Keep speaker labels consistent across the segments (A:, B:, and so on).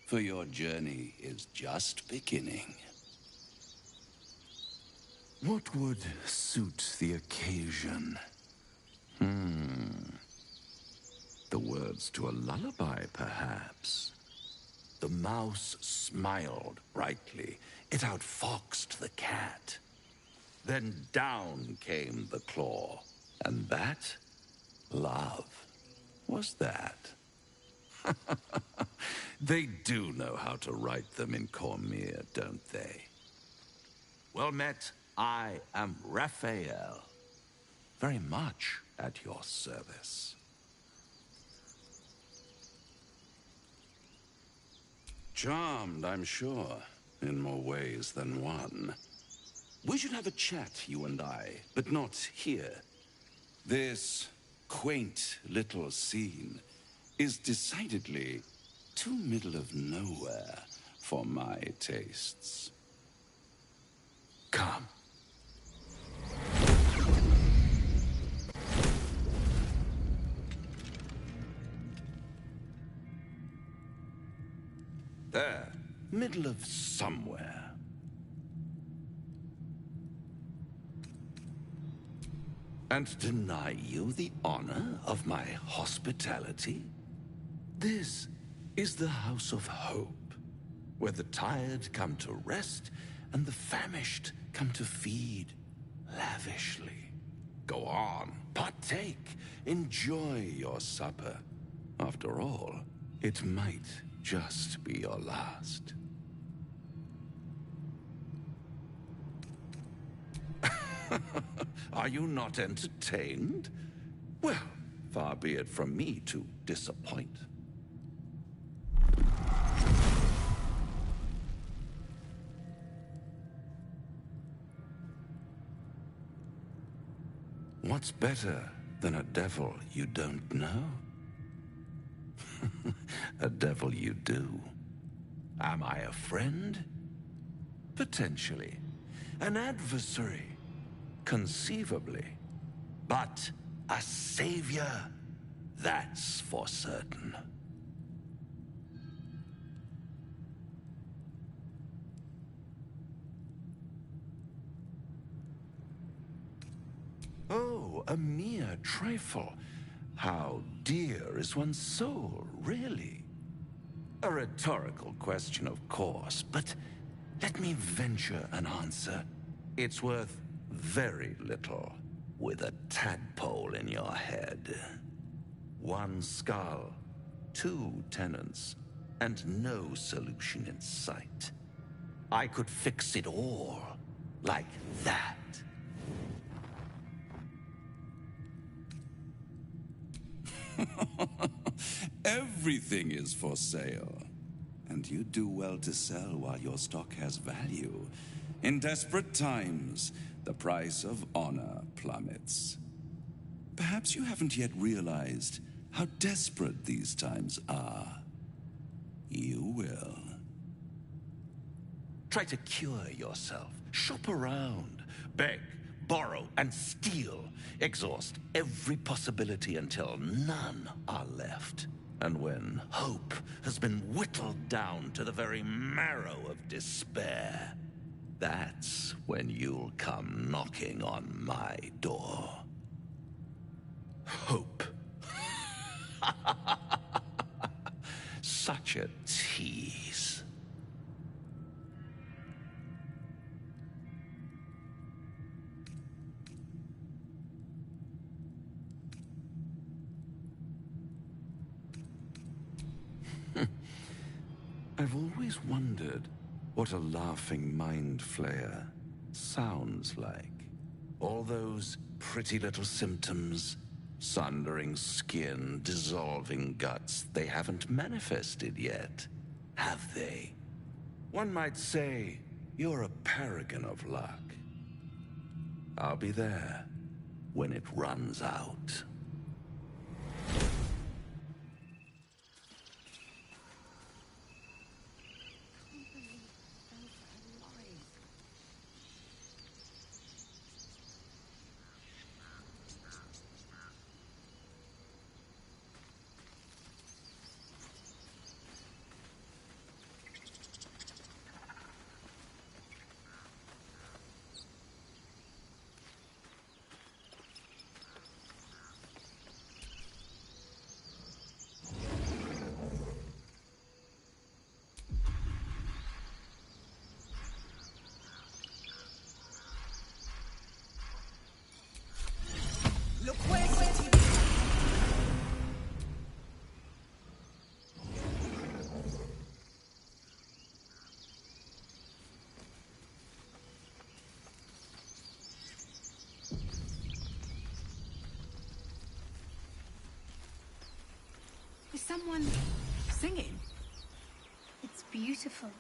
A: for your journey is just beginning. What would suit the occasion? The words to a lullaby, perhaps. The mouse smiled brightly. It outfoxed the cat. Then down came the claw. And that, love, was that. They do know how to write them in Cormyr, don't they? Well met, I am Raphael. Very much at your service. Charmed, I'm sure, in more ways than one. We should have a chat, you and I, but not here. This quaint little scene is decidedly too middle of nowhere for my tastes. Come. There, middle of somewhere. And deny you the honor of my hospitality? This is the House of Hope, where the tired come to rest and the famished come to feed lavishly. Go on, partake, enjoy your supper. After all, it might just be your last. Are you not entertained? Well, far be it from me to disappoint. What's better than a devil you don't know? A devil you do. Am I a friend? Potentially. An adversary? Conceivably. But a savior? That's for certain. Oh, a mere trifle. How dear is one's soul, really? A rhetorical question, of course, but let me venture an answer. It's worth very little with a tadpole in your head. One skull, two tenants, and no solution in sight. I could fix it all like that. Everything is for sale. And you do well to sell while your stock has value. In desperate times, the price of honor plummets. Perhaps you haven't yet realized how desperate these times are. You will. Try to cure yourself. Shop around. Beg, borrow, and steal. Exhaust every possibility until none are left. And when hope has been whittled down to the very marrow of despair, that's when you'll come knocking on my door. Hope. Such a tease. I've always wondered what a laughing mind flayer sounds like. All those pretty little symptoms, sundering skin, dissolving guts, they haven't manifested yet, have they? One might say you're a paragon of luck. I'll be there when it runs out.
B: someone singing?
C: It's beautiful.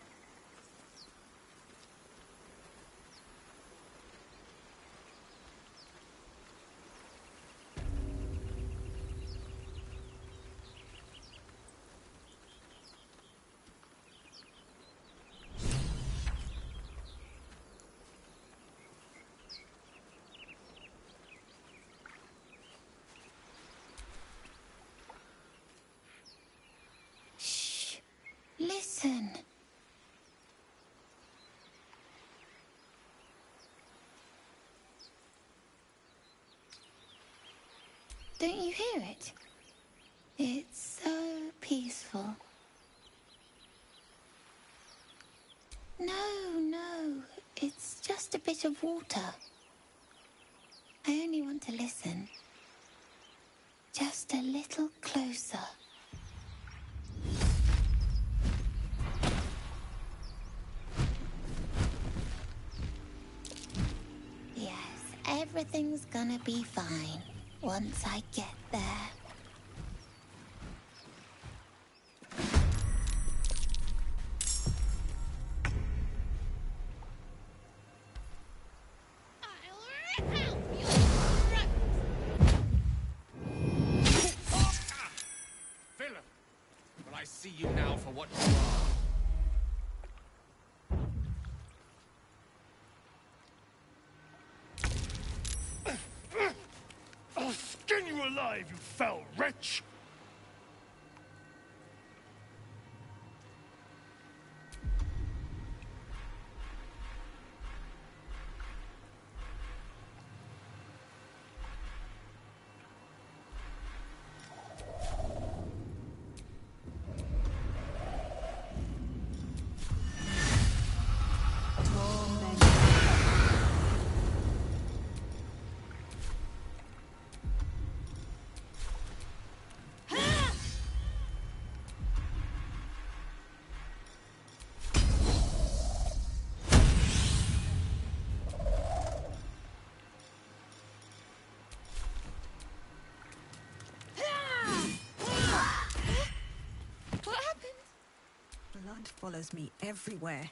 C: Shh. Listen. Don't you hear it? It's so peaceful. No, it's just a bit of water. I only want to listen. Just a little closer. Yes, everything's gonna be fine once I get there.
D: Philip, will I see you now for what you are?
E: I'll skin you alive, you foul wretch!
C: What happened?
B: Blood follows me everywhere.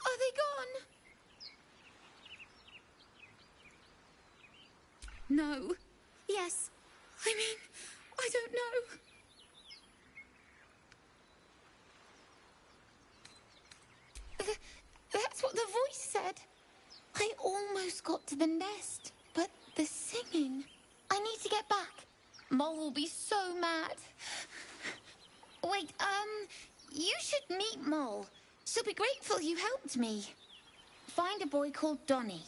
C: Are they gone? No. Yes. I mean, I don't know. That's what the voice said. I almost got to the nest, but the singing. I need to get back. Mole will be so mad. Wait, you should meet Mole. She'll be grateful you helped me. Find a boy called Donny.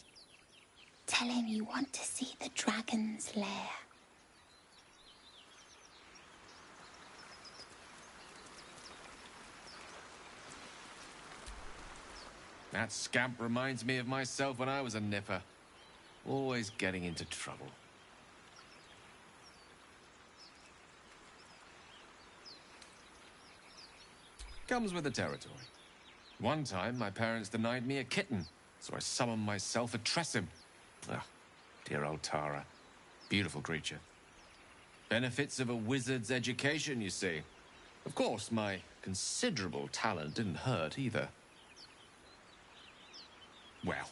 C: Tell him you want to see the dragon's lair.
D: That scamp reminds me of myself when I was a nipper. Always getting into trouble. Comes with the territory. One time, my parents denied me a kitten, so I summoned myself a Tressim. Ah, dear old Tara. Beautiful creature. Benefits of a wizard's education, you see. Of course, my considerable talent didn't hurt either. Well,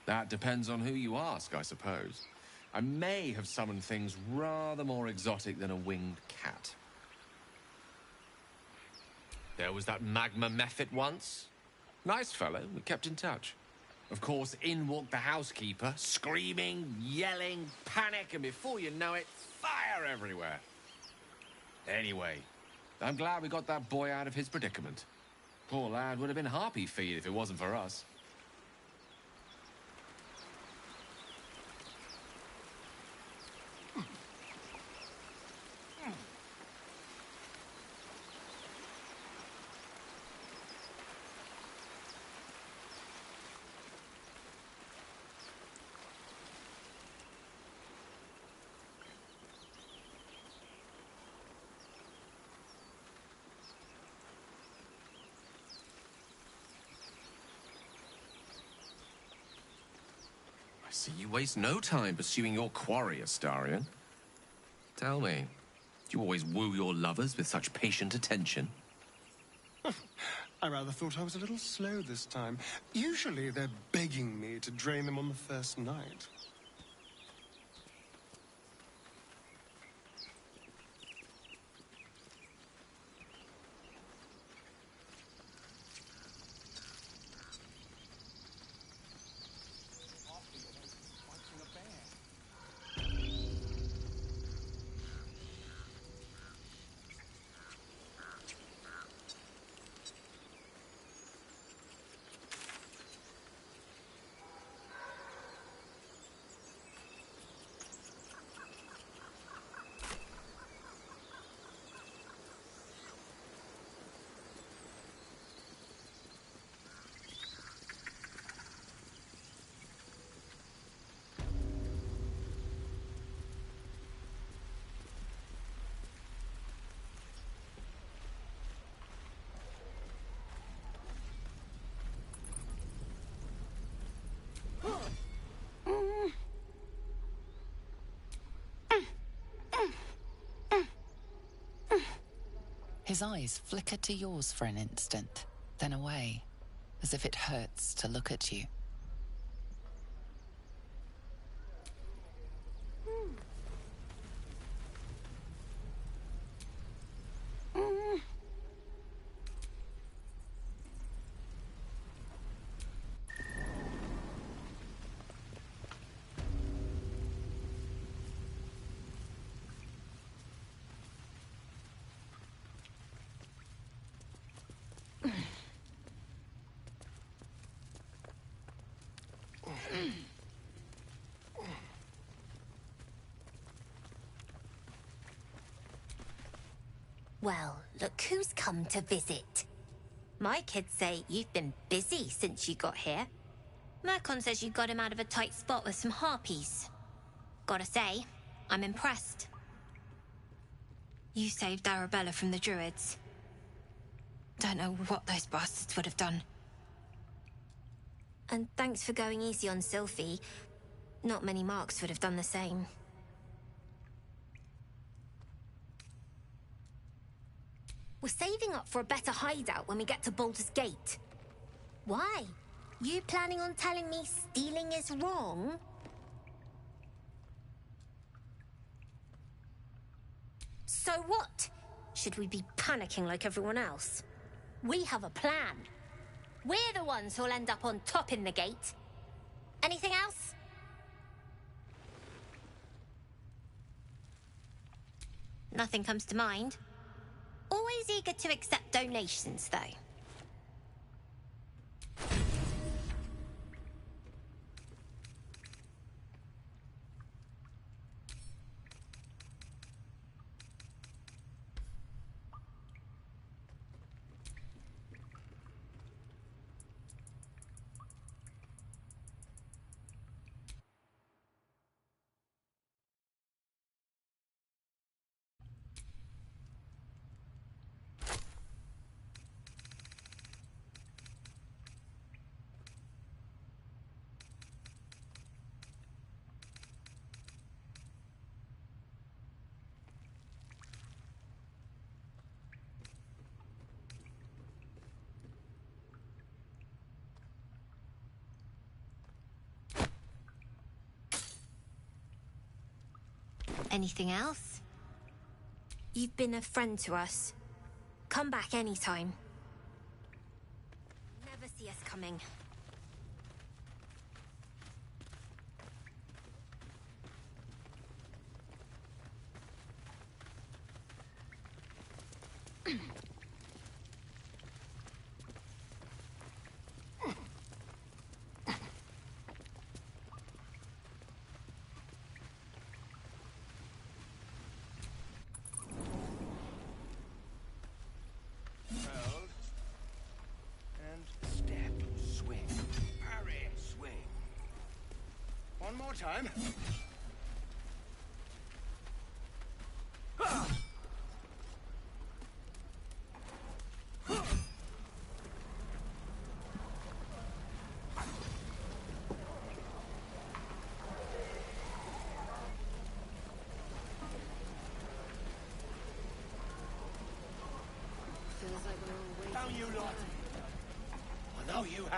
D: that depends on who you ask, I suppose. I may have summoned things rather more exotic than a winged cat. There was that Magma Mephit once. Nice fellow, we kept in touch. Of course, in walked the housekeeper, screaming, yelling, panic, and before you know it, fire everywhere. Anyway, I'm glad we got that boy out of his predicament. Poor lad would have been harpy feed if it wasn't for us. See, you waste no time pursuing your quarry, Astarion. Tell me, do you always woo your lovers with such patient attention?
E: I rather thought I was a little slow this time. Usually they're begging me to drain them on the first night.
F: His eyes flicker to yours for an instant, then away, as if it hurts to look at you.
G: Well, look who's come to visit. My kids say you've been busy since you got here. Murkon says you got him out of a tight spot with some harpies. Gotta say, I'm impressed.
H: You saved Arabella from the Druids. Don't know what those bastards would have done.
G: And thanks for going easy on Sylphie. Not many Marks would have done the same. We're saving up for a better hideout when we get to Baldur's Gate. Why? You planning on telling me stealing is wrong? So what? Should we be panicking like everyone else? We have a plan. We're the ones who'll end up on top in the gate. Anything else? Nothing comes to mind. Always eager to accept donations, though. Anything else? You've been a friend to us. Come back anytime. Never see us coming.
E: One more time.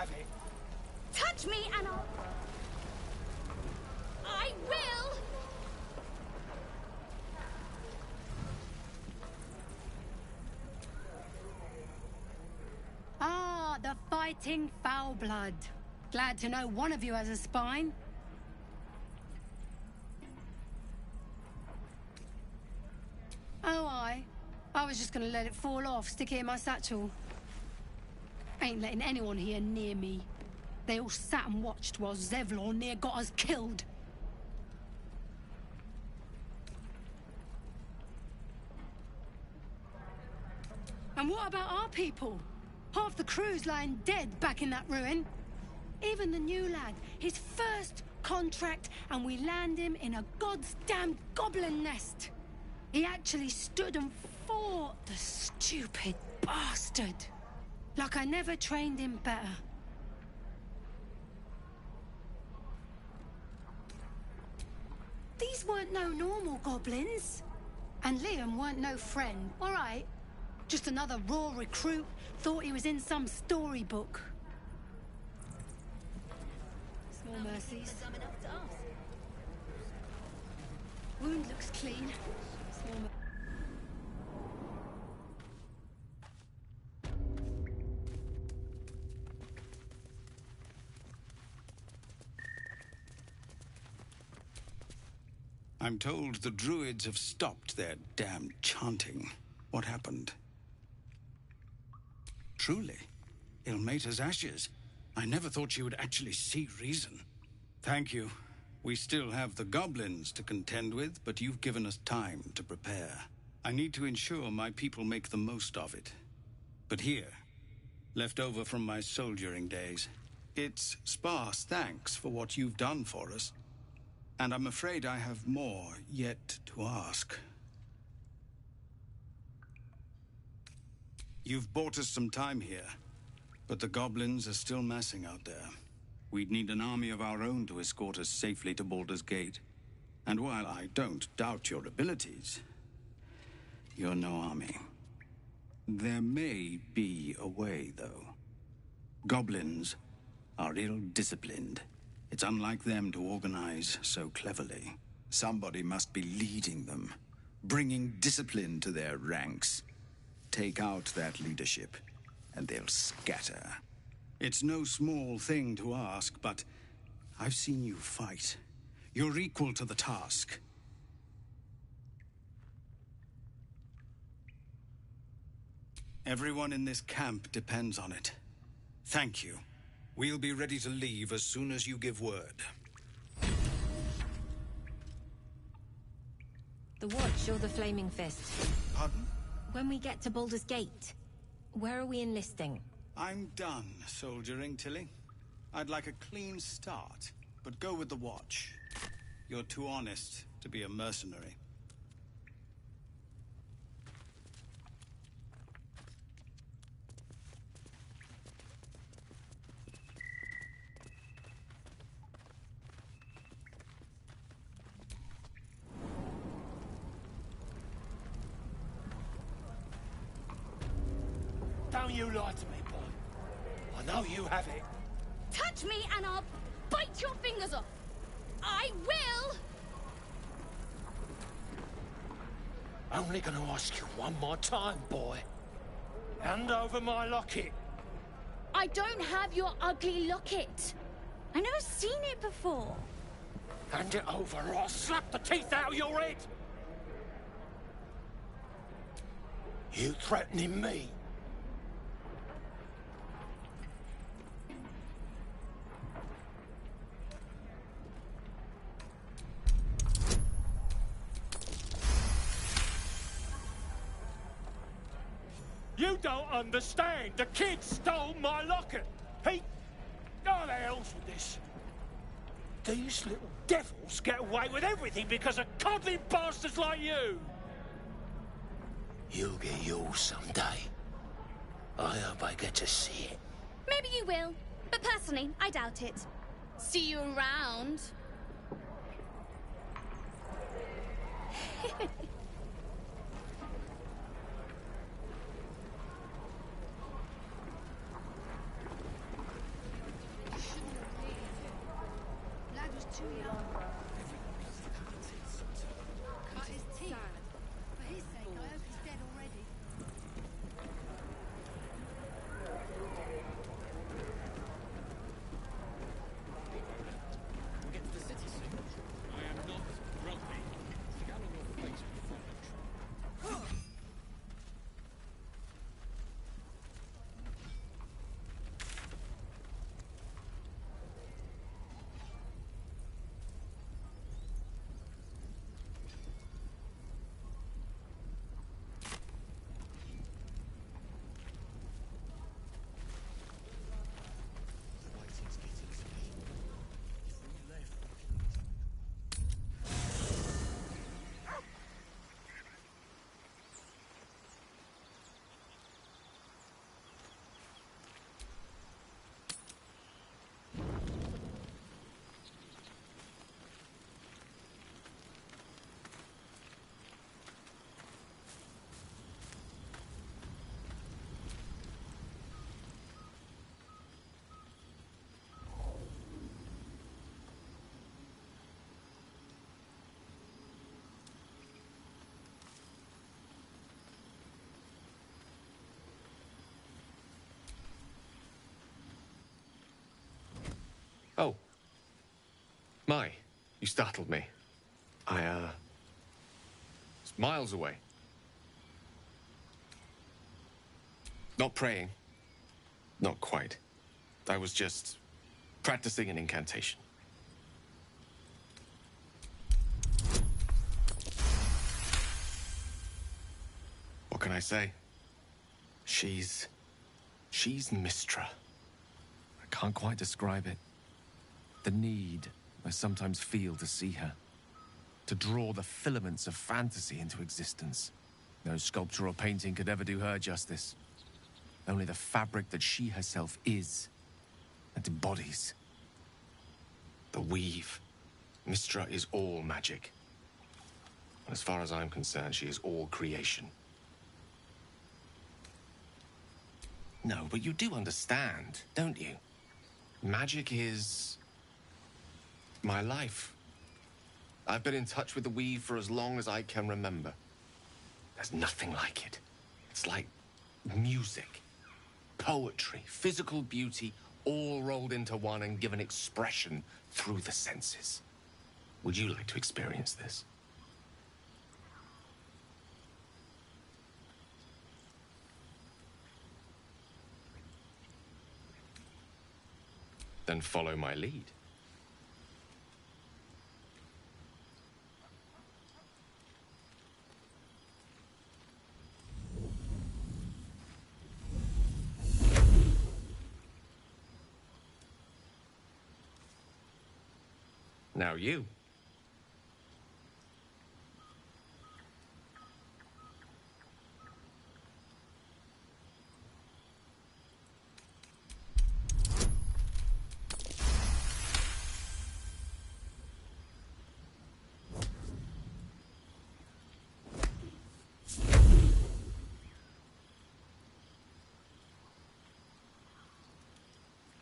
I: have it.
B: Touch me and I'll... I will!
J: Ah, the fighting foul blood. Glad to know one of you has a spine. Oh, I was just gonna let it fall off, stick it in my satchel. Ain't letting anyone here near me. They all sat and watched while Zevlor near got us killed. And what about our people? Half the crew's lying dead back in that ruin. Even the new lad, his first contract, and we land him in a goddamn goblin nest. He actually stood and fought, the stupid bastard. Like I never trained him better. These weren't no normal goblins. And Liam weren't no friend, all right? Just another raw recruit, thought he was in some storybook. Small mercies. Wound looks clean. Small
K: I'm told the druids have stopped their damn chanting. What happened? Truly, Ilmater's ashes. I never thought she would actually see reason. Thank you. We still have the goblins to contend with, but you've given us time to prepare. I need to ensure my people make the most of it. But here, left over from my soldiering days, it's sparse thanks for what you've done for us. And I'm afraid I have more yet to ask. You've bought us some time here, but the goblins are still massing out there. We'd need an army of our own to escort us safely to Baldur's Gate. And while I don't doubt your abilities, you're no army. There may be a way, though. Goblins are ill-disciplined. It's unlike them to organize so cleverly. Somebody must be leading them, bringing discipline to their ranks. Take out that leadership, and they'll scatter. It's no small thing to ask, but I've seen you fight. You're equal to the task. Everyone in this camp depends on it. Thank you. We'll be ready to leave as soon as you give word.
H: The Watch or the Flaming Fist?
K: Pardon?
H: When we get to Baldur's Gate, where are we enlisting?
K: I'm done soldiering, Tilly. I'd like a clean start, but go with the Watch. You're too honest to be a mercenary.
I: Don't you lie to me, boy. I know you have it.
B: Touch me and I'll bite your fingers off. I will!
I: Only gonna ask you one more time, boy. Hand over my locket.
B: I don't have your ugly locket. I've never seen it before.
I: Hand it over or I'll slap the teeth out of your head. You threatening me? You don't understand. The kid stole my locket. He... Oh, the hell's with this? These little devils get away with everything because of coddling bastards like you. You'll get yours someday. I hope I get to see it.
B: Maybe you will, but personally, I doubt it. See you around.
J: Cut his teeth. For his sake, I hope he's dead already.
D: We'll get to the city soon. I am not grumpy. Scowl on your face before I try. Oh. My, you startled me. It's miles away. Not praying. Not quite. I was just practicing an incantation. What can I say? She's Mystra. I can't quite describe it. The need I sometimes feel to see her. To draw the filaments of fantasy into existence. No sculpture or painting could ever do her justice. Only the fabric that she herself is and embodies. The weave. Mystra is all magic. As far as I'm concerned, she is all creation. No, but you do understand, don't you? Magic is my life. I've been in touch with the weave for as long as I can remember. There's nothing like it. It's like music, poetry, physical beauty, all rolled into one and given expression through the senses. Would you like to experience this? Then follow my lead. Now you.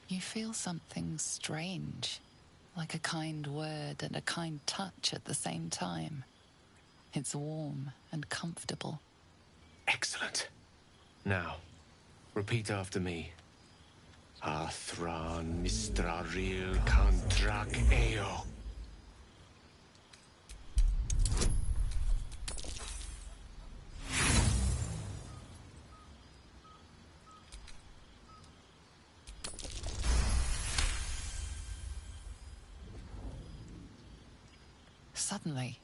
F: You feel something strange. Like a kind word and a kind touch at the same time. It's warm and comfortable.
D: Excellent. Now, repeat after me. Athran Mistraril Kantrak Eo.
F: Suddenly,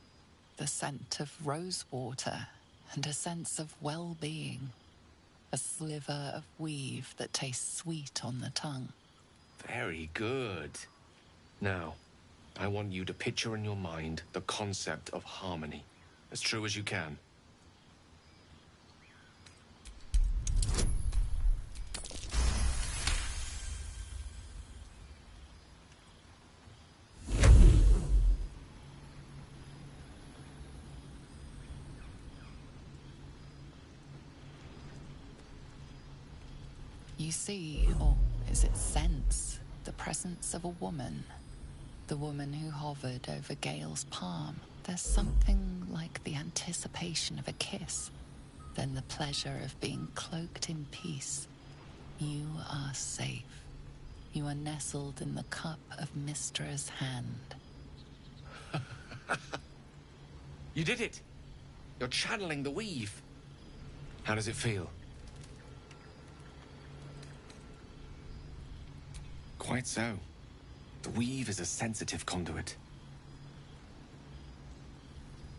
F: the scent of rose water and a sense of well-being. A sliver of weave that tastes sweet on the tongue.
D: Very good. Now, I want you to picture in your mind the concept of harmony, as true as you can.
F: You see, or is it sense, the presence of a woman. The woman who hovered over Gale's palm. There's something like the anticipation of a kiss, then the pleasure of being cloaked in peace. You are safe. You are nestled in the cup of Mystra's hand.
D: You did it! You're channeling the weave. How does it feel? Quite so. The weave is a sensitive conduit.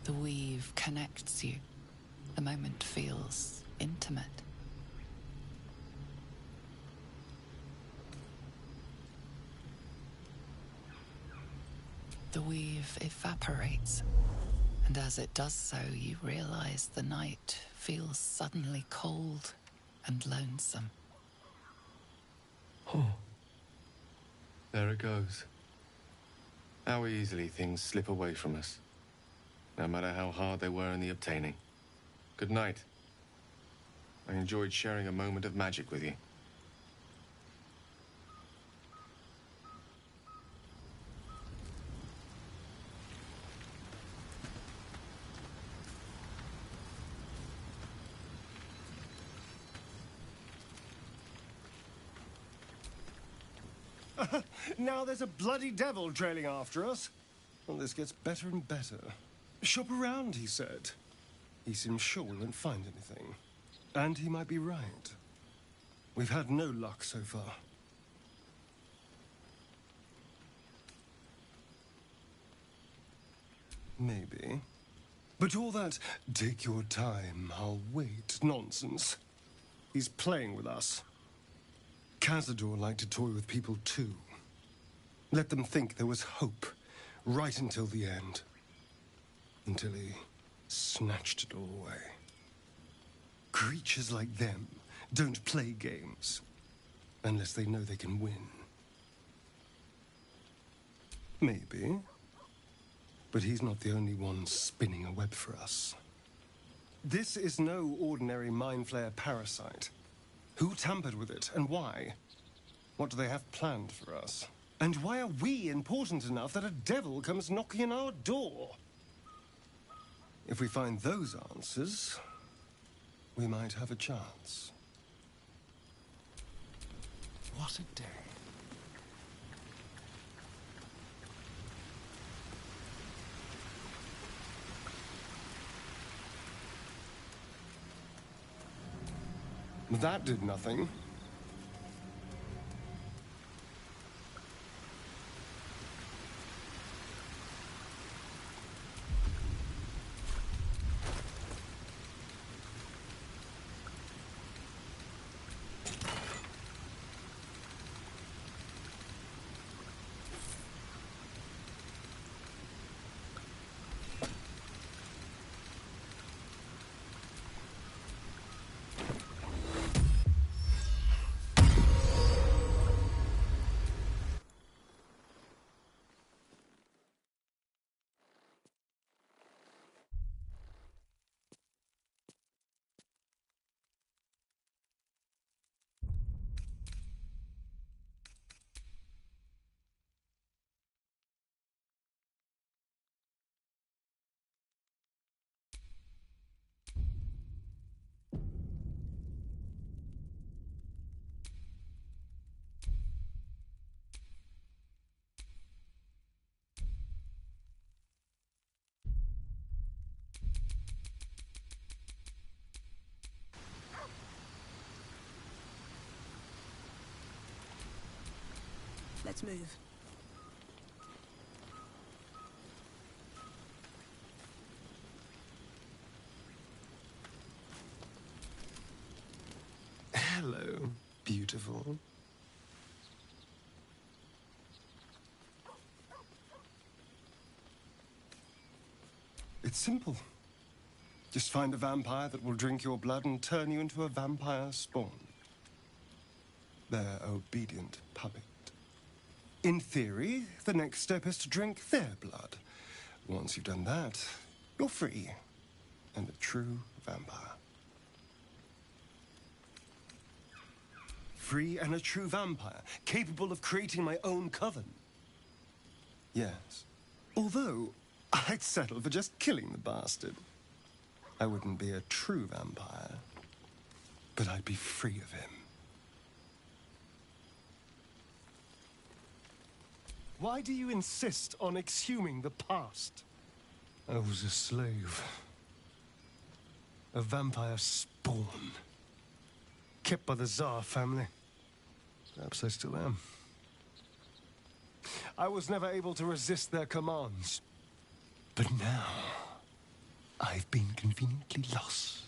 F: The weave connects you. The moment feels intimate. The weave evaporates, and as it does so, you realize the night feels suddenly cold and lonesome.
D: Oh. There it goes. How easily things slip away from us, no matter how hard they were in the obtaining. Good night. I enjoyed sharing a moment of magic with you.
E: Now there's a bloody devil trailing after us. Well, this gets better and better. Shop around, he said. He seems sure we won't find anything. And he might be right. We've had no luck so far. Maybe. But all that, take your time, I'll wait, nonsense. He's playing with us. Cazador liked to toy with people too. Let them think there was hope, right until the end. Until he snatched it all away. Creatures like them don't play games, unless they know they can win. Maybe. But he's not the only one spinning a web for us. This is no ordinary Mind Flayer parasite. Who tampered with it, and why? What do they have planned for us? And why are we important enough that a devil comes knocking on our door? If we find those answers, we might have a chance. What a day. That did nothing.
L: Let's move.
E: Hello, beautiful. It's simple. Just find a vampire that will drink your blood and turn you into a vampire spawn. Their obedient puppet. In theory, the next step is to drink their blood. Once you've done that, you're free and a true vampire. Free and a true vampire, capable of creating my own coven. Yes. Although, I'd settle for just killing the bastard. I wouldn't be a true vampire, but I'd be free of him. Why do you insist on exhuming the past? I was a slave. A vampire spawn. Kept by the Tsar family. Perhaps I still am. I was never able to resist their commands. But now, I've been conveniently lost.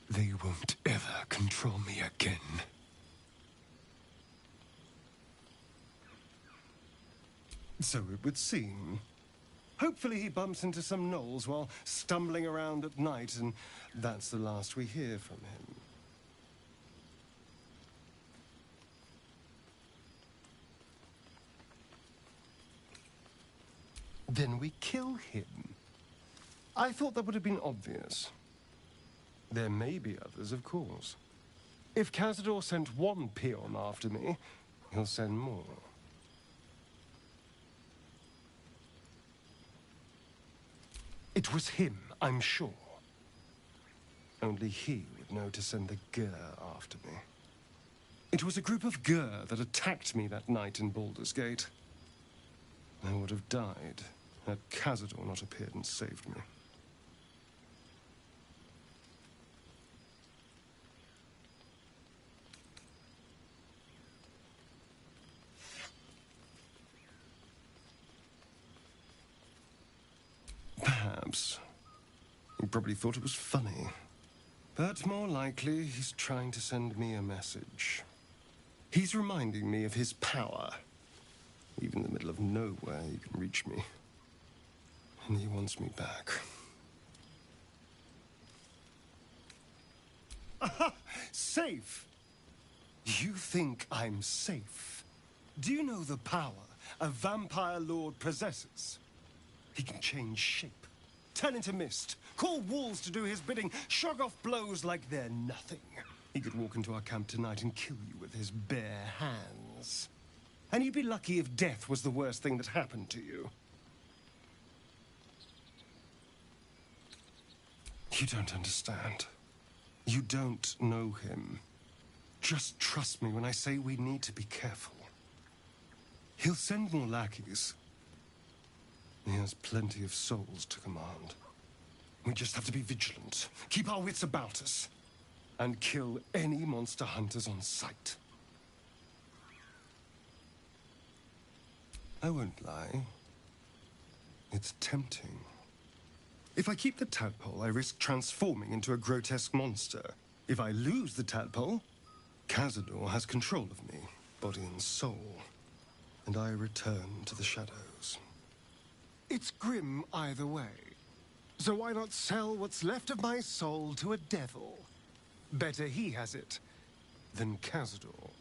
E: They won't ever control me again. So it would seem. Hopefully he bumps into some gnolls while stumbling around at night, and that's the last we hear from him. Then we kill him. I thought that would have been obvious. There may be others, of course. If Cazador sent one peon after me, he'll send more. It was him, I'm sure. Only he would know to send the Gur after me. It was a group of Gur that attacked me that night in Baldur's Gate. I would have died had Cazador not appeared and saved me. Perhaps. He probably thought it was funny. But more likely, he's trying to send me a message. He's reminding me of his power. Even in the middle of nowhere, he can reach me. And he wants me back. Aha! Safe! You think I'm safe? Do you know the power a vampire lord possesses? He can change shape, turn into mist, call wolves to do his bidding, shrug off blows like they're nothing. He could walk into our camp tonight and kill you with his bare hands. And you'd be lucky if death was the worst thing that happened to you. You don't understand. You don't know him. Just trust me when I say we need to be careful. He'll send more lackeys. He has plenty of souls to command. We just have to be vigilant, keep our wits about us, and kill any monster hunters on sight. I won't lie. It's tempting. If I keep the tadpole, I risk transforming into a grotesque monster. If I lose the tadpole, Cazador has control of me, body and soul, and I return to the shadows. It's grim either way. So why not sell what's left of my soul to a devil? Better he has it than Cazador.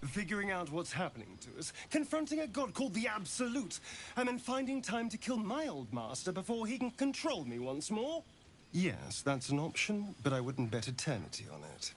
E: Figuring out what's happening to us, confronting a god called the Absolute, and then finding time to kill my old master before he can control me once more? Yes, that's an option, but I wouldn't bet eternity on it.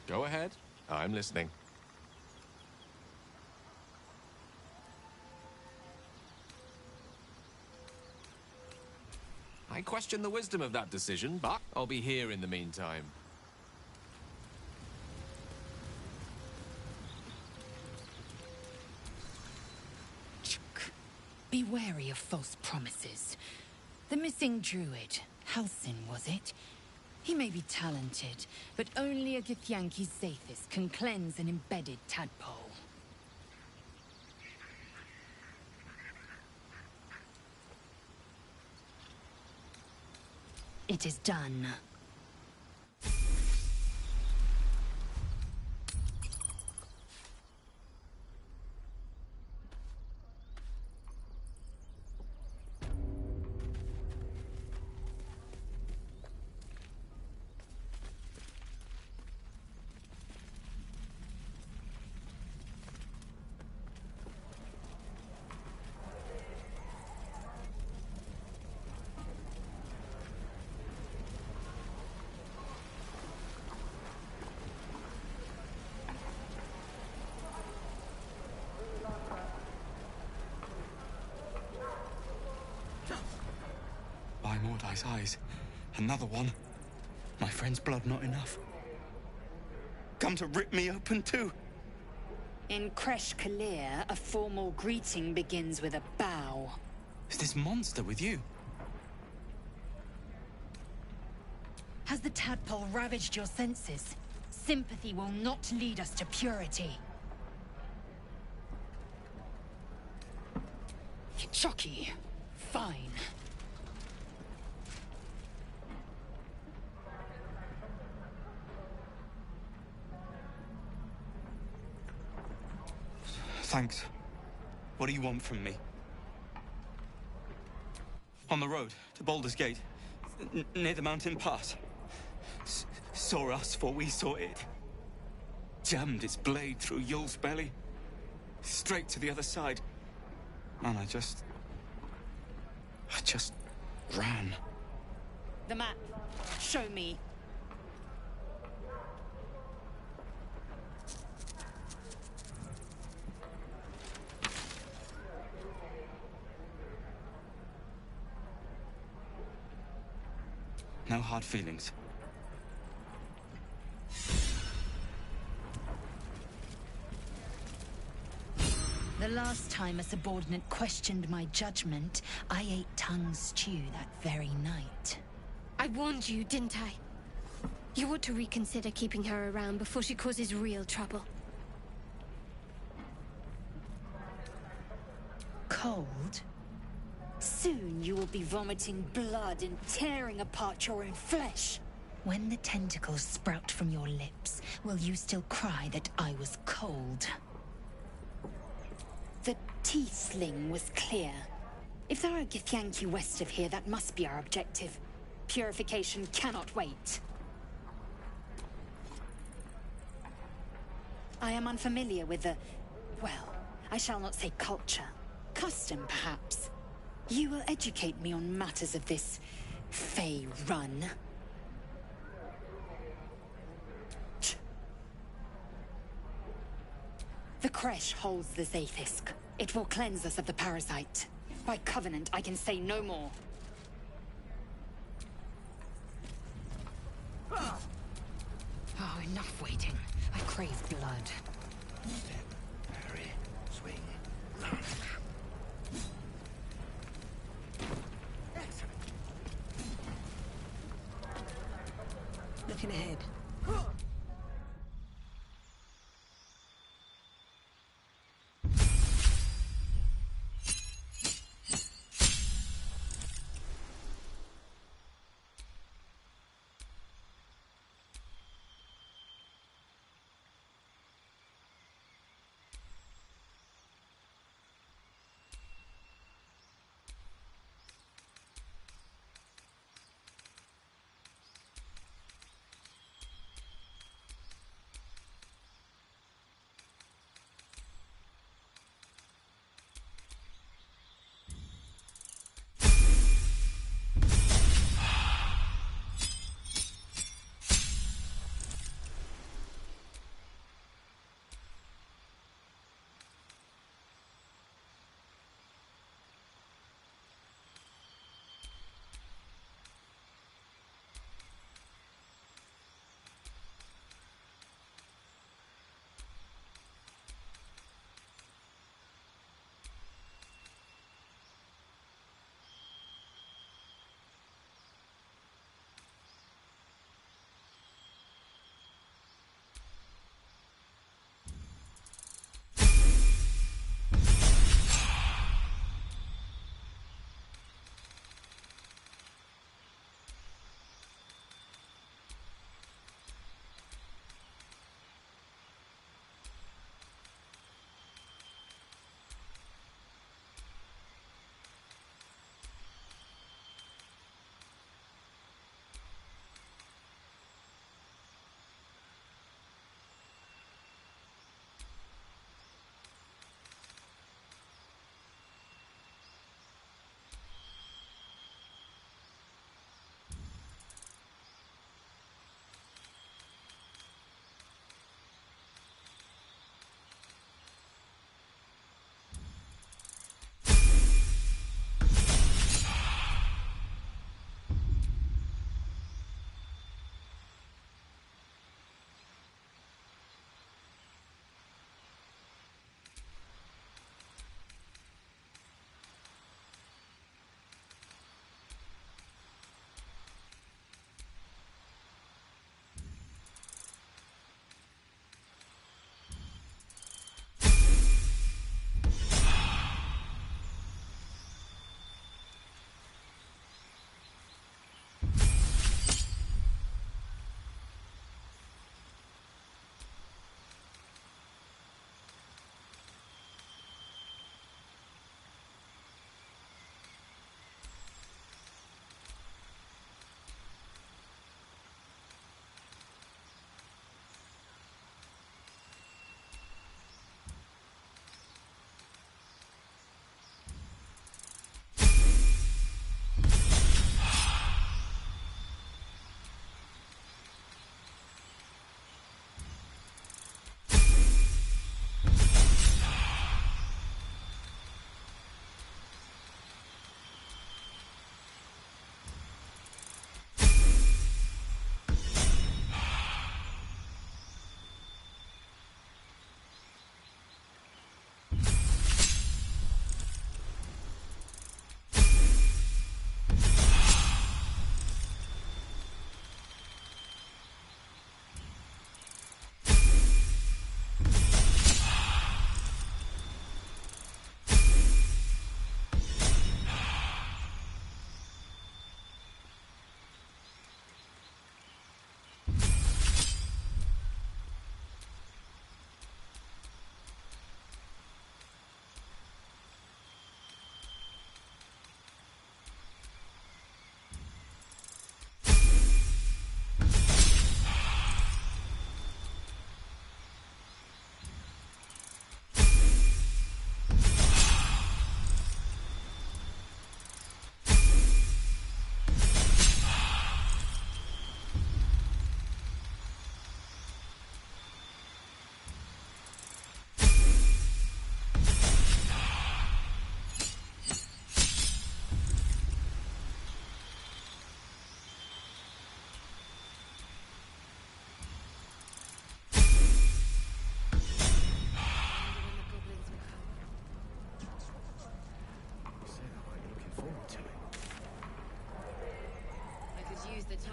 D: Go ahead. I'm listening. I question the wisdom of that decision, but I'll be here in the meantime.
L: Be wary of false promises. The missing druid, Halsin, was it? He may be talented, but only a Githyanki Zathis can cleanse an embedded tadpole. It is done.
M: By Mordai's eyes, another one. My friend's blood not enough. Come to rip me open too.
L: In Kresh Kalir, a formal greeting begins with a bow.
M: Is this monster with you?
L: Has the tadpole ravaged your senses? Sympathy will not lead us to purity. Chucky. Fine.
M: Thanks. What do you want from me? On the road to Baldur's Gate, near the mountain pass. Saw us for we saw it. Jammed its blade through Yul's belly. Straight to the other side. And I just ran.
L: The map. Show me.
M: No hard feelings.
L: The last time a subordinate questioned my judgment, I ate tongue stew that very night.
J: I warned you, didn't I? You ought to reconsider keeping her around before she causes real trouble.
L: Cold? Soon you will be vomiting blood and tearing apart your own flesh. When the tentacles sprout from your lips, will you still cry that I was cold? The teeth sling was clear. If there are Githyanki west of here, that must be our objective. Purification cannot wait. I am unfamiliar with the... well, I shall not say culture. Custom, perhaps. You will educate me on matters of this Fey run. The Kresh holds the Zaithisk. It will cleanse us of the parasite. By covenant, I can say no more. Oh, enough waiting. I crave blood.
A: Step, parry, swing, lunge.
N: Looking ahead.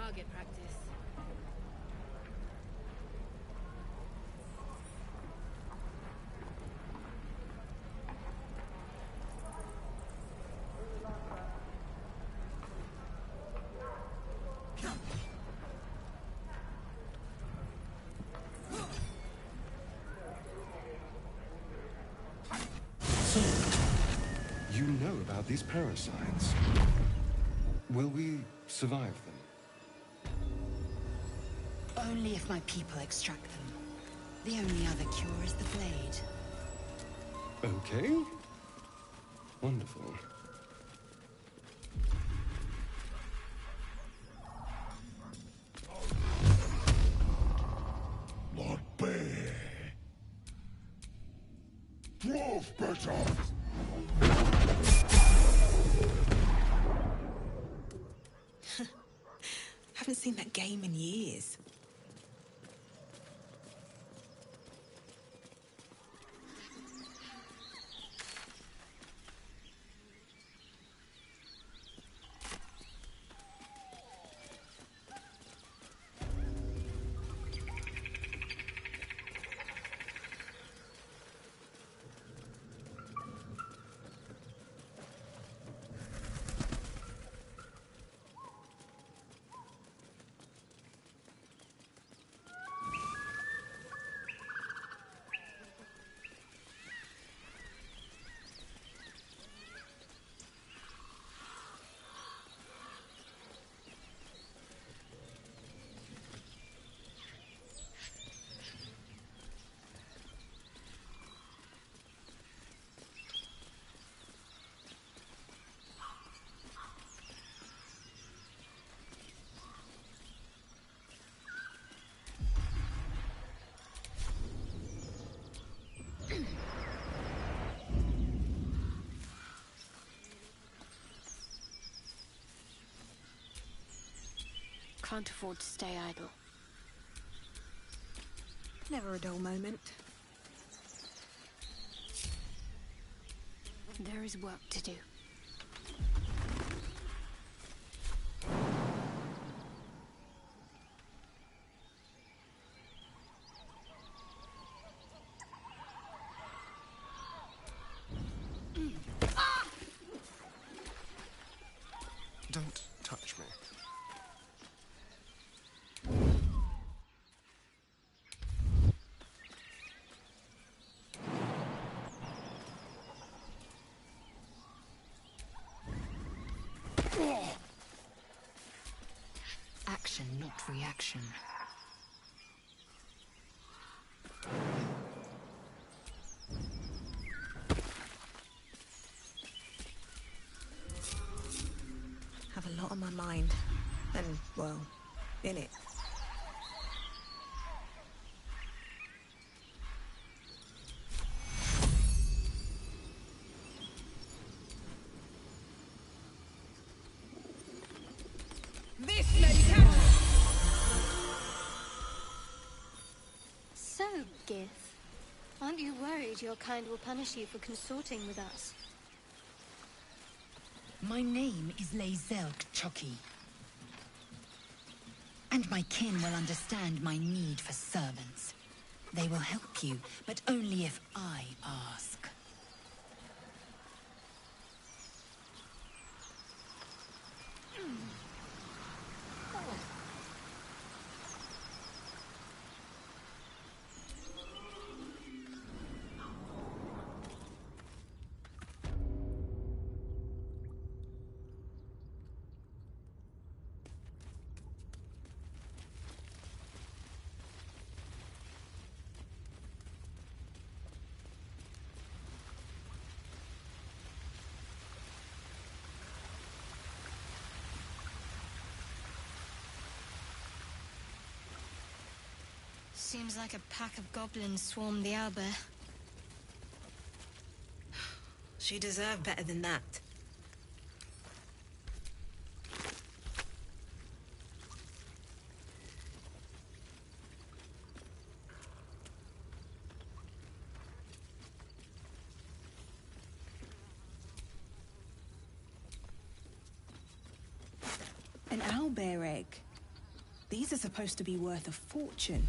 J: target practice.
E: So, you know about these parasites. Will we survive them?
L: Only if my people extract them. The only other cure is the blade.
E: Okay. Wonderful.
N: Not bad. Dwarf better.
O: Haven't seen that game in years.
B: Can't afford to stay idle.
O: Never a dull moment.
B: There is work to do.
E: Don't touch me.
L: Action, not reaction.
O: Have a lot on my mind. And, well, in it.
J: This medication!
B: So, Gith, aren't you worried your kind will punish you for consorting with us?
L: My name is Lae'zel K'Choki. And my kin will understand my need for servants. They will help you, but only if I ask.
H: Seems like a pack of goblins swarmed the owlbear.
O: She deserved better than that. An owlbear egg. These are supposed to be worth a fortune.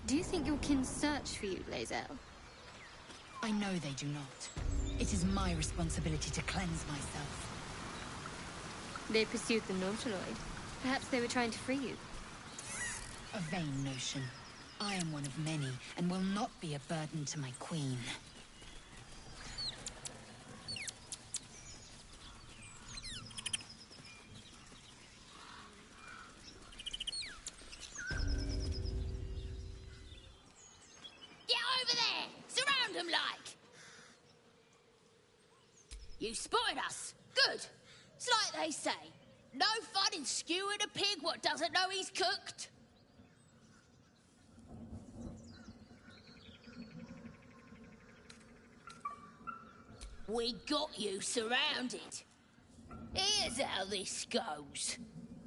B: Do you think your kin search for you, Lae'zel?
L: I know they do not. It is my responsibility to cleanse myself.
B: They pursued the Nautiloid. Perhaps they were trying to free you.
L: A vain notion. I am one of many, and will not be a burden to my queen.
P: You spotted us. Good. It's like they say. No fun in skewing a pig what doesn't know he's cooked. We got you surrounded. Here's how this goes.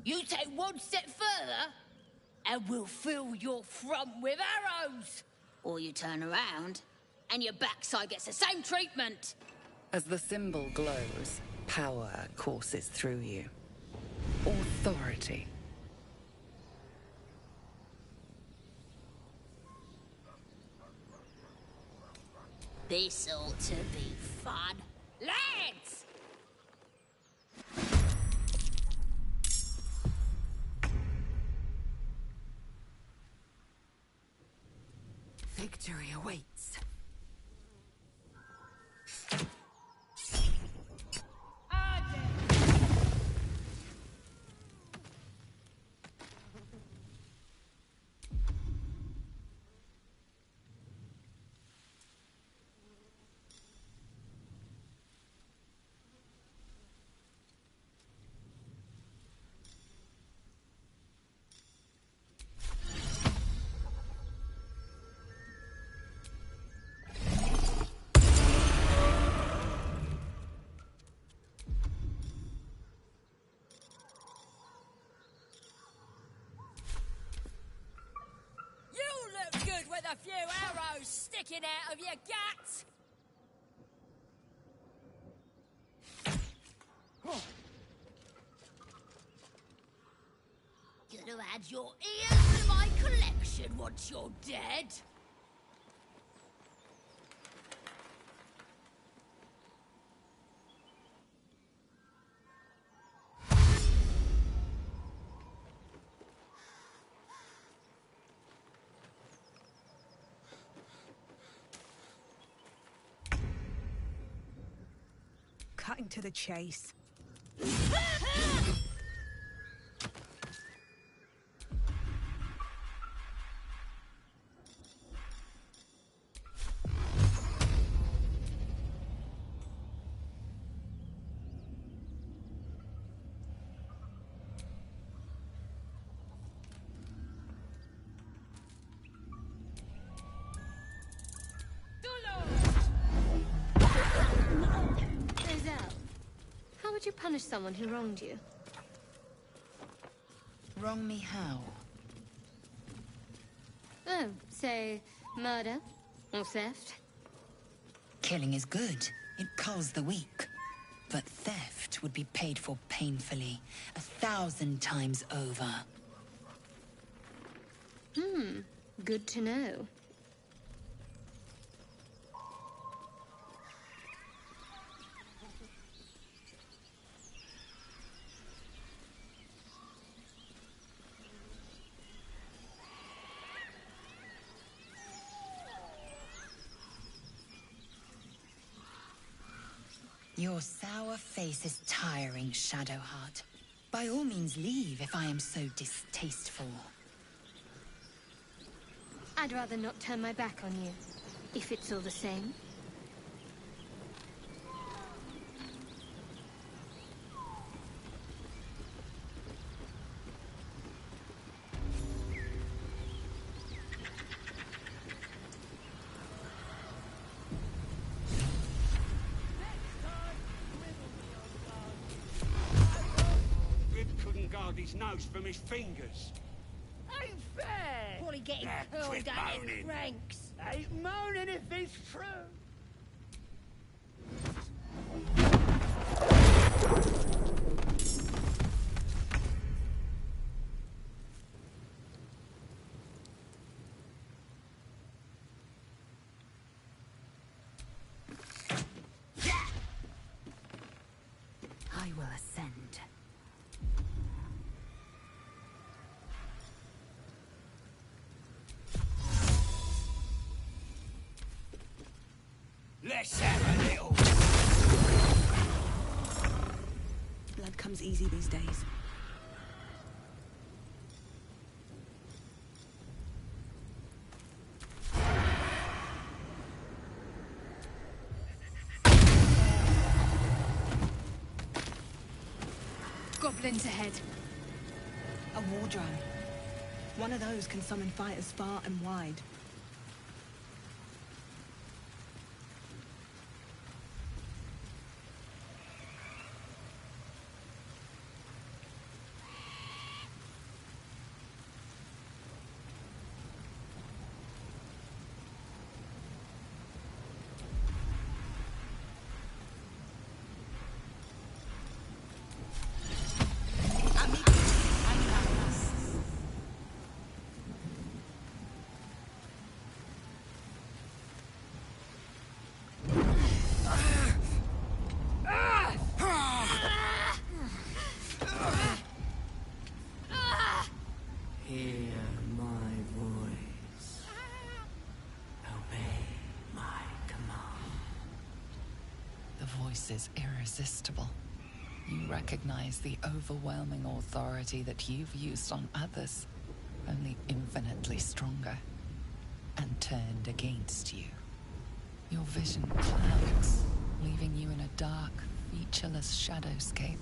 P: You take one step further, and we'll fill your front with arrows. Or you turn around, and your backside gets the same treatment.
F: As the symbol glows, power courses through you. Authority.
P: This ought to be fun. Lads!
F: Victory awaits.
P: A few arrows sticking out of your gut. Could have had your ears in my collection once you're dead.
O: Cutting to the chase.
B: How would you punish someone who wronged you?
L: Wrong me how?
B: Oh, say, murder?
J: Or theft?
L: Killing is good. It culls the weak. But theft would be paid for painfully, 1,000 times over.
J: Good to know.
L: Your sour face is tiring, Shadowheart. By all means leave if I am so distasteful.
J: I'd rather not turn my back on you, if it's all the same.
I: His nose from his fingers.
P: Ain't fair! Probably getting curled
I: quit
P: down in
I: moaning.
P: ranks.
I: Ain't moaning if it's true.
L: I will ascend.
I: Let's have a little.
O: Blood comes easy these days.
J: Goblins ahead.
O: A war drum. One of those can summon fighters far and wide.
Q: Hear my voice. Obey my command.
F: The voice is irresistible. You recognize the overwhelming authority that you've used on others, only infinitely stronger, and turned against you. Your vision clouds, leaving you in a dark, featureless shadowscape.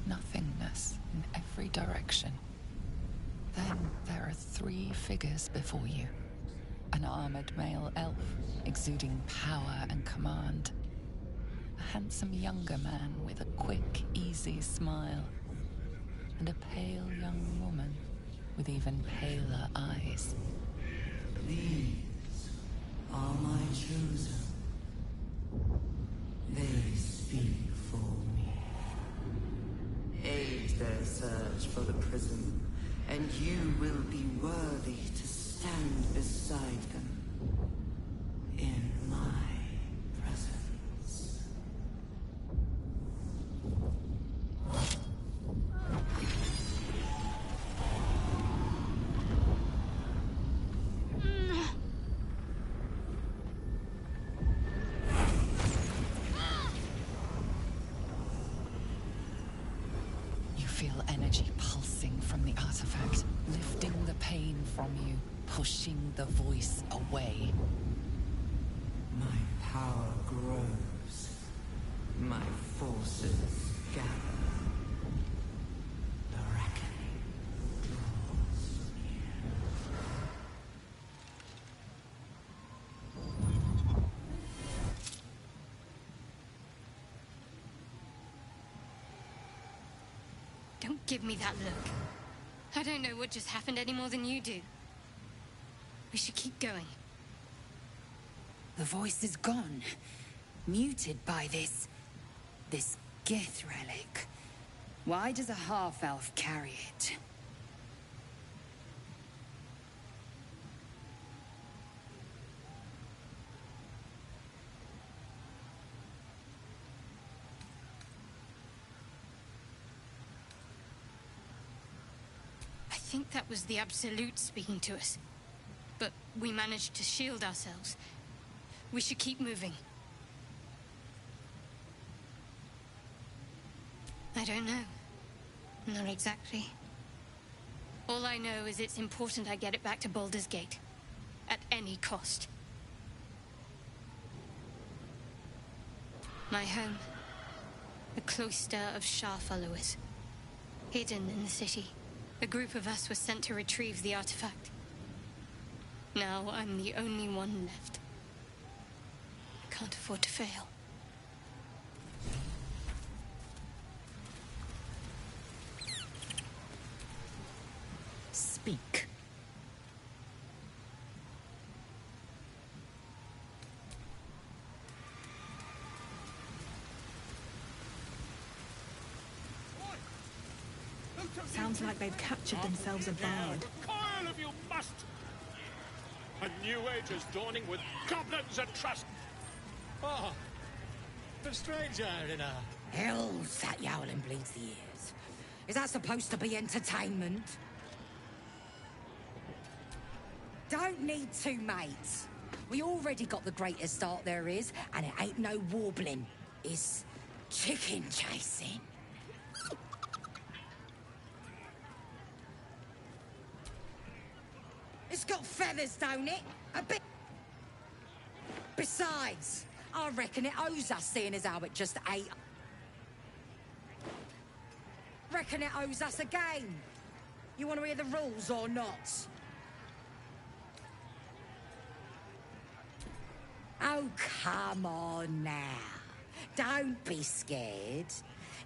F: Nothingness in every direction. Then there are 3 figures before you. An armored male elf, exuding power and command. A handsome younger man with a quick, easy smile. And a pale young woman with even paler eyes.
Q: These are my chosen. They speak for me. Aid their search for the prism, and you will be worthy to stand beside them in my presence.
F: You feel energy pulsing from the artifact, lifting the pain from you, pushing the voice away.
Q: My power grows. My forces gather. The reckoning draws near.
J: Don't give me that look. I don't know what just happened any more than you do. We should keep going.
L: The voice is gone. Muted by this Gith relic. Why does a half-elf carry it?
J: I think that was the Absolute speaking to us. But we managed to shield ourselves. We should keep moving. I don't know. Not exactly. All I know is it's important I get it back to Baldur's Gate. At any cost. My home. The cloister of Shar followers. Hidden in the city. A group of us was sent to retrieve the artifact. Now I'm the only one left. I can't afford to fail.
L: Speak.
O: Sounds like they've captured themselves a bard.
I: Coil of you must! A new age is dawning with goblins and trust.
R: Oh, the stranger in a...
S: Hell's that yowling bleeds the ears. Is that supposed to be entertainment? Don't need two mates. We already got the greatest start there is, and it ain't no warbling. It's chicken chasing. It's got feathers, don't it? A bit. Besides, I reckon it owes us, seeing as how it just ate. Reckon it owes us a game. You want to hear the rules or not? Oh, come on now. Don't be scared.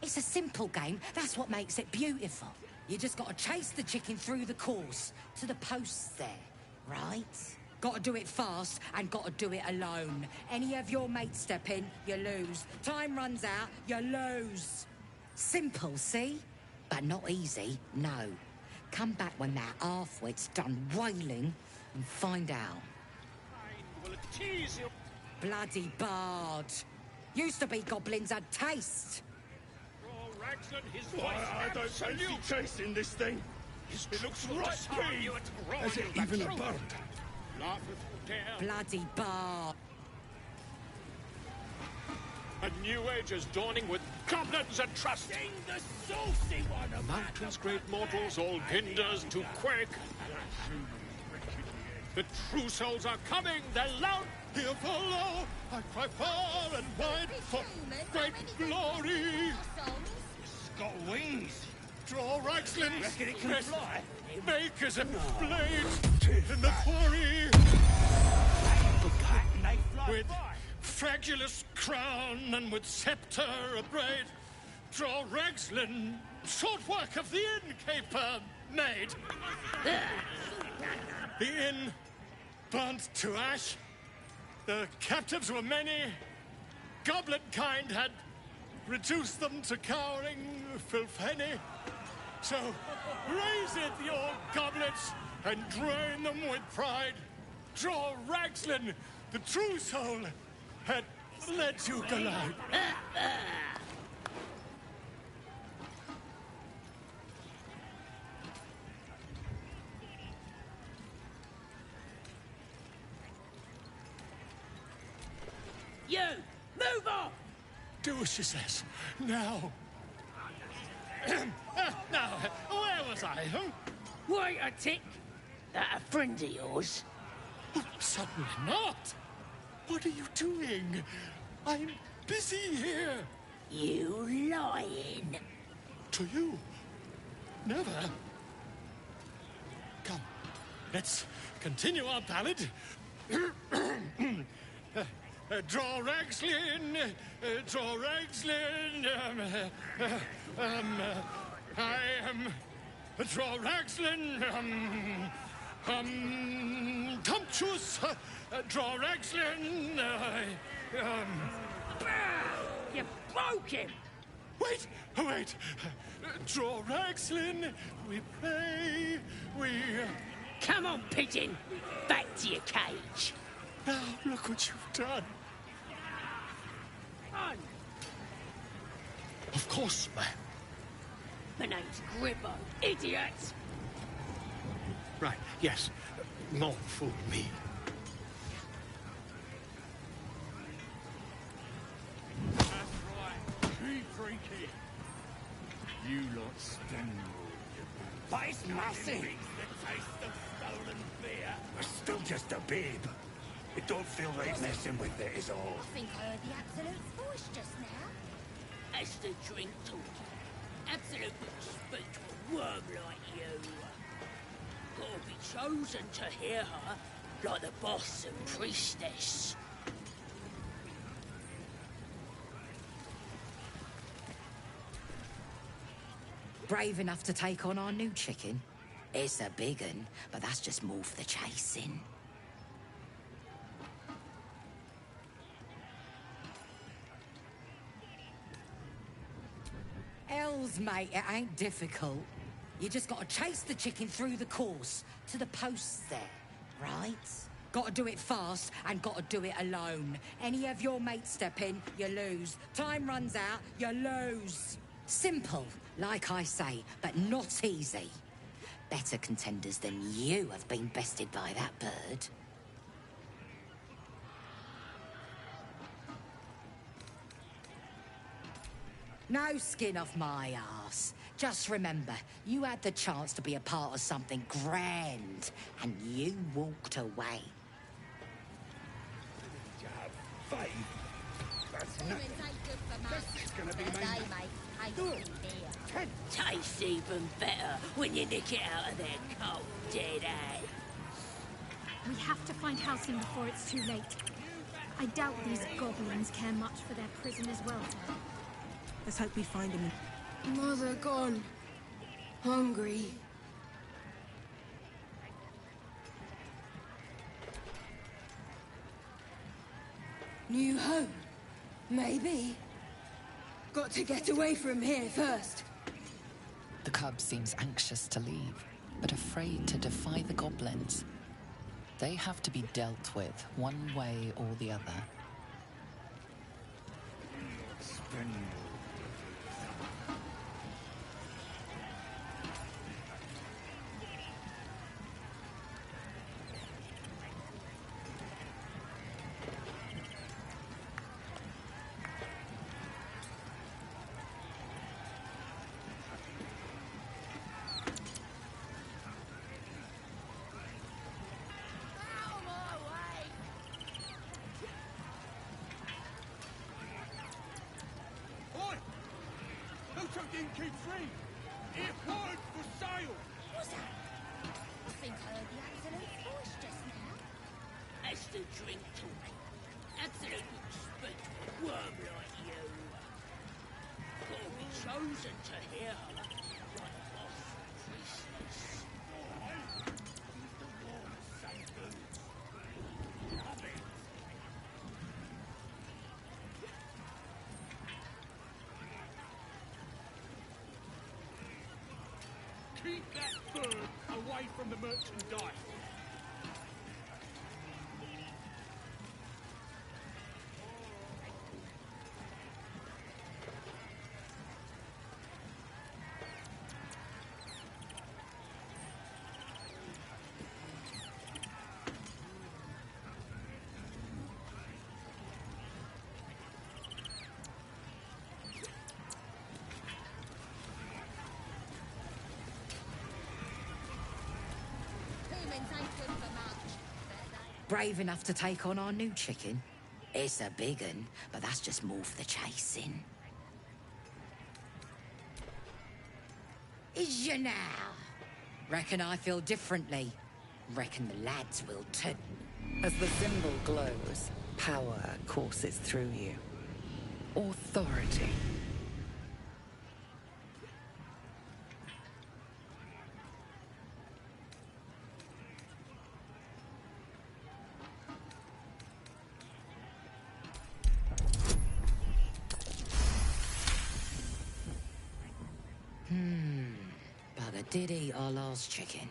S: It's a simple game. That's what makes it beautiful. You just gotta chase the chicken through the course to the posts there, right? Gotta do it fast and gotta do it alone. Any of your mates step in, you lose. Time runs out, you lose. Simple, see? But not easy, no. Come back when that half-wit's done wailing and find out.
I: Will tease you.
S: Bloody bard. Used to be goblins had taste.
N: I don't fancy chasing this thing. It looks right clean. Is it even a bird?
S: Bloody bard.
I: A new age is dawning with goblins and trust. The saucy one. Mountains, great mortals, all hinders to quake. The true souls are coming. They're loud. Here follow. I cry far and wide for great glory.
N: Got wings.
I: Draw Reichsland.
N: Reckon it can fly?
I: Make as a blade in the quarry. With fragulous crown and with scepter abraid, draw Reichsland, short work of the innkeeper made. The inn burnt to ash. The captives were many. Goblin kind had reduced them to cowering filfenny. So raise it, your goblets, and drain them with pride. Draw Reichsland, the true soul, had let you collide.
P: You! Move off!
I: Do as she says. Now. Now, where was I?
P: Wait a tick. That a friend of yours?
I: Certainly not. What are you doing? I'm busy here.
P: You lying.
I: To you? Never. Come, let's continue our ballad. Draw Reichsland, draw Reichsland, I am draw Reichsland, Tumptuous, Draw-Ragslin,
P: You broke him!
I: Wait, wait. Draw-Ragslin, we pray, we...
P: Come on, pigeon! Back to your cage!
I: Now, look what you've done.
P: On!
I: Of course, ma'am.
P: My name's Gribbo, idiot!
I: Right, yes. Not fool me.
N: That's right. Keep drinking. You lot spend
T: But it's massive.
N: the taste of stolen beer.
T: We're still just a babe. It don't feel right messing with it, is all.
C: I think I heard the Absolute's voice just now.
P: As the drink talking, Absolute would speak to a worm like you. Gotta be chosen to hear her, like the boss and priestess.
S: Brave enough to take on our new chicken? It's a big un, but that's just more for the chasing. Hells, mate, it ain't difficult. You just gotta chase the chicken through the course, to the posts there, right? Gotta do it fast, and gotta do it alone. Any of your mates step in, you lose. Time runs out, you lose. Simple, like I say, but not easy. Better contenders than you have been bested by that bird. No skin off my arse. Just remember, you had the chance to be a part of something grand, and you walked away.
T: You have faith. That's nothing. This is gonna be my...
P: Tastes even better when you nick it out of their cold dead eye.
U: We have to find Halcyon before it's too late. I doubt these goblins care much for their prisoner's welfare.
O: Let's hope we find him.
J: Mother gone. Hungry. New home? Maybe. Got to get away from here first.
F: The cub seems anxious to leave, but afraid to defy the goblins. They have to be dealt with one way or the other.
N: Oi! Who took the innkeep free? It word for sale!
C: What's that? I think I heard the Absolute's voice just now.
P: As the drink talking, Absolute would speak to a worm like you. Gotta be chosen to hear her, like the boss and priestess.
N: Keep that bird away from the merchandise.
C: Humans ain't good for much.
S: Brave enough to take on our new chicken? It's a big un, but that's just more for the chasing. Is you now? Reckon I feel differently. Reckon the lads will too.
V: As the symbol glows, power courses through you. Authority.
S: did eat our last chicken.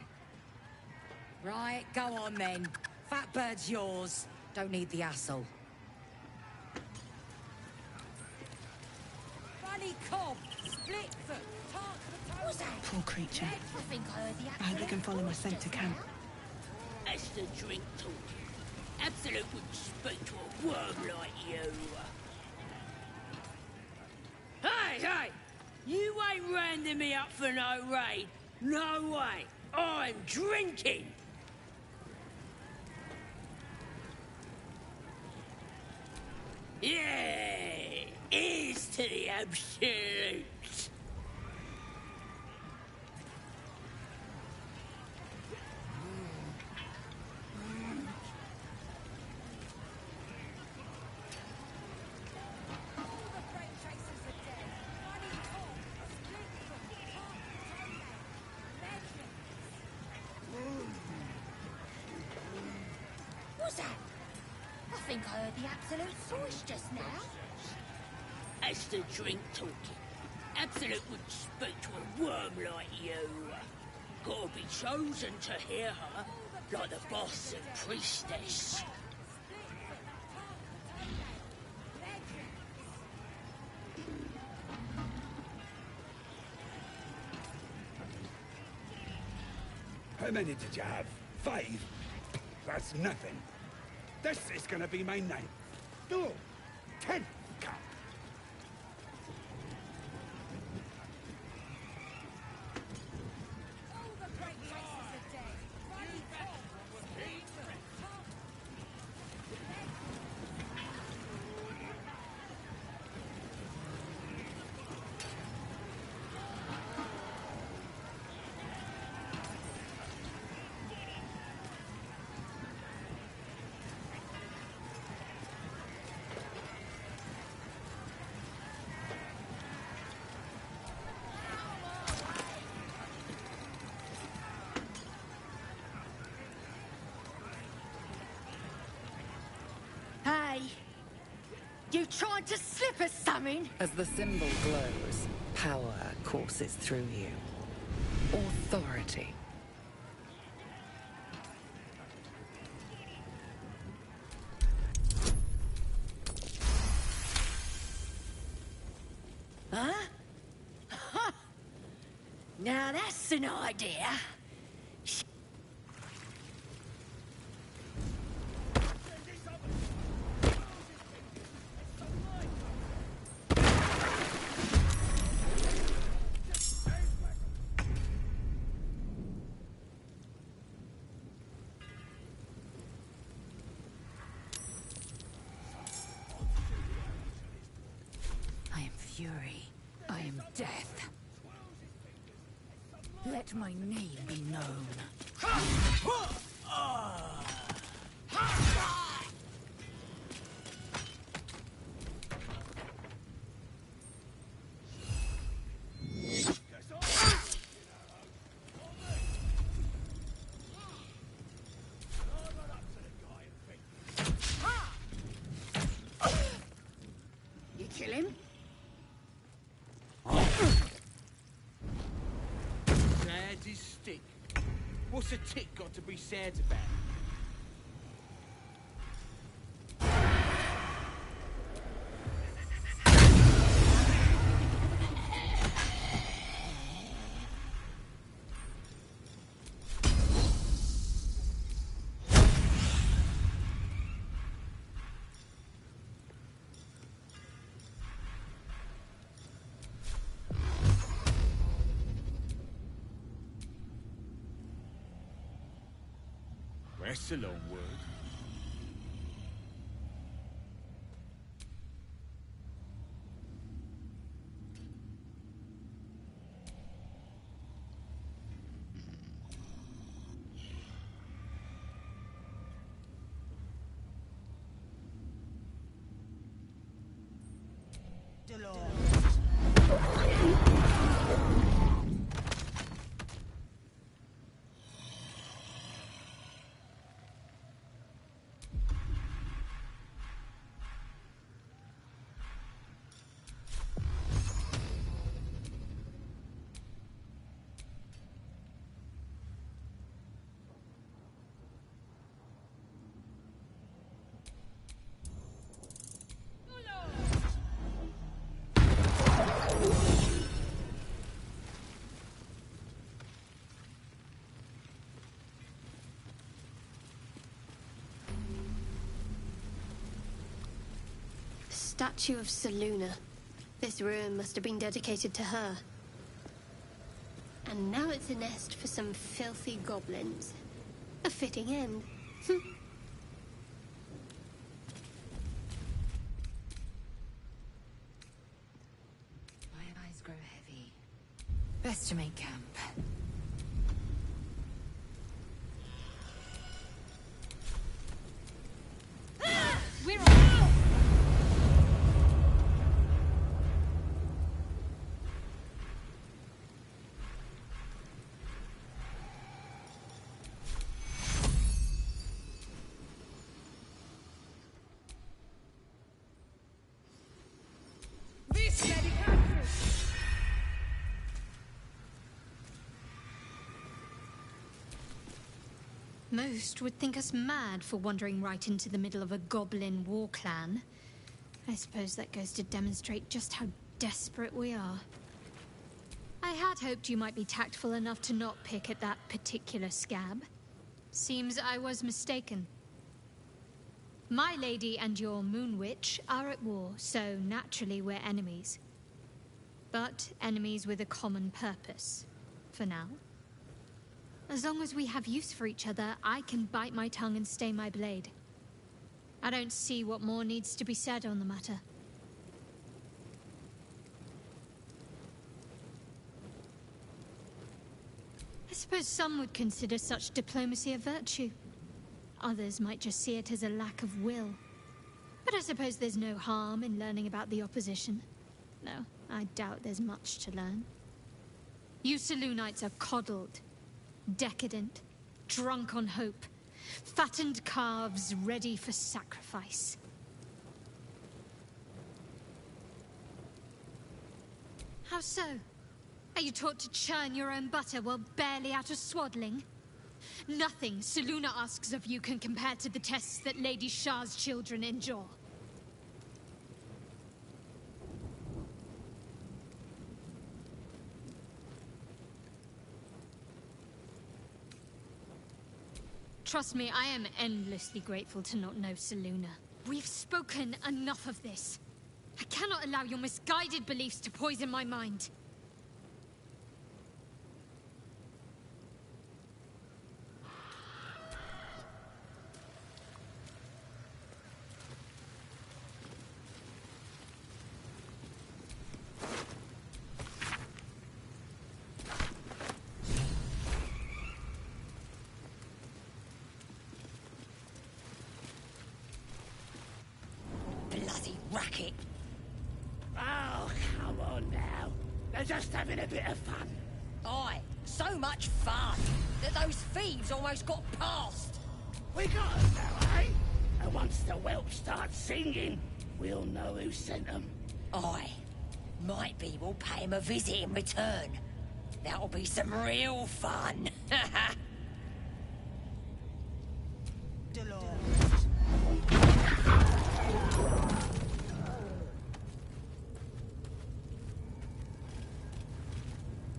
S: Right, go on then. Fat bird's yours. Don't need the hassle. Bunny cob, split foot,
O: What's that? Poor creature.
P: I think I heard the
O: I hope you can follow my scent to camp.
P: That's the drink talking. Absolute wouldn't speak to a worm like you. Hey! You ain't rounding me up for no raid. No way. I'm drinking. Yeah! Here's to the absolute. What's that? I think I heard the absolute voice just now. That's the drink talking. Absolute wouldn't speak to a worm like you. Gotta be chosen to hear her, like the boss and priestess.
T: How many did you have? 5? That's nothing. This is gonna be my night. No, 10 cup.
J: Hey, you trying to slip us something?
V: As the symbol glows, power courses through you. Authority.
P: Huh? Huh. Now that's an idea.
L: I am fury. I am death. Let my name be known.
J: You kill him?
N: Sad's his stick. What's a tick got to be sad about? That's a long word.
G: statue of Selûne. This ruin must have been dedicated to her. And now it's a nest for some filthy goblins. A fitting end.
L: My eyes grow heavy. Best to make camp.
U: We're all...
L: This
U: Most would think us mad for wandering right into the middle of a goblin war clan. I suppose that goes to demonstrate just how desperate we are. I had hoped you might be tactful enough to not pick at that particular scab. Seems I was mistaken. My lady and your Moon Witch are at war, so naturally we're enemies. But enemies with a common purpose, for now. As long as we have use for each other, I can bite my tongue and stay my blade. I don't see what more needs to be said on the matter. I suppose some would consider such diplomacy a virtue. Others might just see it as a lack of will. But I suppose there's no harm in learning about the opposition. No, I doubt there's much to learn. You Selûnites are coddled, decadent, drunk on hope, fattened calves ready for sacrifice. How so? Are you taught to churn your own butter while barely out of swaddling? Nothing Selûne asks of you can compare to the tests that Lady Shah's children endure. Trust me, I am endlessly grateful to not know Selûne. We've spoken enough of this. I cannot allow your misguided beliefs to poison my mind.
S: Bloody racket.
I: Oh, come on now. They're just having a bit of fun.
S: Aye, so much fun that those thieves almost got past.
I: We got them now, eh? And once the whelp starts singing, we'll know who sent them.
S: Aye. Might be we'll pay him a visit in return. That'll be some real fun.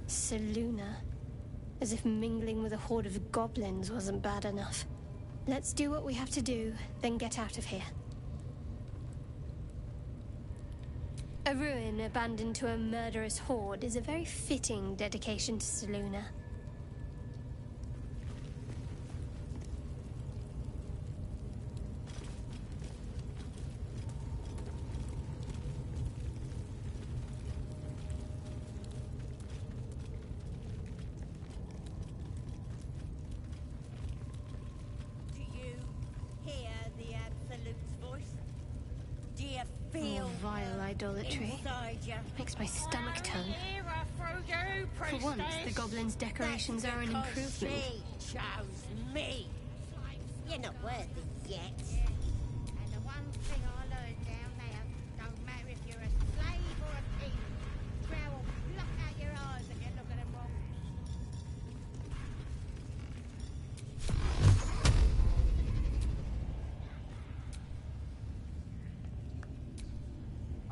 G: Selûne. As if mingling with a horde of goblins wasn't bad enough. Let's do what we have to do, then get out of here. A ruin abandoned to a murderous horde is a very fitting dedication to Selûne. Idolatry. Makes my stomach turn. For once, the goblins' decorations are an improvement.
P: She chose me. You're not worthy yet. And the one thing I learned down there, don't matter if you're a slave or a king, Drow will block out your eyes if you look at them wrong.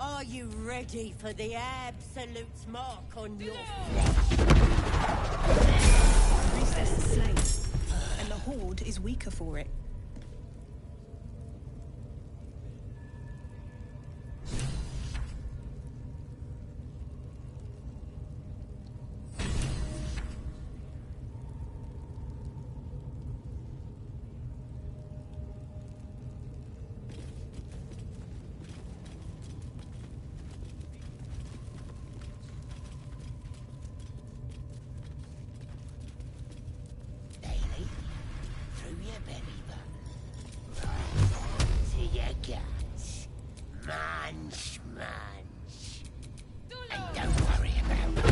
P: Are you ready for the Absolute's mark on your flesh?
O: The priestess is slain, and the Horde is weaker for it.
P: Munch, munch. And don't worry about it.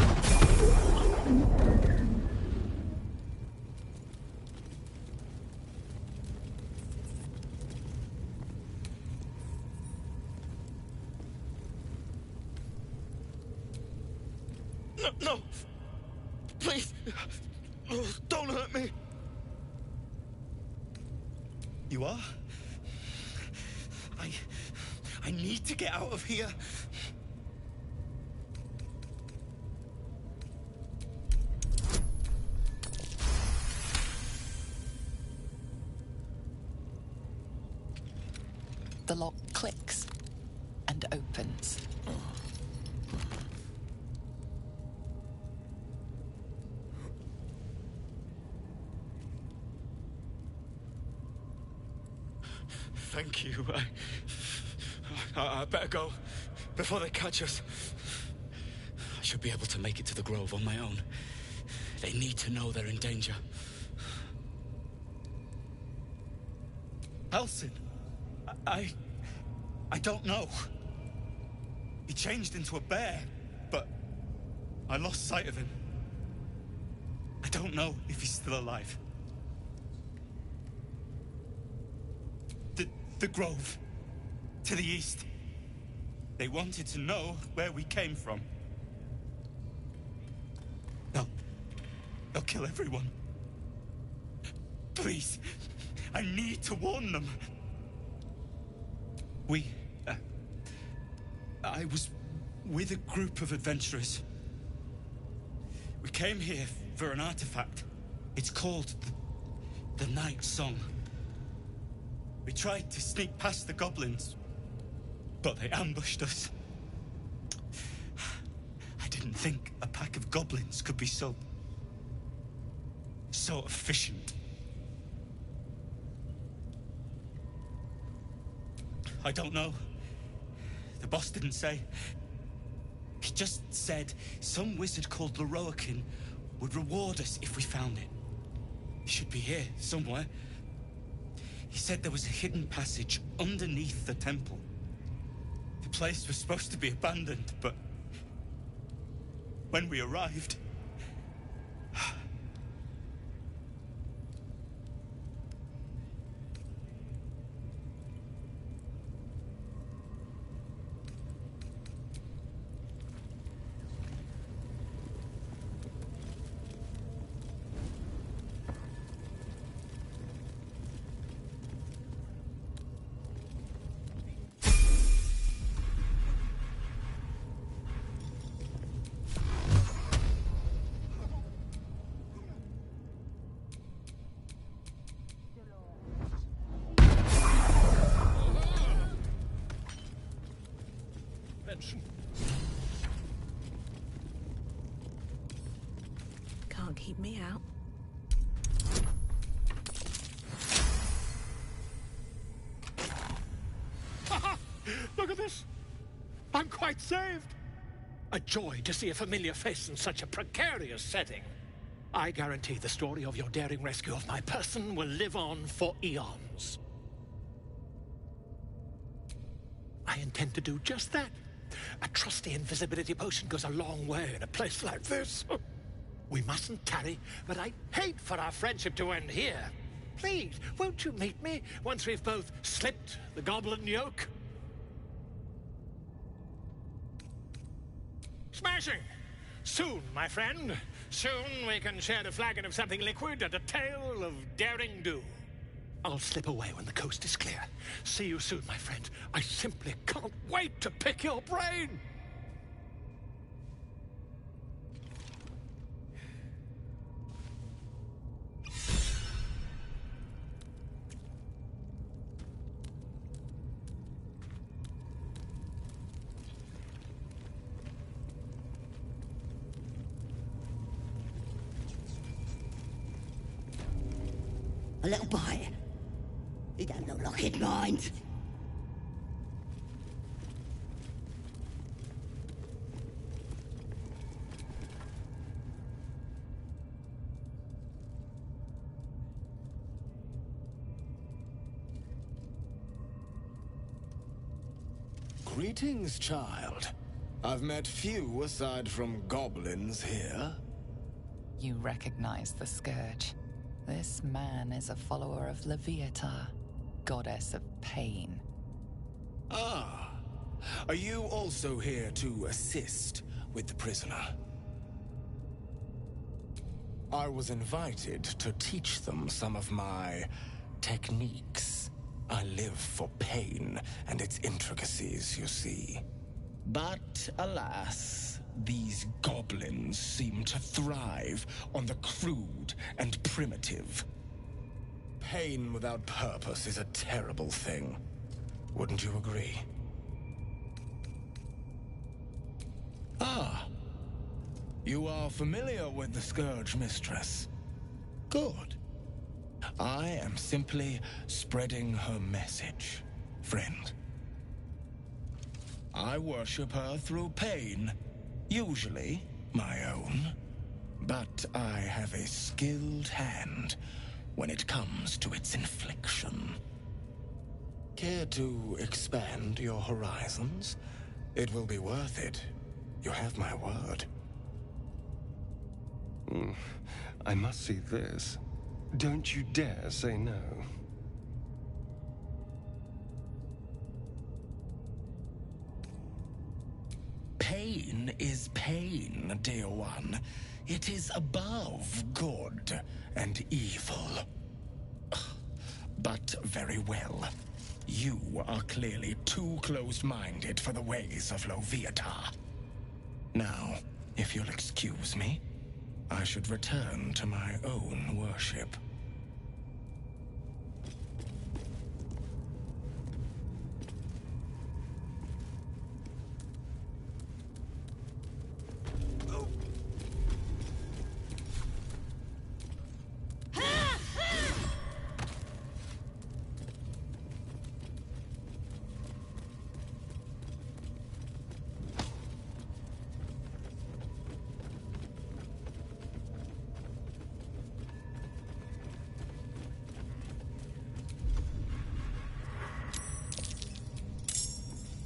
M: No, no! Please! Oh, don't hurt me! You are? I need to get out of here.
F: The lock clicks and opens.
M: Thank you. I better go before they catch us. I should be able to make it to the Grove on my own. They need to know they're in danger. Halsin? I don't know. He changed into a bear, but I lost sight of him. I don't know if he's still alive. The Grove. To the east. They wanted to know where we came from. They'll kill everyone. Please, I need to warn them. I was with a group of adventurers. We came here for an artifact. It's called the Night Song. We tried to sneak past the goblins, but they ambushed us. I didn't think a pack of goblins could be so efficient. I don't know. The boss didn't say. He just said some wizard called Lorroakin would reward us if we found it. It should be here, somewhere. He said there was a hidden passage underneath the temple. The place was supposed to be abandoned, but when we arrived...
O: Can't keep me out.
I: Look at this. I'm quite saved. A joy to see a familiar face in such a precarious setting. I guarantee the story of your daring rescue of my person will live on for eons. I intend to do just that. A trusty invisibility potion goes a long way in a place like this. We mustn't tarry, but I'd hate for our friendship to end here. Please, won't you meet me once we've both slipped the goblin yoke? Smashing! Soon, my friend. Soon we can share a flagon of something liquid and a tale of daring do. I'll slip away when the coast is clear. See you soon, my friend. I simply can't wait to pick your brain!
D: A little bite. He don't look like he'd mind.
A: Greetings, child. I've met few aside from goblins here.
F: You recognize the Scourge. This man is a follower of Leviatha, goddess of pain.
A: Ah. Are you also here to assist with the prisoner? I was invited to teach them some of my techniques. I live for pain and its intricacies, you see. But alas, these goblins seem to thrive on the crude and primitive. Pain without purpose is a terrible thing. Wouldn't you agree? Ah. You are familiar with the Scourge Mistress. Good. I am simply spreading her message, friend. I worship her through pain, usually my own. But I have a skilled hand when it comes to its infliction. Care to expand your horizons? It will be worth it. You have my word.
E: I must see this. Don't you dare say no.
A: Pain is pain, dear one. It is above good and evil. But very well. You are clearly too closed-minded for the ways of Leviatha. Now, if you'll excuse me, I should return to my own worship.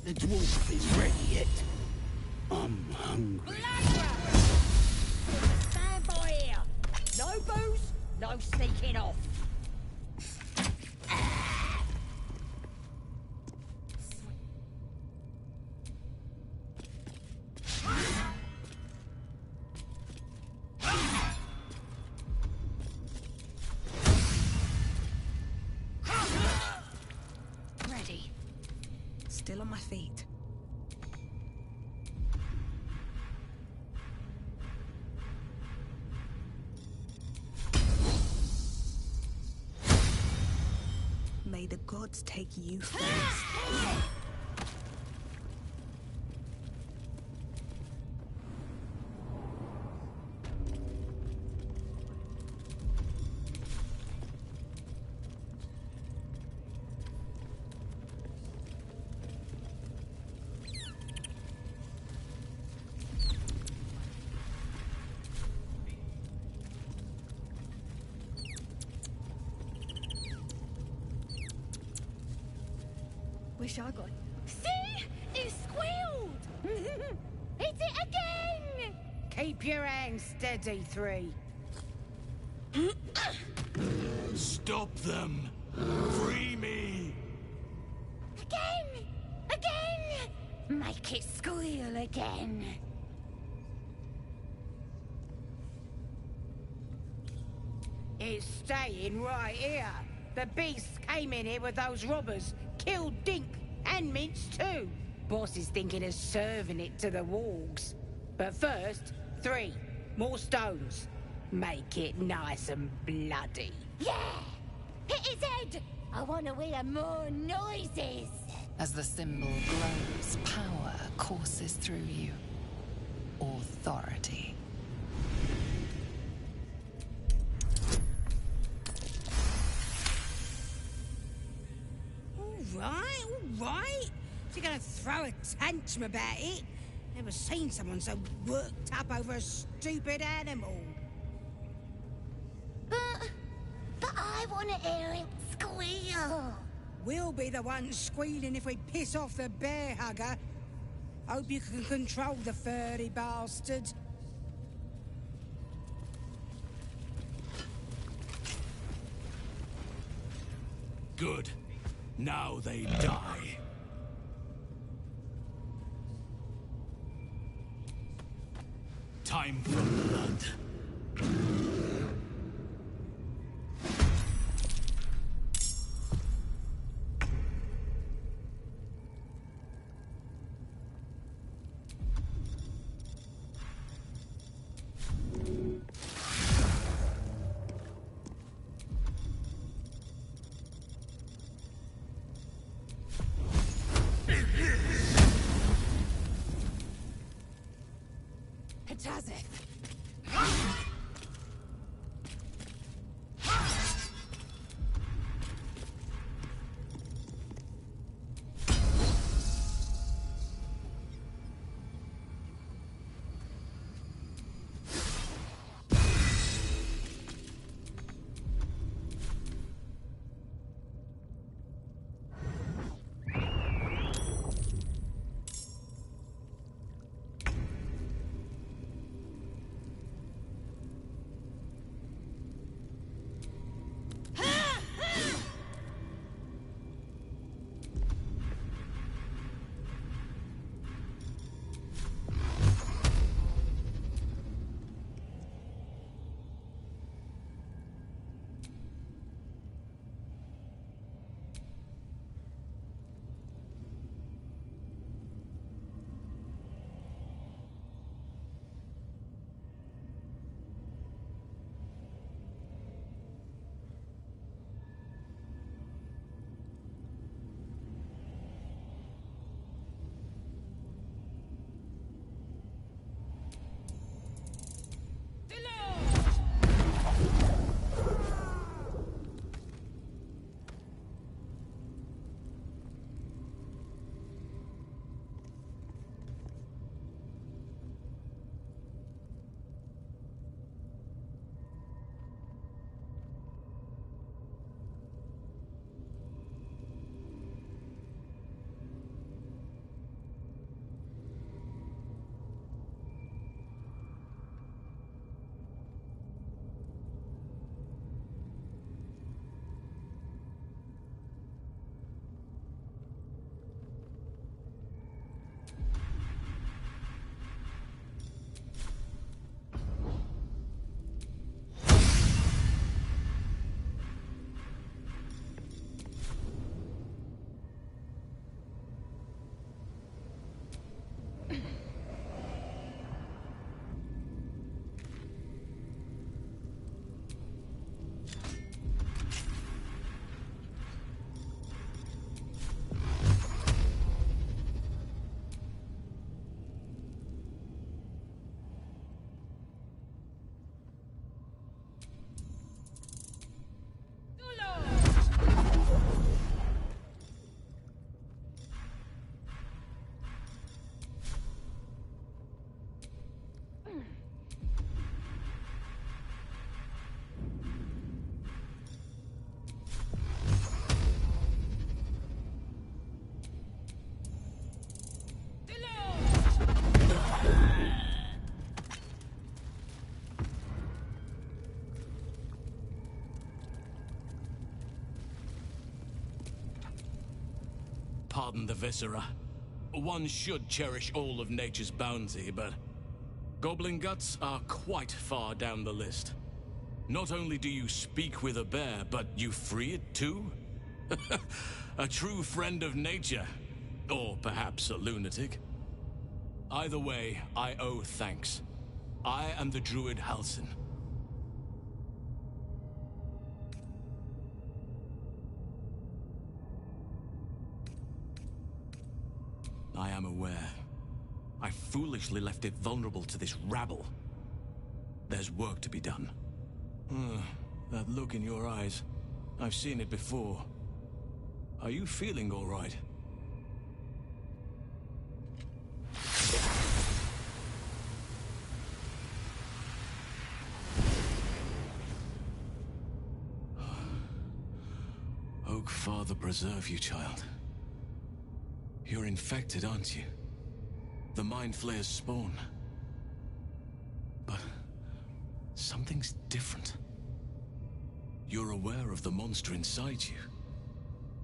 D: The dwarf is ready yet. I'm hungry.
P: Stand by here. No booze, no sneaking off.
O: Ready. Still on my feet. May the gods take you first.
J: Wish I got.
P: See? It squealed! Hit it again! Keep your hands steady, Three.
A: Stop them! Free me!
P: Again! Again! Make it squeal again. It's staying right here. The beasts came in here with those robbers, killed Dink and Minch too. Boss is thinking of serving it to the wargs. But first, 3 more stones. Make it nice and bloody. Yeah! Hit his head! I want to hear more noises.
F: As the symbol glows, power courses through you. Authority.
P: All right. So you're gonna throw a tantrum about it? Never seen someone so worked up over a stupid animal.
C: But I want to hear it squeal.
H: We'll be the ones squealing if we piss off the bear hugger. Hope you can control the furry bastard.
K: Good. Now they die. Time for blood. Pardon the viscera. One should cherish all of nature's bounty, but goblin guts are quite far down the list. Not only do you speak with a bear, but you free it too? A true friend of nature. Or perhaps a lunatic. Either way, I owe thanks. I am the druid Halsin. I am aware. I foolishly left it vulnerable to this rabble. There's work to be done. That look in your eyes. I've seen it before. Are you feeling all right? Father preserve you, child. You're infected, aren't you? The Mind Flayer's spawn. But something's different. You're aware of the monster inside you.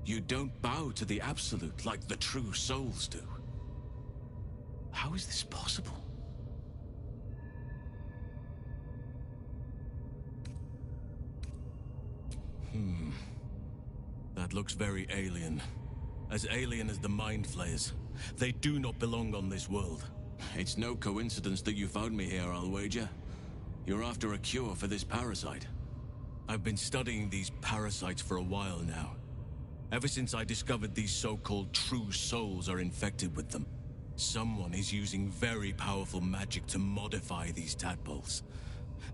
K: You don't bow to the Absolute like the true souls do. How is this possible? That looks very alien. As alien as the Mind Flayers. They do not belong on this world. It's no coincidence that you found me here, I'll wager. You're after a cure for this parasite. I've been studying these parasites for a while now. Ever since I discovered these so-called true souls are infected with them. Someone is using very powerful magic to modify these tadpoles.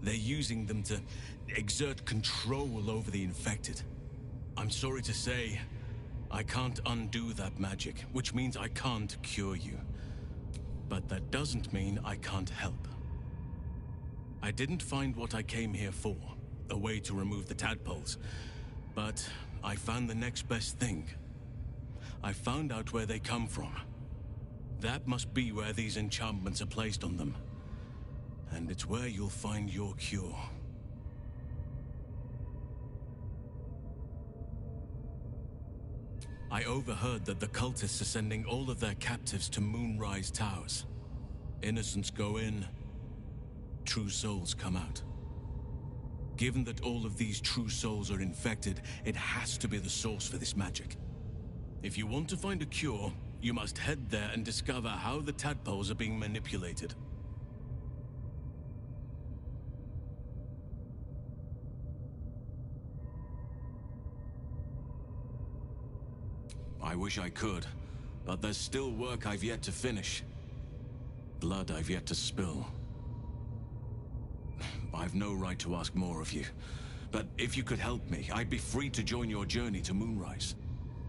K: They're using them to exert control over the infected. I'm sorry to say, I can't undo that magic, which means I can't cure you. But that doesn't mean I can't help. I didn't find what I came here for, a way to remove the tadpoles, but I found the next best thing. I found out where they come from. That must be where these enchantments are placed on them. And it's where you'll find your cure. I overheard that the cultists are sending all of their captives to Moonrise Towers. Innocents go in, true souls come out. Given that all of these true souls are infected, it has to be the source for this magic. If you want to find a cure, you must head there and discover how the tadpoles are being manipulated. I wish I could, but there's still work I've yet to finish. Blood I've yet to spill. I've no right to ask more of you, but if you could help me, I'd be free to join your journey to Moonrise.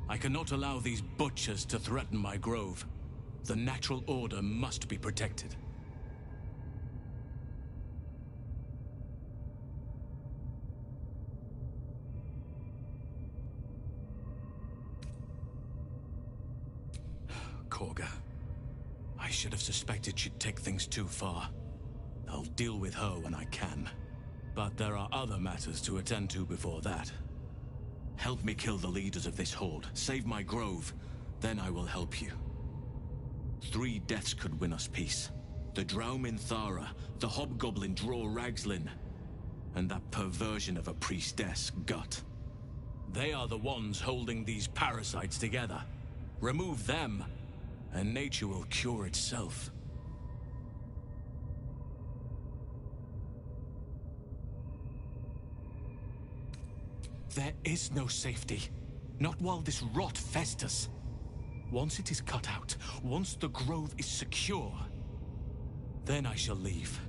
K: I cannot allow these butchers to threaten my grove. The natural order must be protected. Kagha. I should have suspected she'd take things too far. I'll deal with her when I can. But there are other matters to attend to before that. Help me kill the leaders of this horde, save my grove, then I will help you. 3 deaths could win us peace. The Drow Minthara, the Hobgoblin Dror Ragzlin, and that perversion of a priestess, Gut. They are the ones holding these parasites together. Remove them, and nature will cure itself. There is no safety. Not while this rot festers. Once it is cut out, once the grove is secure, then I shall leave.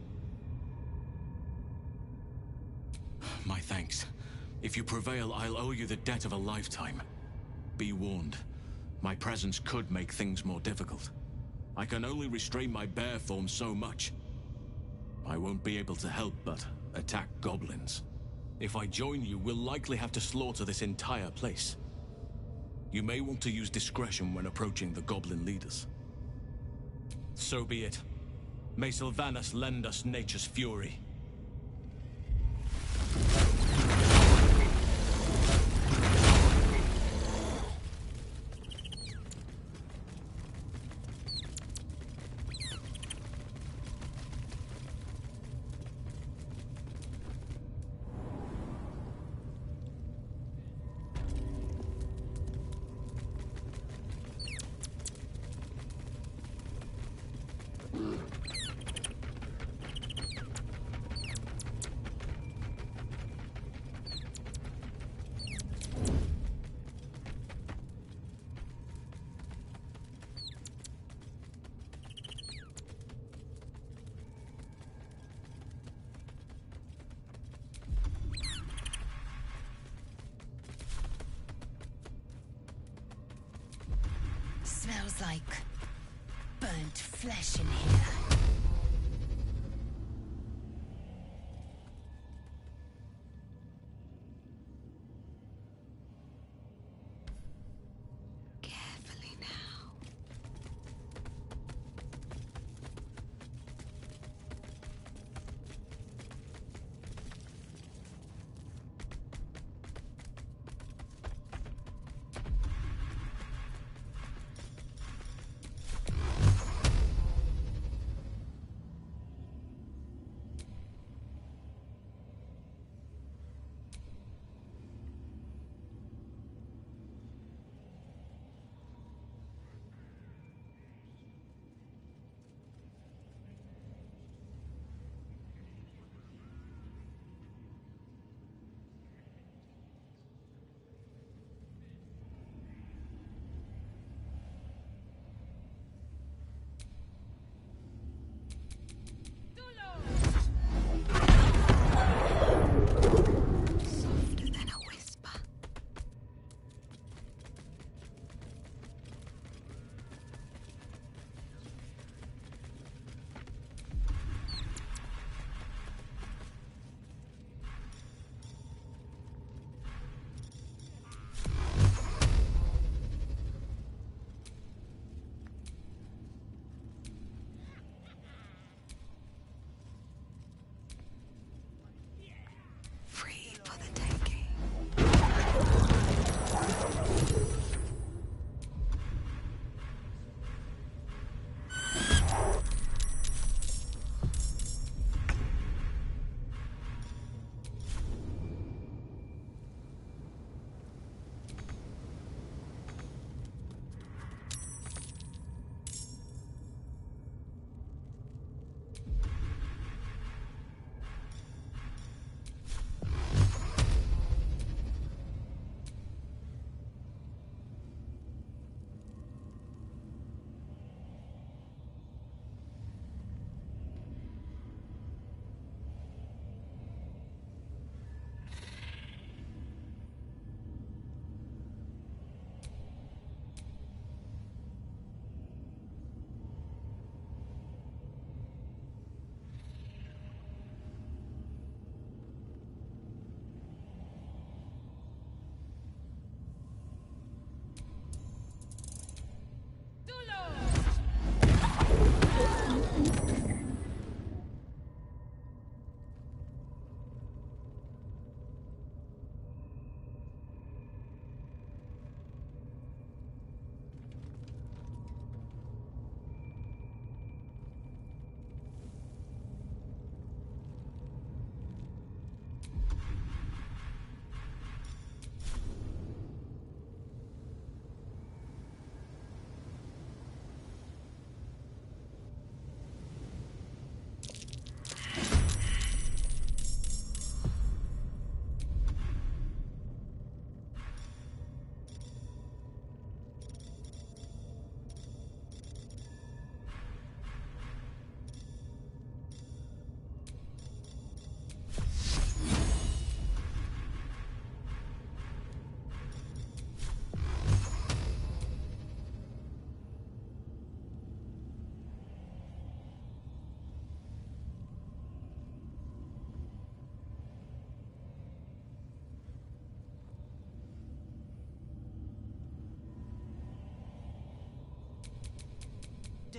K: My thanks. If you prevail, I'll owe you the debt of a lifetime. Be warned. My presence could make things more difficult. I can only restrain my bear form so much. I won't be able to help but attack goblins. If I join you, we'll likely have to slaughter this entire place. You may want to use discretion when approaching the goblin leaders. So be it. May Sylvanas lend us nature's fury.
S: Smells like burnt flesh in here.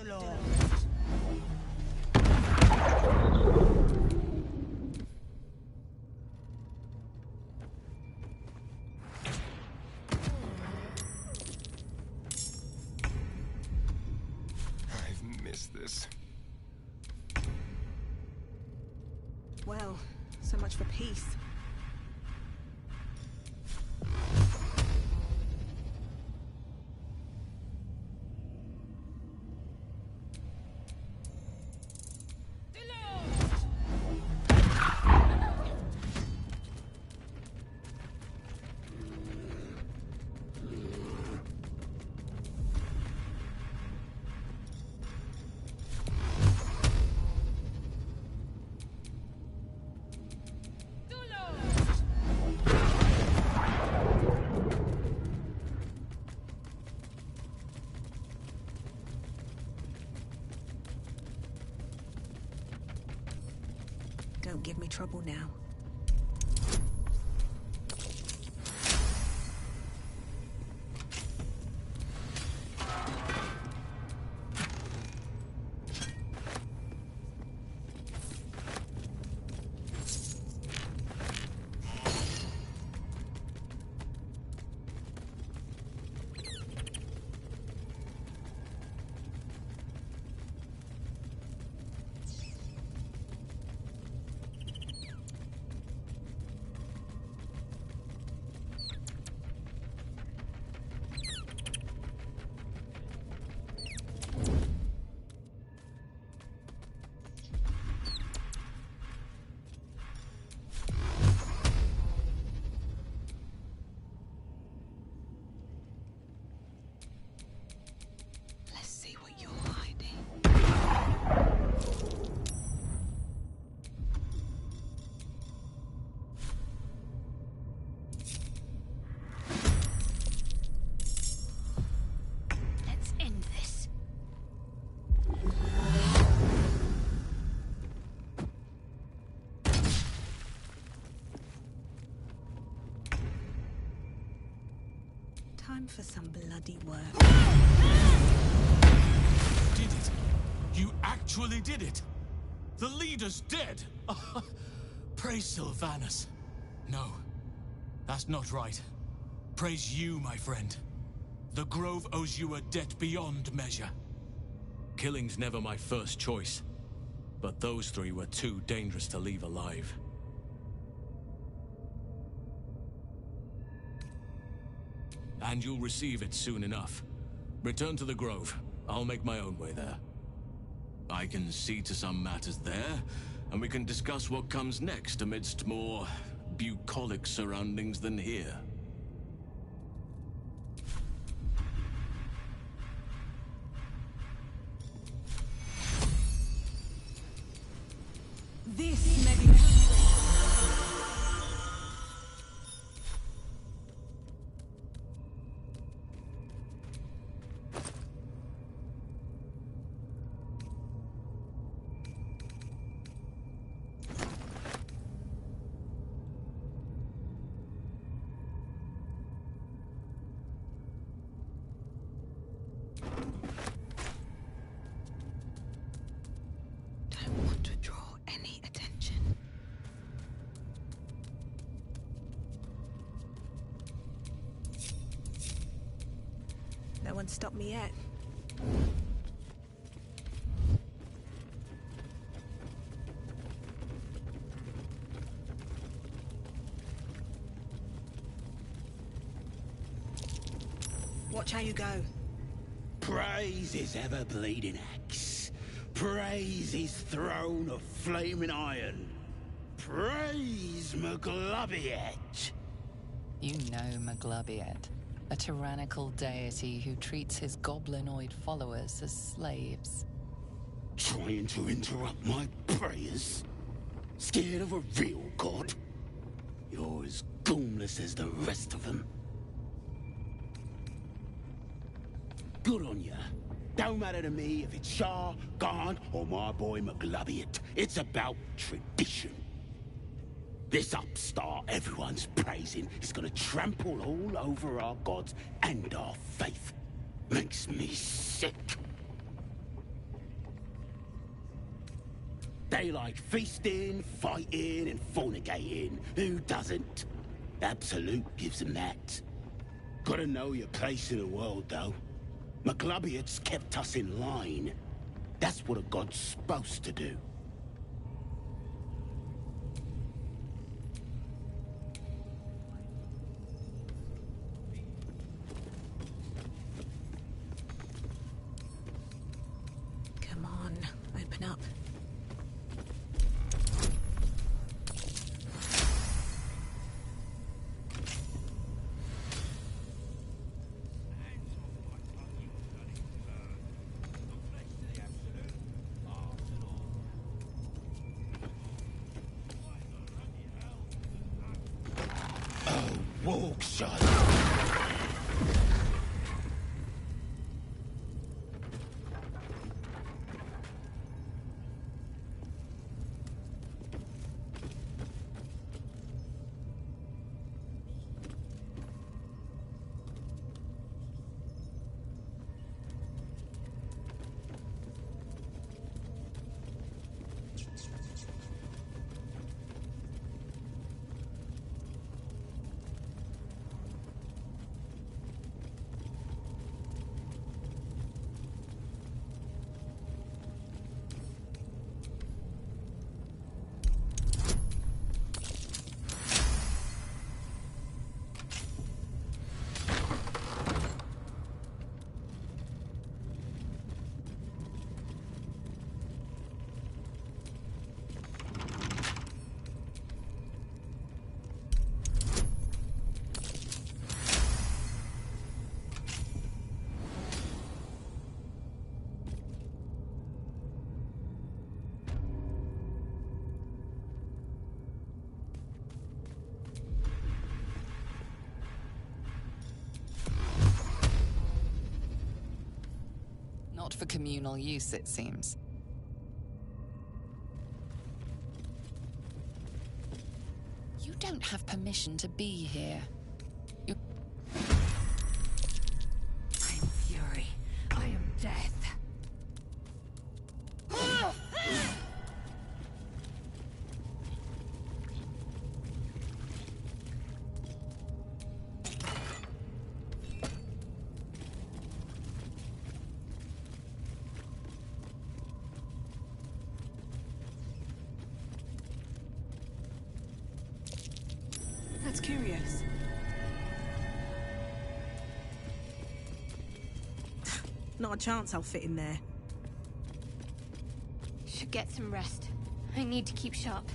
E: I've missed this.
O: Well, so much for peace. Don't give me trouble now. Time for some bloody work.
K: Did it? You actually did it! The leader's dead! Praise Sylvanus. No, that's not right. Praise you, my friend. The Grove owes you a debt beyond measure. Killing's never my first choice, but those three were too dangerous to leave alive. And you'll receive it soon enough. Return to the Grove. I'll make my own way there. I can see to some matters there, and we can discuss what comes next amidst more bucolic surroundings than here.
O: This may be... No one stopped me yet. Watch how you go.
T: Praise his ever-bleeding axe. Praise his throne of flaming iron. Praise Maglobiet.
F: You know Maglobiet, a tyrannical deity who treats his goblinoid followers as slaves.
T: Trying to interrupt my prayers? Scared of a real god? You're as goonless as the rest of them. Good on ya. Don't matter to me if it's Shah, Garn, or my boy Maglobiet. It's about tradition. This upstart everyone's praising is gonna trample all over our gods and our faith. Makes me sick. They like feasting, fighting, and fornicating. Who doesn't? Absolute gives them that. Gotta know your place in the world, though. McGlubbiot's kept us in line. That's what a god's supposed to do.
O: Come on, open up.
T: Walk shot.
F: Not for communal use, it seems. You don't have permission to be here.
S: I am fury. I am death.
O: That's curious. Not a chance I'll fit in there.
G: Should get some rest. I need to keep sharp.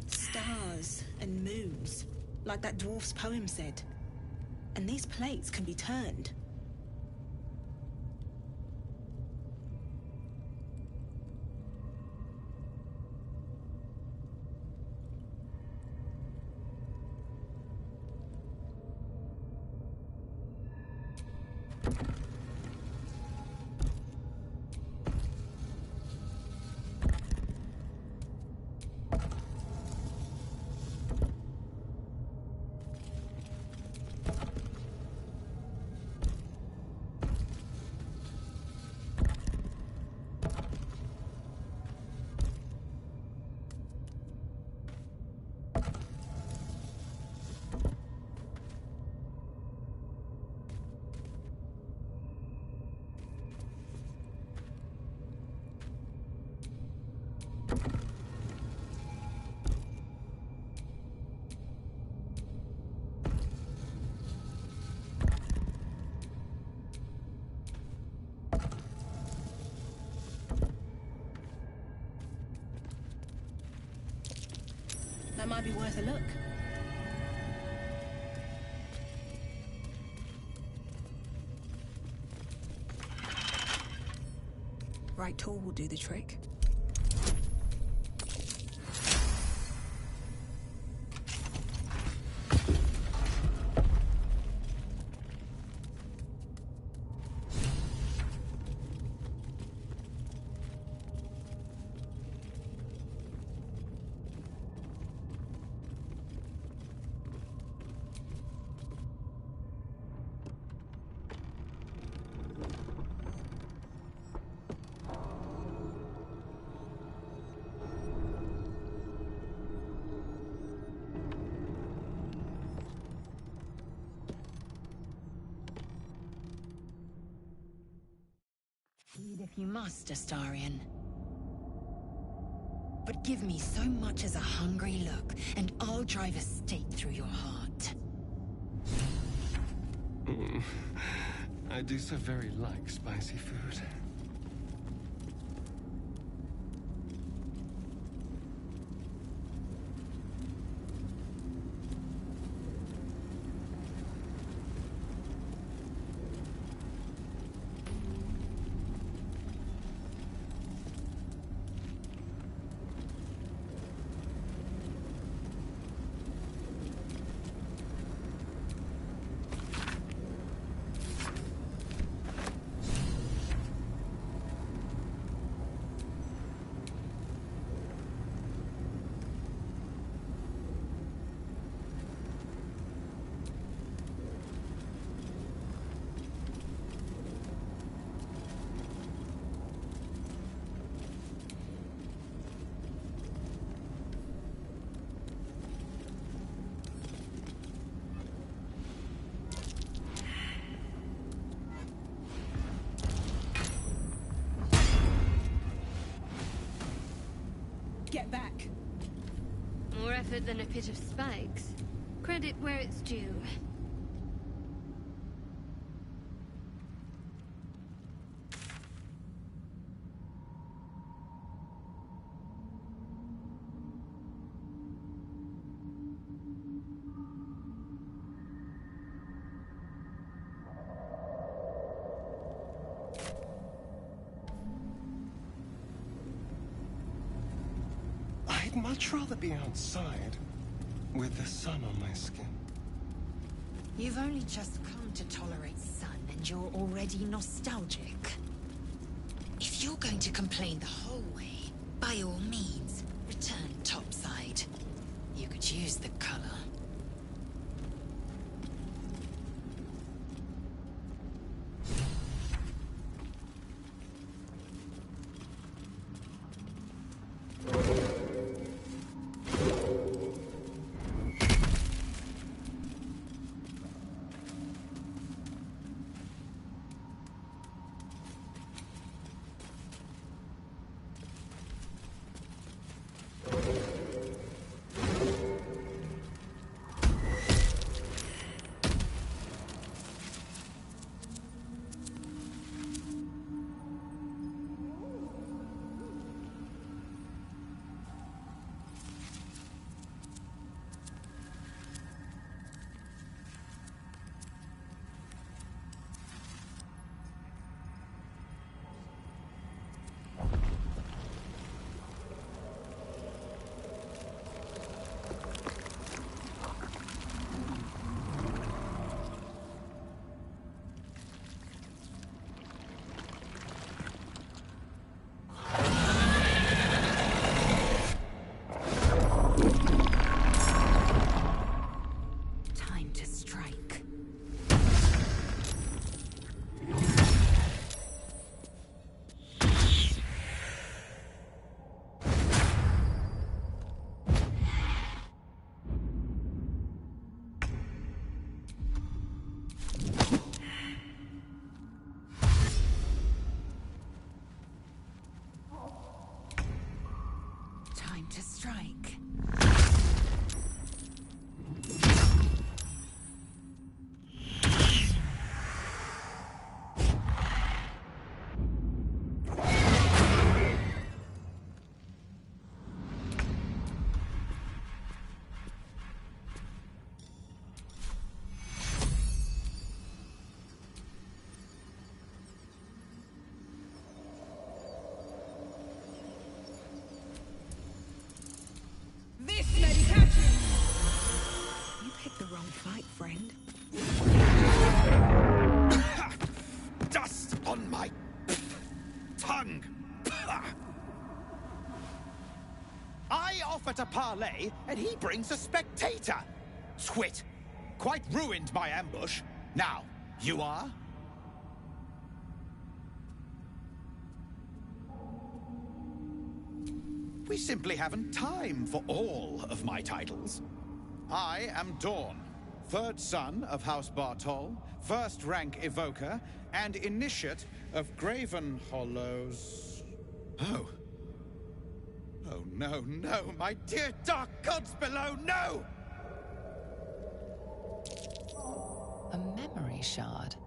O: Stars and moons, like that dwarf's poem said. And these plates can be turned. That might be worth a look. Right tool will do the trick.
L: You must, Astarion. But give me so much as a hungry look, and I'll drive a stake through your heart.
E: I do so very like spicy food.
O: Get back.
J: More effort than a pit of spikes. Credit where it's due.
E: I'd much rather be outside, with the sun on my skin.
L: You've only just come to tolerate sun, and you're already nostalgic. If you're going to complain the whole way, by all means, return topside. You could use the color. To strike.
O: You picked the wrong fight, friend.
B: Dust on my tongue. I offer to parley, and he brings a spectator. Twit. Quite ruined my ambush. Now, you are? We simply haven't time for all of my titles. I am Dawn, third son of House Bartol, first rank evoker, and initiate of Graven Hollows. Oh. Oh, no, no, my dear dark gods below, no!
F: A memory shard.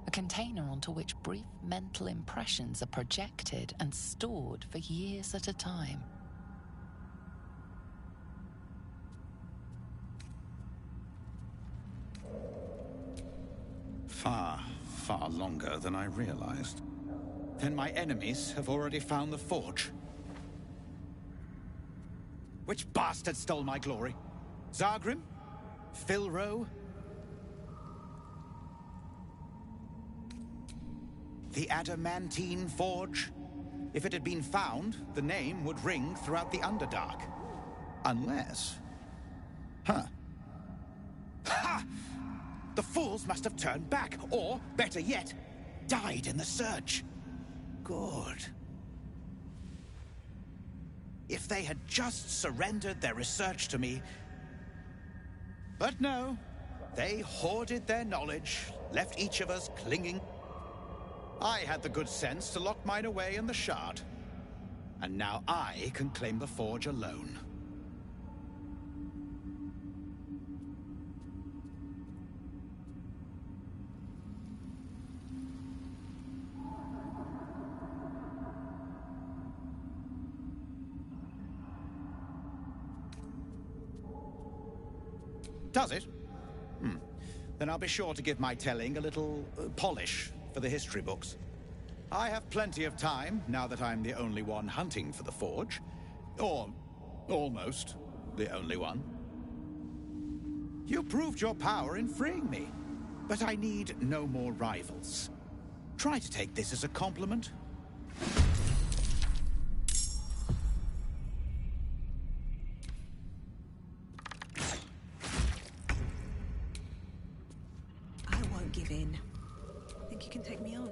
F: A container onto which brief mental impressions are projected and stored for years at a time.
B: Far, far longer than I realized. Then my enemies have already found the forge. Which bastard stole my glory? Zargrim? Filro? The Adamantine Forge? If it had been found, the name would ring throughout the Underdark. Unless... Huh. Ha! The fools must have turned back, or, better yet, died in the search. Good. If they had just surrendered their research to me... But no. They hoarded their knowledge, left each of us clinging... I had the good sense to lock mine away in the shard. And now I can claim the forge alone. Does it? Then I'll be sure to give my telling a little polish for the history books. I have plenty of time, now that I'm the only one hunting for the forge. Or, almost, the only one. You proved your power in freeing me, but I need no more rivals. Try to take this as a compliment.
O: I won't give in. Think you can take me on?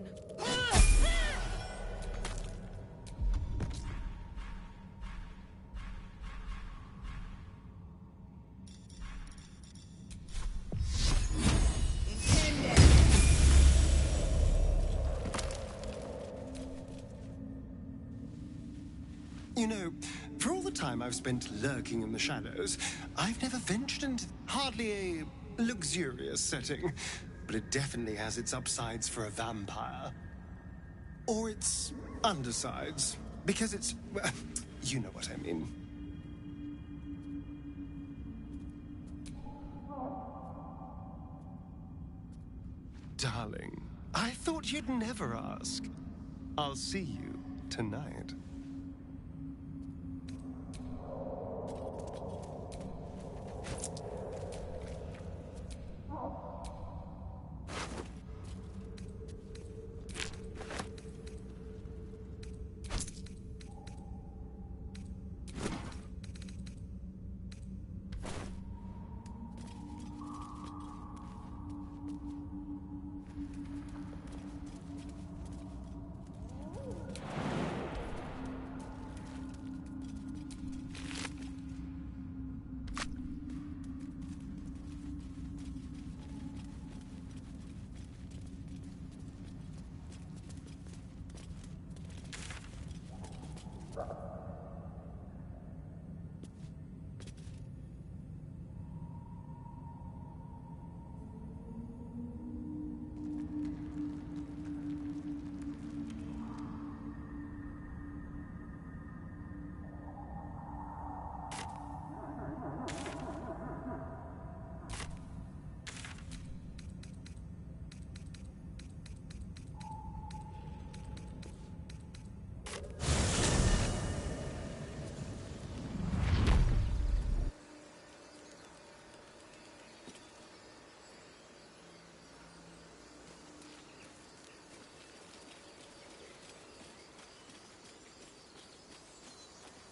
E: You know, for all the time I've spent lurking in the shadows, I've never ventured into hardly a luxurious setting. But it definitely has its upsides for a vampire. Or its undersides. Because it's... well, you know what I mean. Darling, I thought you'd never ask. I'll see you tonight.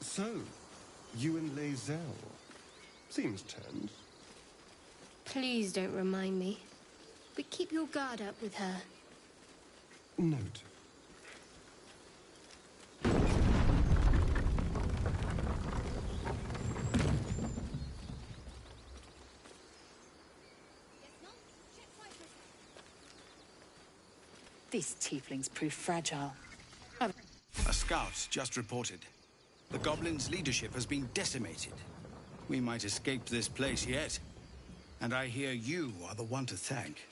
E: So, you and Lae'zel. Seems tense.
G: Please don't remind me. But keep your guard up with her.
E: Note.
L: This tiefling's proof fragile.
B: A scout just reported. The goblins' leadership has been decimated. We might escape this place yet. And I hear you are the one to thank.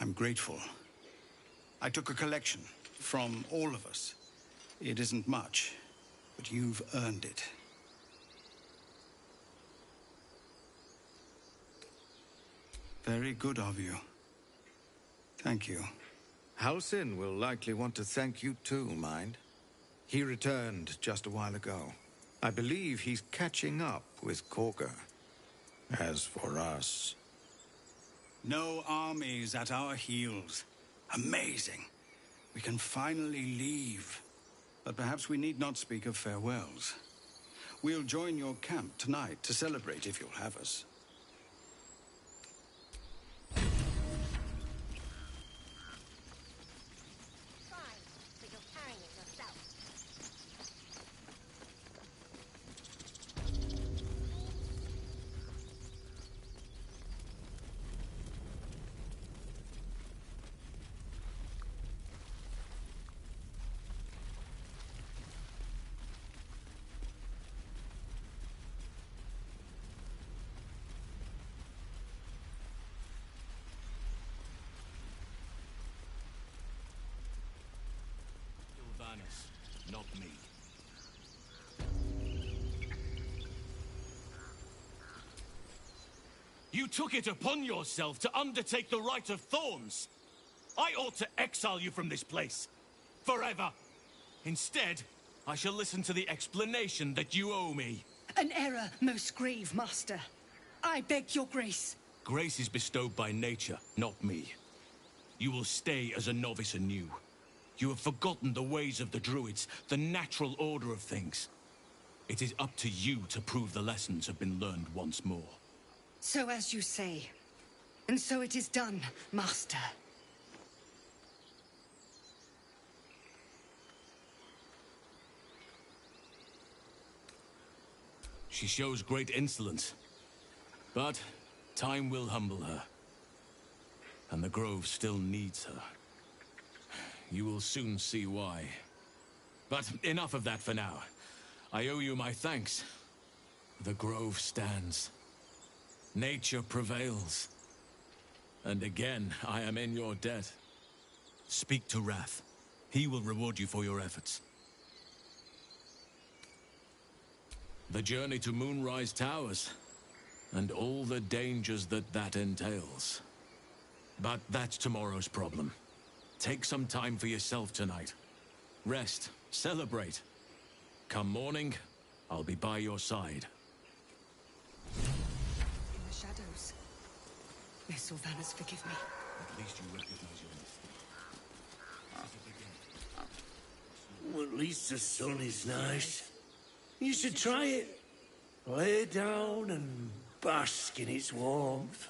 B: I'm grateful. I took a collection from all of us. It isn't much, but you've earned it. Very good of you. Thank you.
Q: Halsin will likely want to thank you too, mind. He returned just a while ago. I believe he's catching up with Korga. As for us...
B: No armies at our heels. Amazing. We can finally leave. But perhaps we need not speak of farewells. We'll join your camp tonight to celebrate if you'll have us.
K: Not me. You took it upon yourself to undertake the Rite of Thorns. I ought to exile you from this place. Forever. Instead, I shall listen to the explanation that you owe me.
O: An error, most grave, master. I beg your grace.
K: Grace is bestowed by nature, not me. You will stay as a novice anew. You have forgotten the ways of the Druids, the natural order of things. It is up to you to prove the lessons have been learned once more.
O: So as you say. And so it is done, master.
K: She shows great insolence. But time will humble her. And the Grove still needs her. You will soon see why. But enough of that for now. I owe you my thanks. The Grove stands. Nature prevails. And again, I am in your debt. Speak to Wrath. He will reward you for your efforts. The journey to Moonrise Towers, and all the dangers that entails. But that's tomorrow's problem. Take some time for yourself tonight. Rest, celebrate. Come morning, I'll be by your side.
O: In the shadows. May Sylvanas forgive me.
K: At least you recognize your mistake.
R: Well, at least the sun is nice. You should try it. Lay down and bask in its warmth.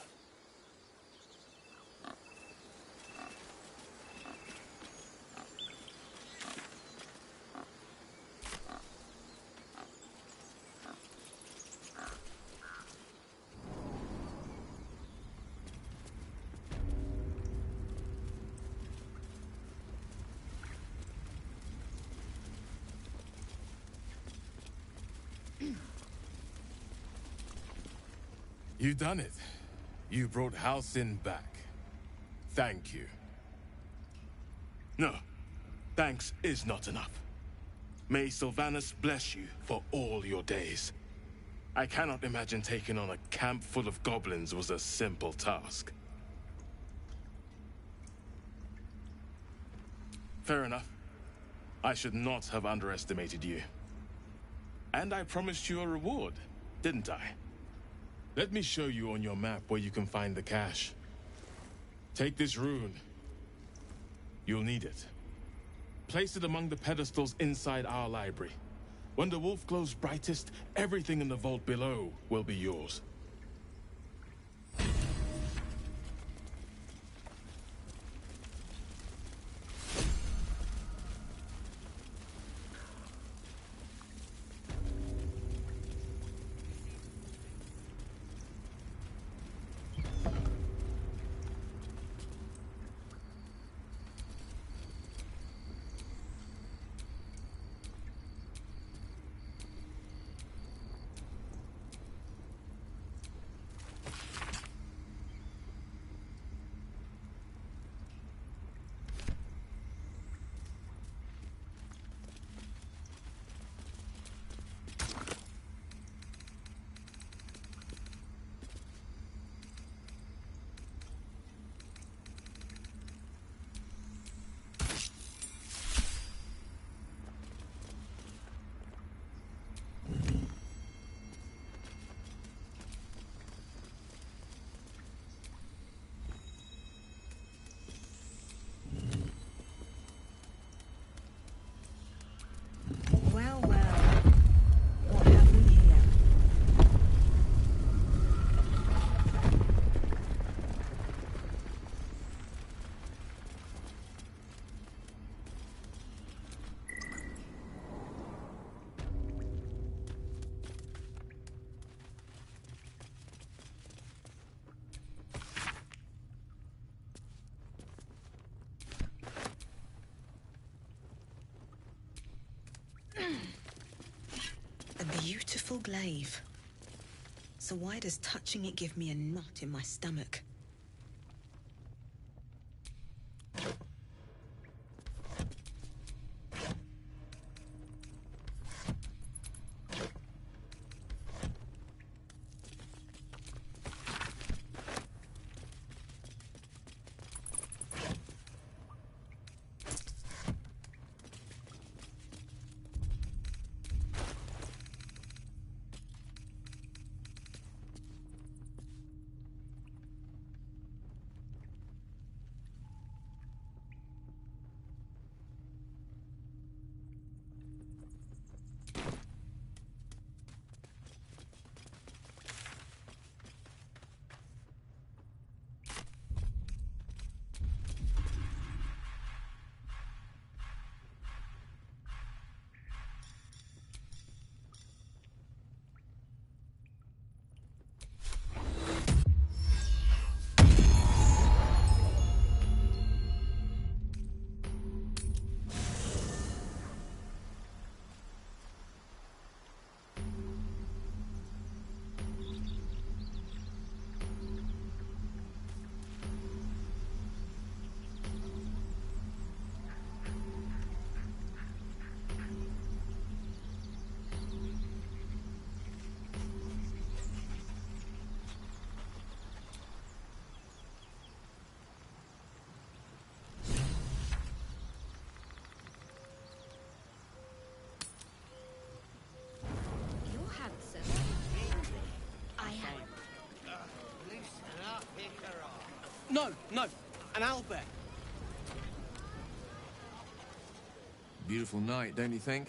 W: You done it. You brought Halsin back. Thank you. No, thanks is not enough. May Sylvanas bless you for all your days. I cannot imagine taking on a camp full of goblins was a simple task. Fair enough. I should not have underestimated you. And I promised you a reward, didn't I? Let me show you on your map where you can find the cache. Take this rune. You'll need it. Place it among the pedestals inside our library. When the wolf glows brightest, everything in the vault below will be yours.
O: beautiful glaive. So why does touching it give me a knot in my stomach?
N: No, no, an owlbear.
U: Beautiful night, don't you think?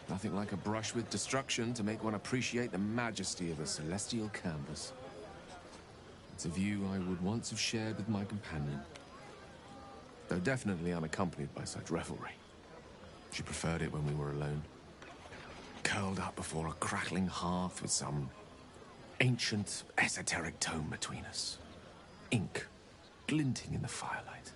U: Nothing like a brush with destruction to make one appreciate the majesty of a celestial canvas. It's a view I would once have shared with my companion, though definitely unaccompanied by such revelry. She preferred it when we were alone, curled up before a crackling hearth with some ancient, esoteric tome between us. Ink glinting in the firelight.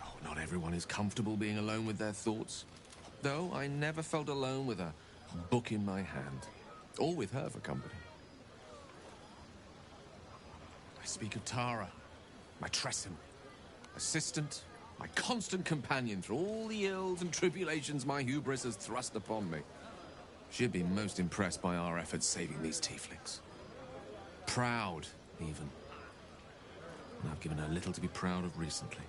U: Oh, not everyone is comfortable being alone with their thoughts. Though I never felt alone with a book in my hand, or with her for company. I speak of Tara, my Tressym, assistant, my constant companion through all the ills and tribulations my hubris has thrust upon me. She'd been most impressed by our efforts saving these tieflings. Proud, even. And I've given her little to be proud of recently.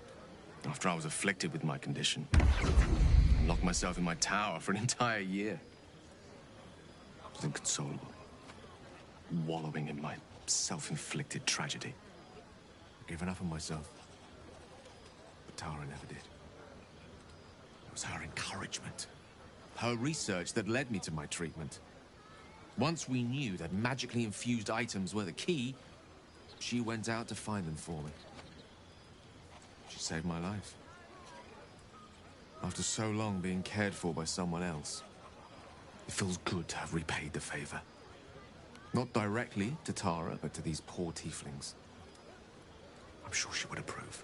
U: After I was afflicted with my condition, and locked myself in my tower for an entire year. I was inconsolable, wallowing in my self-inflicted tragedy. I'd given up on myself. Tara never did. It was her encouragement, her research that led me to my treatment. Once we knew that magically infused items were the key, she went out to find them for me. She saved my life. After so long being cared for by someone else, it feels good to have repaid the favor. Not directly to Tara, but to these poor tieflings. I'm sure she would approve.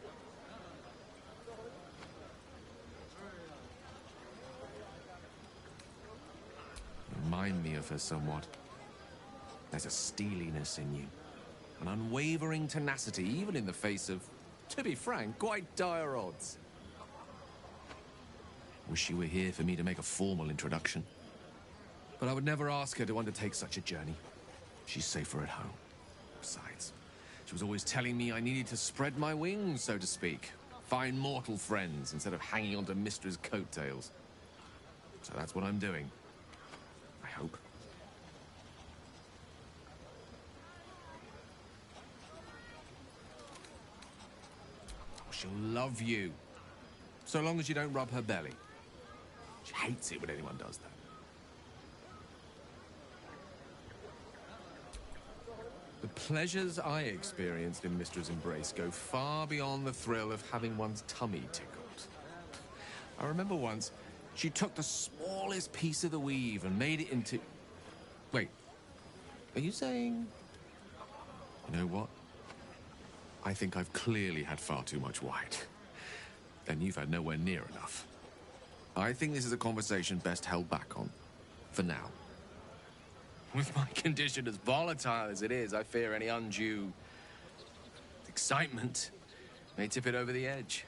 U: Remind me of her somewhat. There's a steeliness in you, an unwavering tenacity, even in the face of, to be frank, quite dire odds. Wish she were here for me to make a formal introduction. But I would never ask her to undertake such a journey. She's safer at home. Besides, she was always telling me I needed to spread my wings, so to speak. Find mortal friends instead of hanging onto Mystra's coattails. So that's what I'm doing. I hope. She'll love you. So long as you don't rub her belly. She hates it when anyone does that. The pleasures I experienced in Mystra's embrace go far beyond the thrill of having one's tummy tickled. I remember once, she took the smallest piece of the weave and made it into... Wait, are you saying... You know what? I think I've clearly had far too much wine. And you've had nowhere near enough. I think this is a conversation best held back on. For now. With my condition as volatile as it is, I fear any undue excitement may tip it over the edge,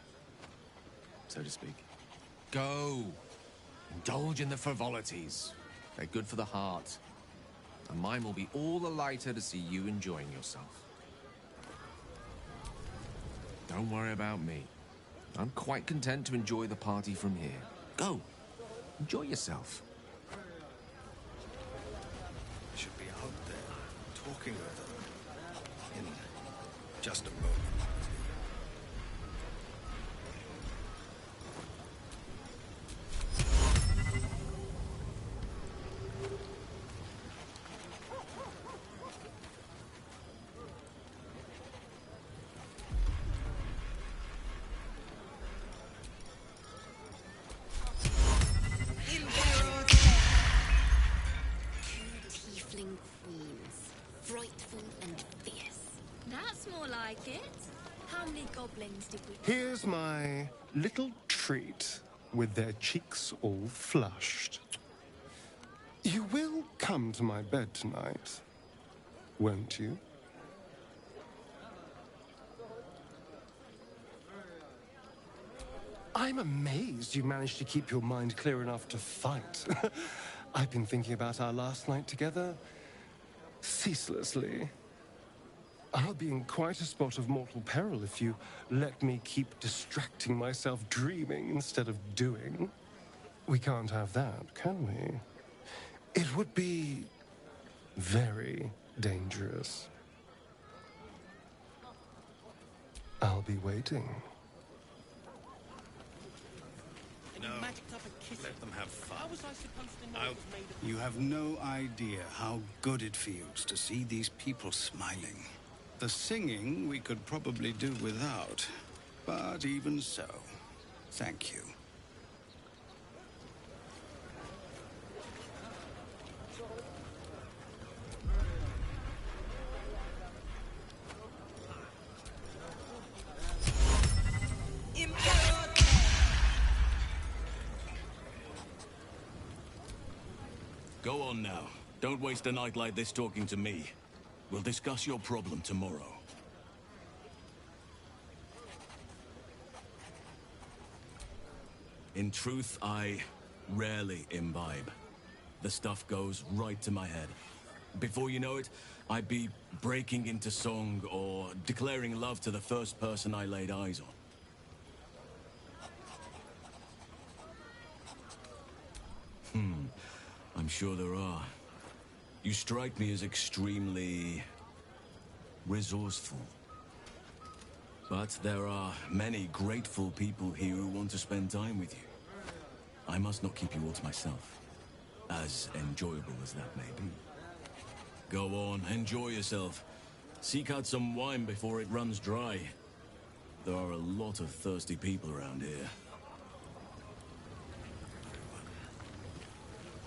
U: so to speak. Go. Indulge in the frivolities. They're good for the heart. And mine will be all the lighter to see you enjoying yourself. Don't worry about me. I'm quite content to enjoy the party from here. Go. Enjoy yourself.
B: Should be out there, talking with them. In just a moment.
E: Here's my little treat with their cheeks all flushed. You will come to my bed tonight, won't you? I'm amazed you managed to keep your mind clear enough to fight. I've been thinking about our last night together ceaselessly. I'll be in quite a spot of mortal peril if you let me keep distracting myself dreaming instead of doing. We can't have that, can we? It would be very dangerous. I'll be waiting.
B: No, let them have fun. How was I supposed to know you have no idea how good it feels to see these people smiling. The singing we could probably do without, but even so, thank you.
K: Go on now. Don't waste a night like this talking to me. We'll discuss your problem tomorrow. In truth, I rarely imbibe. The stuff goes right to my head. Before you know it, I'd be breaking into song or declaring love to the first person I laid eyes on. I'm sure there are. You strike me as extremely resourceful. But there are many grateful people here who want to spend time with you. I must not keep you all to myself, as enjoyable as that may be. Go on, enjoy yourself. Seek out some wine before it runs dry. There are a lot of thirsty people around here.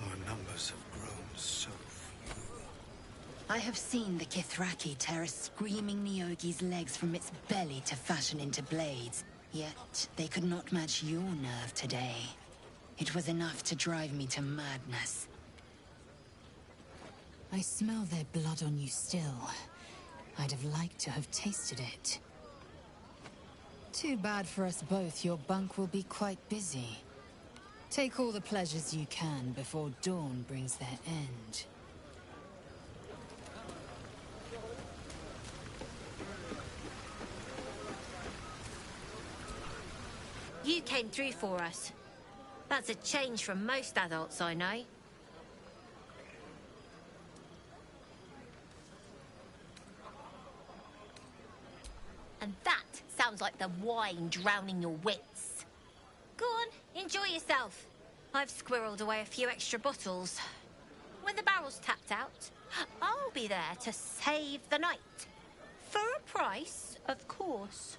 B: Our numbers have grown so few.
L: I have seen the Kithraki tear a screaming Neogi's legs from its belly to fashion into blades. Yet they could not match your nerve today. It was enough to drive me to madness.
M: I smell their blood on you still. I'd have liked to have tasted it. Too bad for us both, your bunk will be quite busy. Take all the pleasures you can before dawn brings their end.
N: You came through for us. That's a change from most adults I know. And that sounds like the wine drowning your wits. Go on, enjoy yourself. I've squirreled away a few extra bottles. When the barrel's tapped out, I'll be there to save the night. For a price, of course.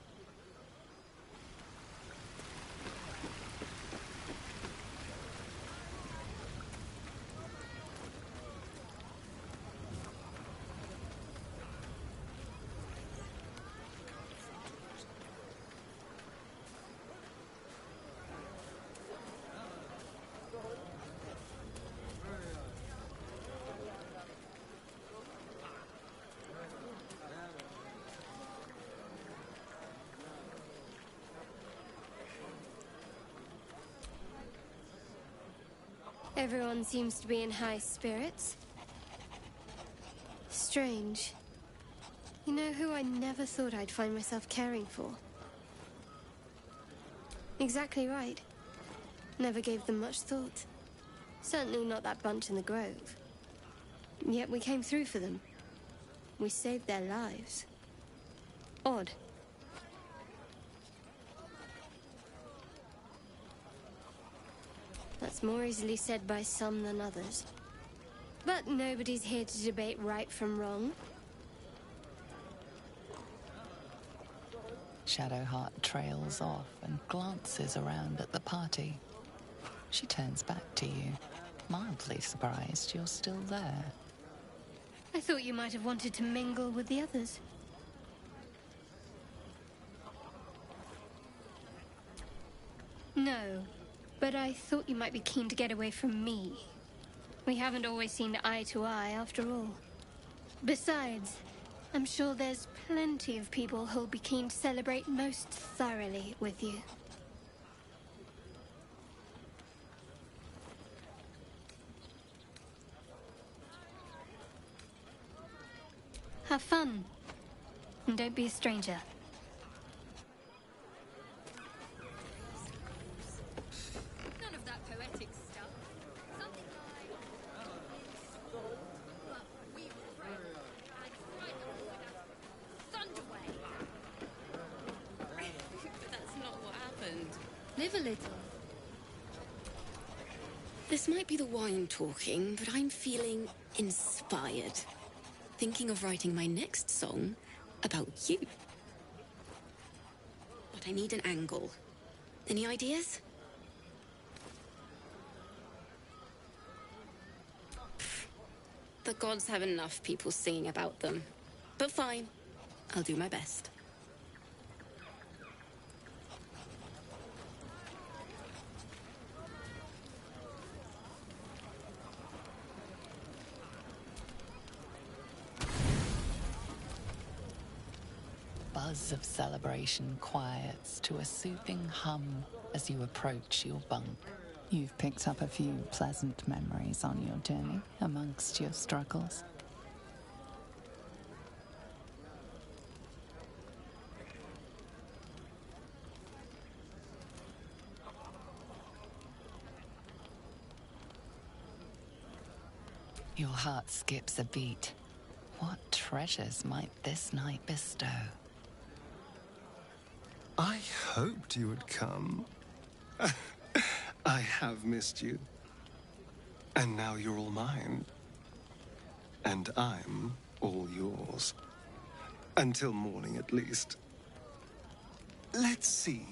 G: Everyone seems to be in high spirits. Strange. You know who I never thought I'd find myself caring for? Exactly right. Never gave them much thought. Certainly not that bunch in the grove. Yet we came through for them. We saved their lives. Odd. That's more easily said by some than others. But nobody's here to debate right from wrong.
F: Shadowheart trails off and glances around at the party. She turns back to you, mildly surprised you're still there.
G: I thought you might have wanted to mingle with the others. No, but I thought you might be keen to get away from me. We haven't always seen eye to eye, after all. Besides, I'm sure there's plenty of people who'll be keen to celebrate most thoroughly with you. Have fun. And don't be a stranger.
D: None of that poetic stuff. Something like... But we were friends. And frightened with us. Thunderwave. But that's not what happened.
I: Live a little. This might be the wine talking, but I'm feeling inspired. Thinking of writing my next song about you. But I need an angle. Any ideas? The gods have enough people singing about them. But fine, I'll do my best.
F: Buzz of celebration quiets to a soothing hum as you approach your bunk. You've picked up a few pleasant memories on your journey amongst your struggles. Your heart skips a beat. What treasures might this night bestow?
E: I hoped you would come. I have missed you. And now you're all mine. And I'm all yours. Until morning, at least. Let's see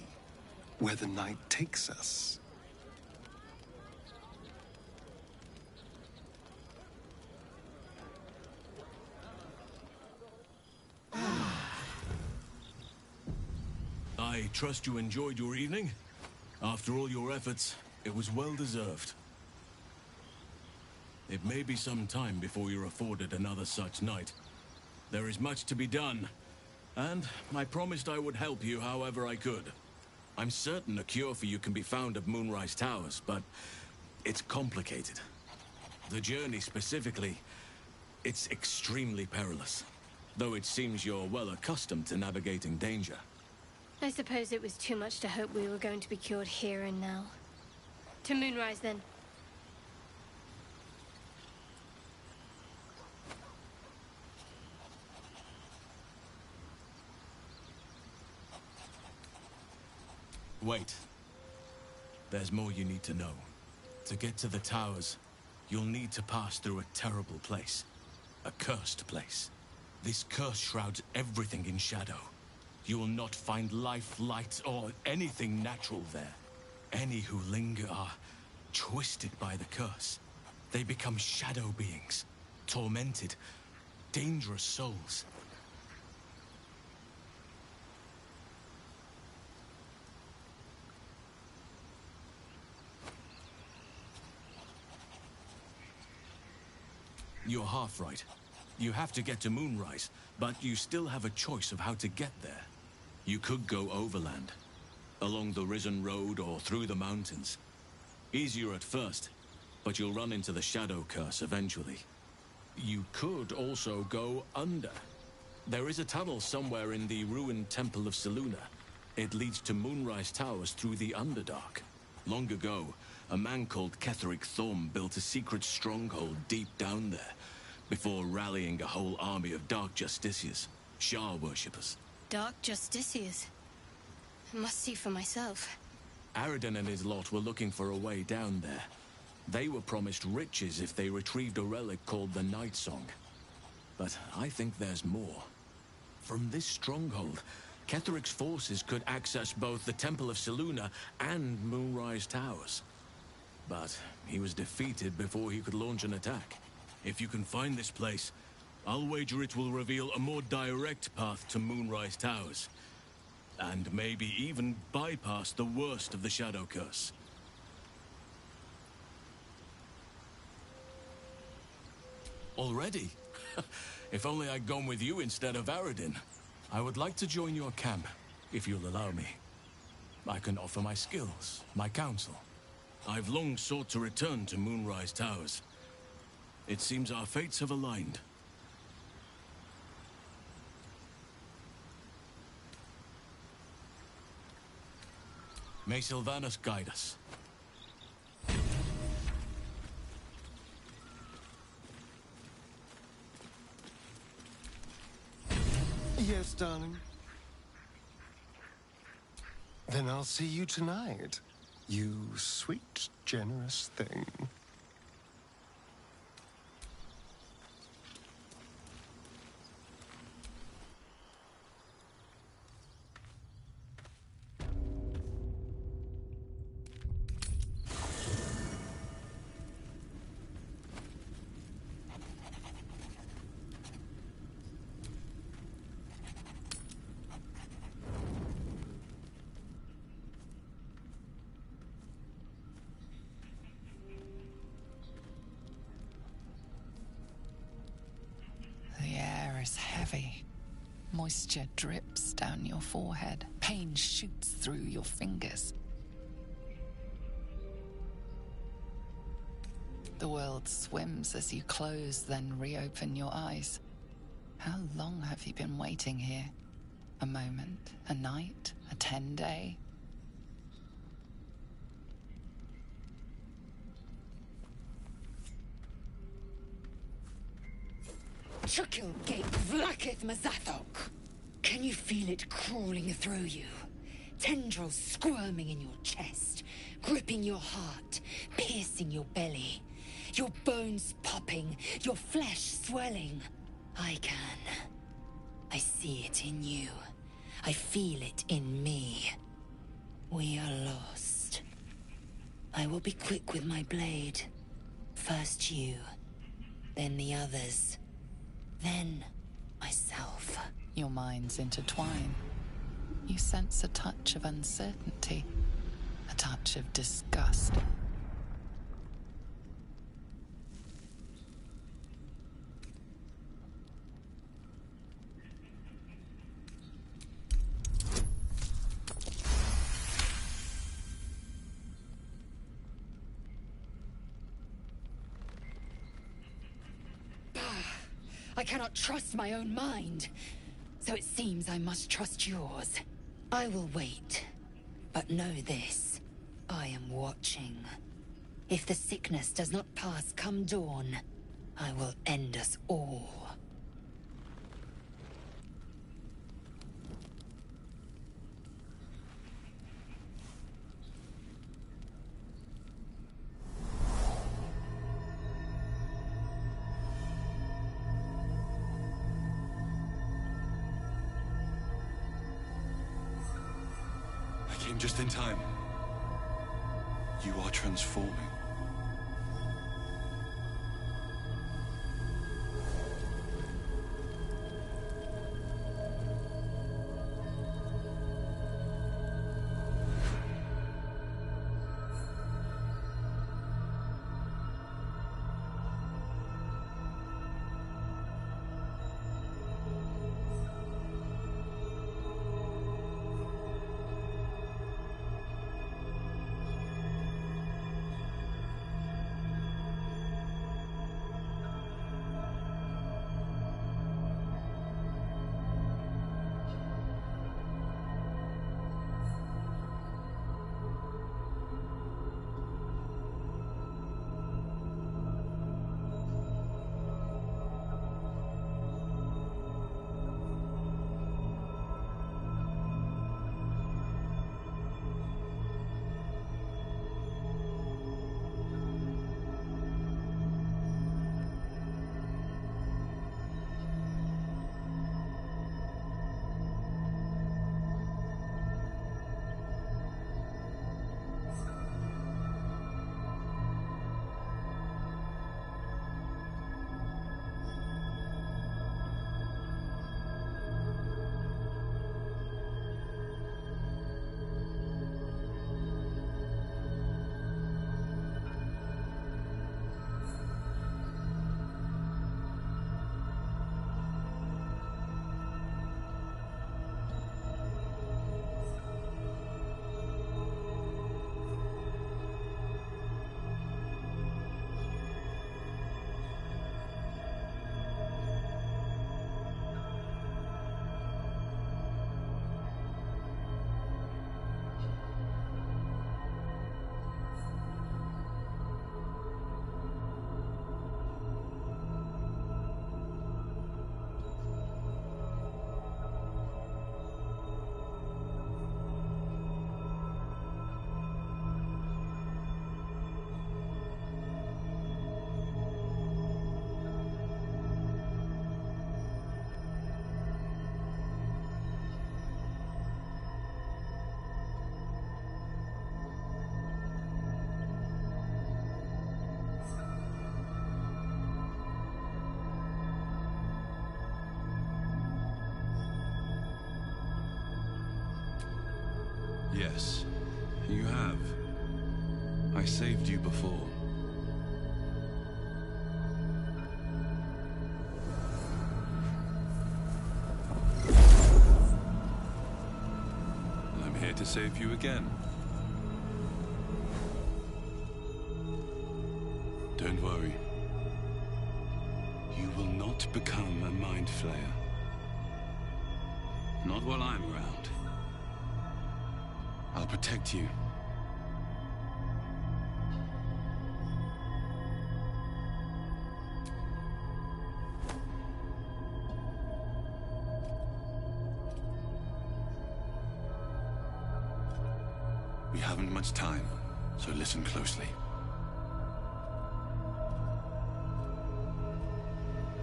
E: where the night takes us.
K: I trust you enjoyed your evening. After all your efforts, it was well deserved. It may be some time before you're afforded another such night. There is much to be done, and I promised I would help you however I could. I'm certain a cure for you can be found at Moonrise Towers, but it's complicated. The journey specifically, it's extremely perilous, though it seems you're well accustomed to navigating danger.
G: I suppose it was too much to hope we were going to be cured here and now. To Moonrise, then.
K: Wait. There's more you need to know. To get to the towers, you'll need to pass through a terrible place. A cursed place. This curse shrouds everything in shadow. You will not find life, light, or anything natural there. Any who linger are twisted by the curse. They become shadow beings, tormented, dangerous souls. You're half right. You have to get to Moonrise, but you still have a choice of how to get there. You could go overland, along the Risen Road or through the mountains. Easier at first, but you'll run into the Shadow Curse eventually. You could also go under. There is a tunnel somewhere in the ruined Temple of Selûne. It leads to Moonrise Towers through the Underdark. Long ago, a man called Ketheric Thorm built a secret stronghold deep down there, before rallying a whole army of Dark Justiciars, Shah worshippers.
G: Dark Justiciars. I must see for myself.
K: Aradin and his lot were looking for a way down there. They were promised riches if they retrieved a relic called the Night Song. But I think there's more. From this stronghold, Ketheric's forces could access both the Temple of Selûne and Moonrise Towers. But he was defeated before he could launch an attack. If you can find this place, I'll wager it will reveal a more direct path to Moonrise Towers. And maybe even bypass the worst of the Shadow Curse. Already? If only I'd gone with you instead of Aradin. I would like to join your camp, if you'll allow me. I can offer my skills, my counsel. I've long sought to return to Moonrise Towers. It seems our fates have aligned. May Sylvanas guide us.
E: Yes, darling. Then I'll see you tonight. You sweet, generous thing.
F: Heavy. Moisture drips down your forehead. Pain shoots through your fingers. The world swims as you close, then reopen your eyes. How long have you been waiting here? A moment? A night? A 10-day?
L: Chukil Gate Vlakith Mazathok. Can you feel it crawling through you? Tendrils squirming in your chest, gripping your heart, piercing your belly. Your bones popping, your flesh swelling. I can. I see it in you. I feel it in me. We are lost. I will be quick with my blade. First you, then the others. Then, myself.
F: Your minds intertwine. You sense a touch of uncertainty, a touch of disgust.
L: I cannot trust my own mind, so it seems I must trust yours. I will wait, but know this. I am watching. If the sickness does not pass come dawn, I will end us all.
E: Just in time. You are transforming.
A: Yes, you have. I saved you before. I'm here to save you again. Don't worry. You will not become a Mind Flayer. Not while I'm around. I'll protect you. We haven't much time, so listen closely.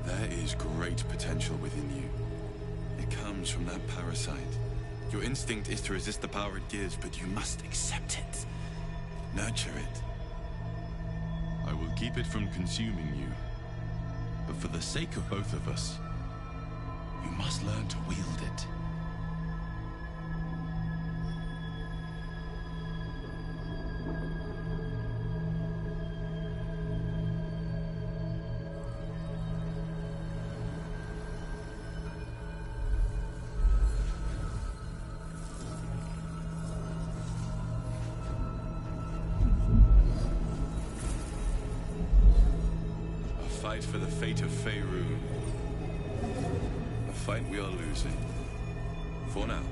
A: There is great potential within you. It comes from that parasite. Your instinct is to resist the power it gives, but you must accept it. Nurture it. I will keep it from consuming you. But for the sake of both of us, you must learn to wield it. Fight for the fate of Faerun. A fight we are losing. For now.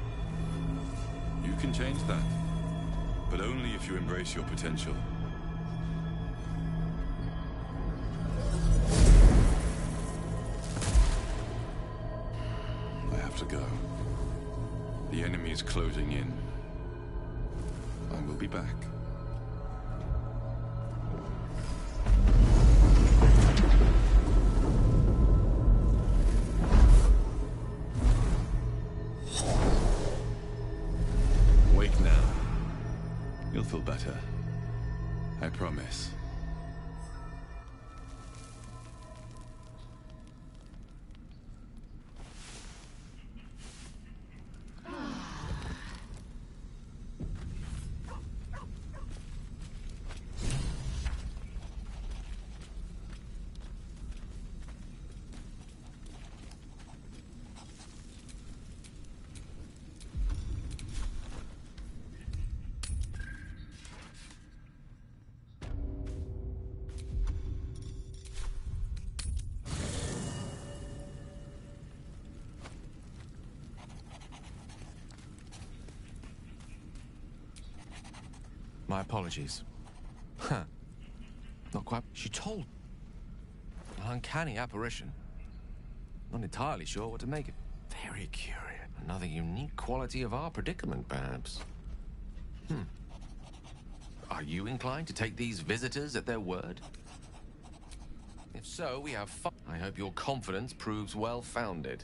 A: You can change that. But only if you embrace your potential. I have to go. The enemy is closing in. I will be back. You'll feel better. I promise.
U: My apologies. Huh. Not quite. She told. An uncanny apparition. Not entirely sure what to make of. Very curious. Another unique quality of our predicament, perhaps. Are you inclined to take these visitors at their word? If so, we have fun. I hope your confidence proves well-founded.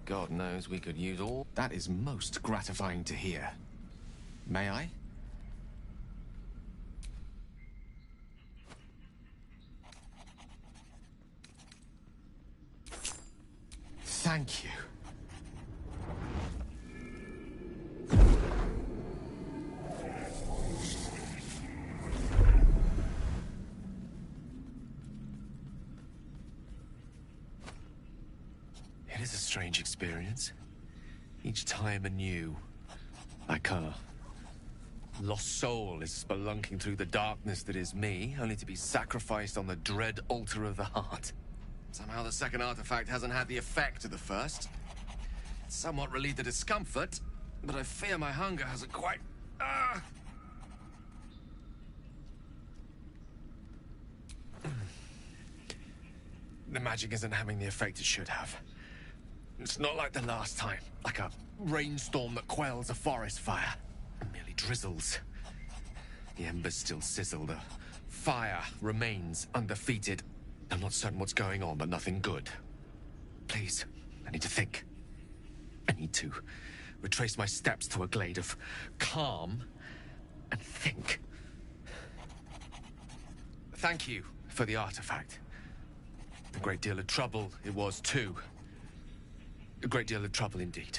U: God knows we could use all... That is most gratifying to hear. May I? Thank you. It is a strange experience. Each time anew. Like a lost soul is spelunking through the darkness that is me, only to be sacrificed on the dread altar of the heart. Somehow the second artifact hasn't had the effect of the first. It's somewhat relieved the discomfort, but I fear my hunger hasn't quite... The magic isn't having the effect it should have. It's not like the last time, like a rainstorm that quells a forest fire. It merely drizzles. The embers still sizzle, the fire remains undefeated. I'm not certain what's going on, but nothing good. Please, I need to think. I need to retrace my steps to a glade of calm and think. Thank you for the artifact. A great deal of trouble it was, too. A great deal of trouble indeed.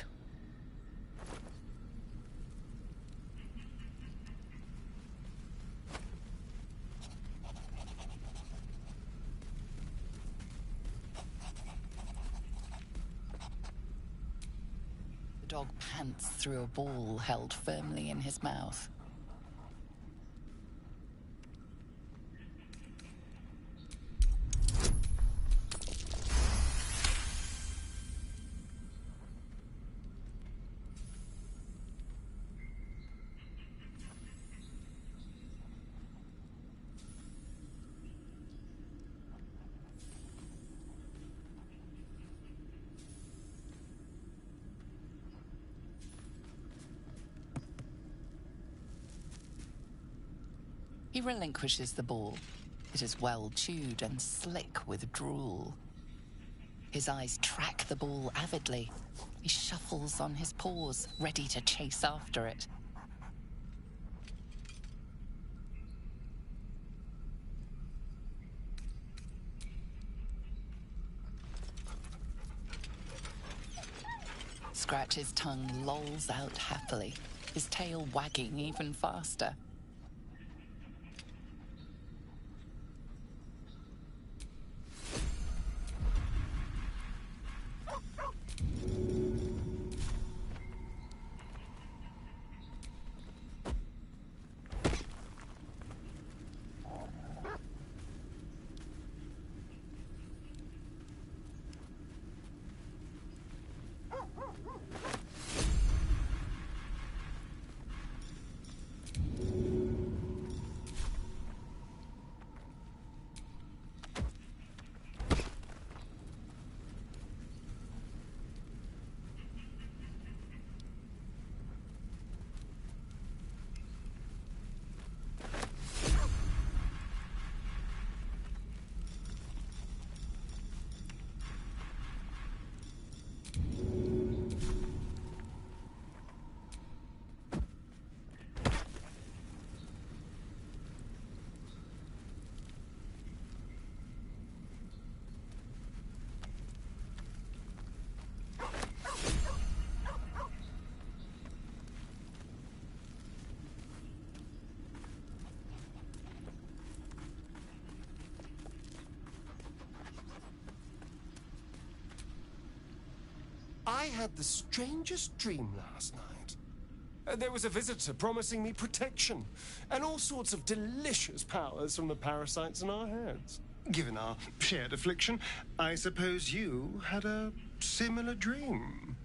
F: dog pants through a ball held firmly in his mouth. He relinquishes the ball. It is well chewed and slick with drool. His eyes track the ball avidly. He shuffles on his paws, ready to chase after it. Scratch's tongue lolls out happily, his tail wagging even faster.
E: I had the strangest dream last night. There was a visitor promising me protection and all sorts of delicious powers from the parasites in our heads. Given our shared affliction, I suppose you had a similar dream.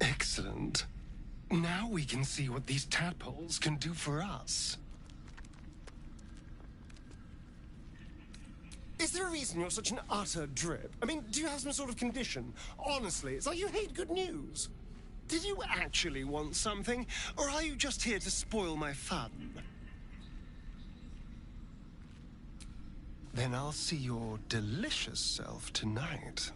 E: Excellent. Now we can see what these tadpoles can do for us. Is there a reason you're such an utter drip? I mean, do you have some sort of condition? Honestly, it's like you hate good news. Did you actually want something, or are you just here to spoil my fun? Then I'll see your delicious self tonight.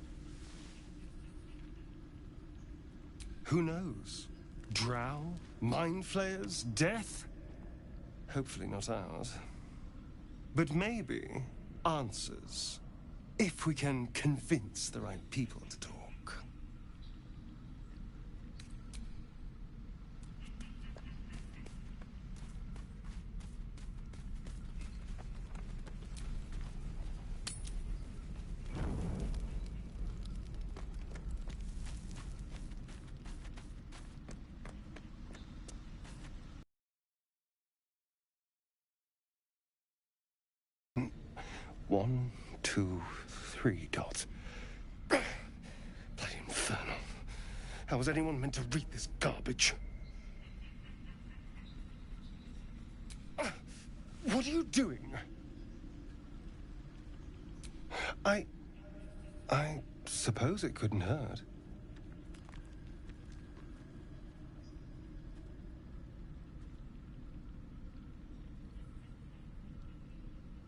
E: Who knows? Drow? Mind flayers? Death? Hopefully not ours. But maybe answers, if we can convince the right people to talk. One, two, three dots. Bloody infernal. How was anyone meant to read this garbage? What are you doing? I suppose it couldn't hurt.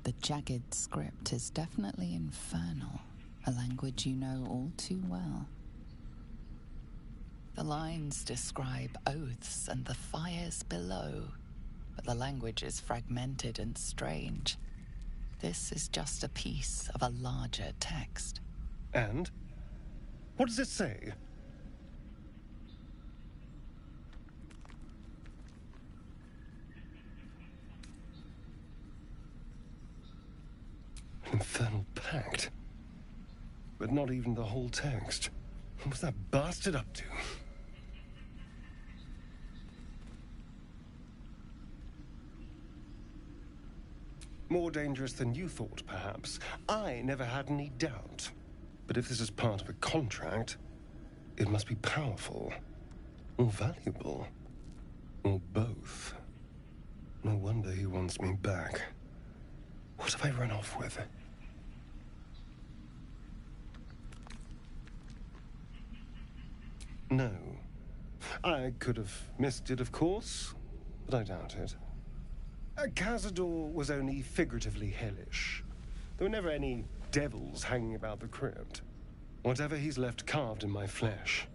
F: The jagged script is definitely infernal, a language you know all too well. The lines describe oaths and the fires below, but the language is fragmented and strange. This is just a piece of a larger text.
E: And? What does it say? infernal pact. But not even the whole text. What was that bastard up to? More dangerous than you thought, perhaps. I never had any doubt. But if this is part of a contract, it must be powerful, or valuable, or both. No wonder he wants me back. What have I run off with? No. I could have missed it, of course, but I doubt it. Cazador was only figuratively hellish. There were never any devils hanging about the crypt. Whatever he's left carved in my flesh,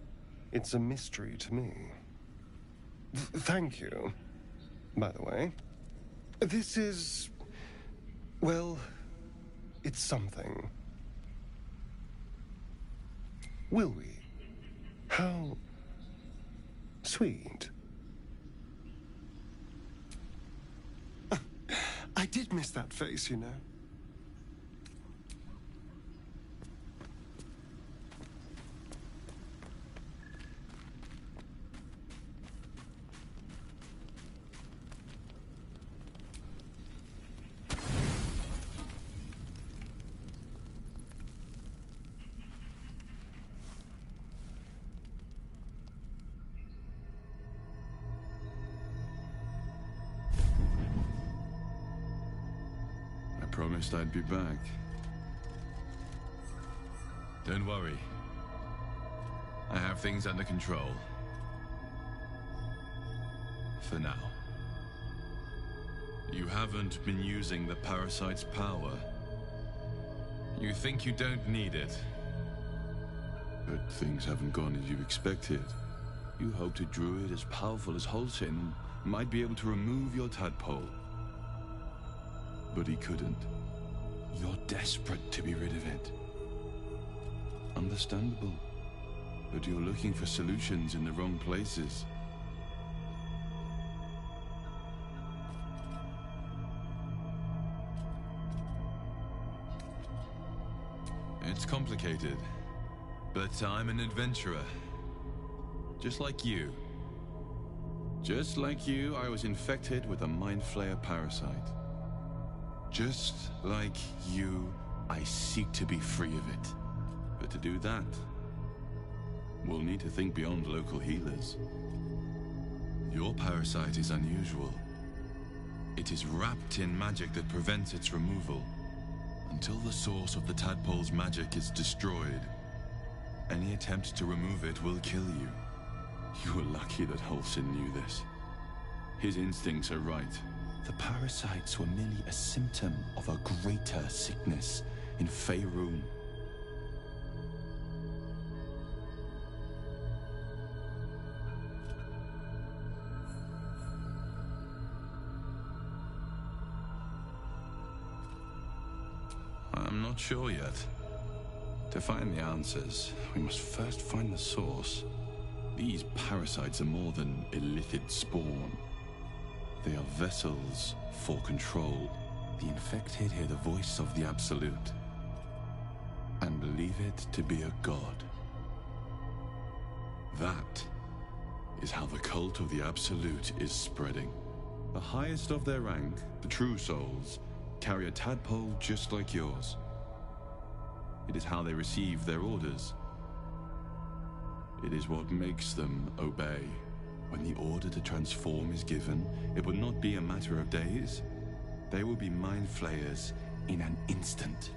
E: it's a mystery to me. Thank you, by the way. This is... well, it's something. Will we? How sweet. I did miss that face, you know.
A: Promised I'd be back. Don't worry. I have things under control. For now. You haven't been using the parasite's power. You think you don't need it. But things haven't gone as you expected. You hoped a druid as powerful as Halsin might be able to remove your tadpole. But he couldn't. You're desperate to be rid of it. Understandable. But you're looking for solutions in the wrong places. It's complicated. But I'm an adventurer. Just like you. Just like you, I was infected with a Mind Flayer parasite. Just like you, I seek to be free of it. But to do that, we'll need to think beyond local healers. Your parasite is unusual. It is wrapped in magic that prevents its removal. Until the source of the tadpole's magic is destroyed, any attempt to remove it will kill you. You were lucky that Halsin knew this. His instincts are right. The parasites were merely a symptom of a greater sickness in Faerun. I'm not sure yet. To find the answers, we must first find the source. These parasites are more than illithid spawn. They are vessels for control. The infected hear the voice of the Absolute and believe it to be a god. That is how the cult of the Absolute is spreading. The highest of their rank, the True Souls, carry a tadpole just like yours. It is how they receive their orders. It is what makes them obey. When the order to transform is given, it will not be a matter of days. They will be Mind Flayers in an instant.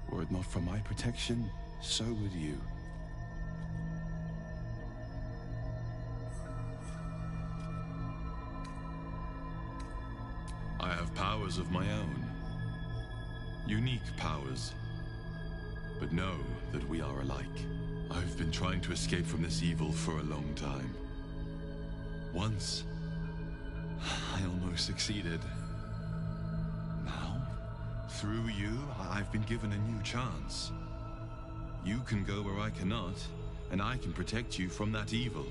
A: Were it not for my protection, so would you. I have powers of my own. Unique powers. But know that we are alike. I've been trying to escape from this evil for a long time. Once, I almost succeeded. Now, through you, I've been given a new chance. You can go where I cannot, and I can protect you from that evil.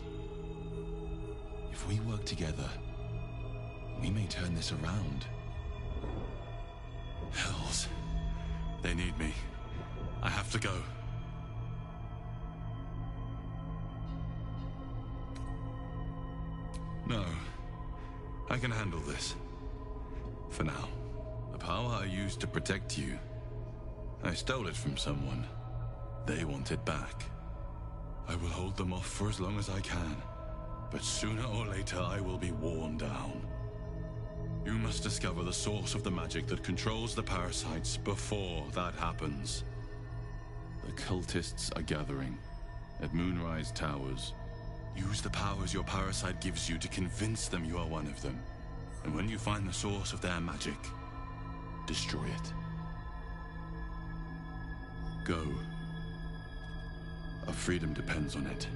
A: If we work together, we may turn this around. Hells. They need me. I have to go. No. I can handle this. For now. The power I used to protect you, I stole it from someone. They want it back. I will hold them off for as long as I can. But sooner or later, I will be worn down. You must discover the source of the magic that controls the parasites before that happens. The cultists are gathering at Moonrise Towers. Use the powers your parasite gives you to convince them you are one of them. And when you find the source of their magic, destroy it. Go. Our freedom depends on it.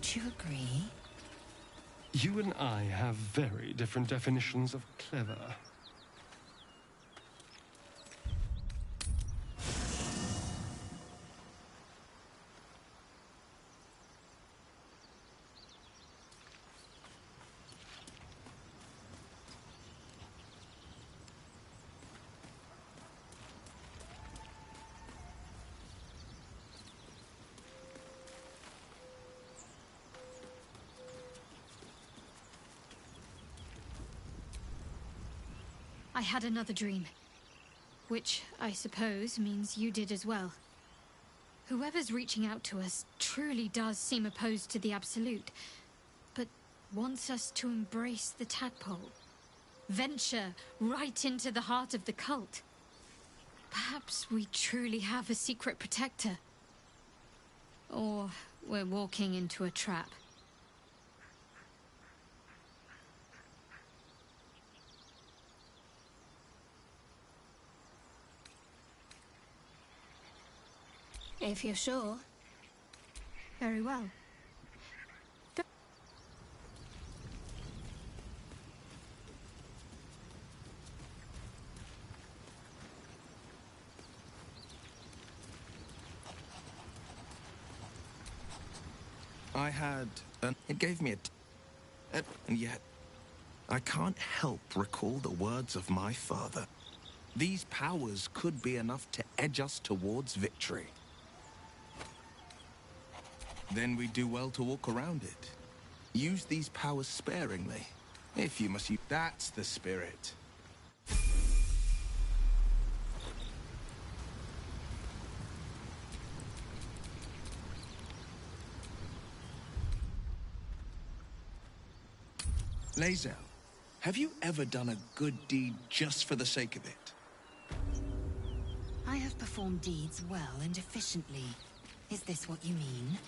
L: Don't you agree?
E: You and I have very different definitions of clever.
C: I had another dream. Which, I suppose, means you did as well. Whoever's reaching out to us truly does seem opposed to the Absolute, but wants us to embrace the tadpole. Venture right into the heart of the cult. Perhaps we truly have a secret protector. Or we're walking into a trap.
G: If you're sure.
C: Very well.
P: I had it gave me and yet I can't help recall the words of my father. These powers could be enough to edge us towards victory. Then we do well to walk around it. Use these powers sparingly. If you must use... That's the spirit. Lae'zel, have you ever done a good deed just for the sake of it?
L: I have performed deeds well and efficiently. Is this what you mean?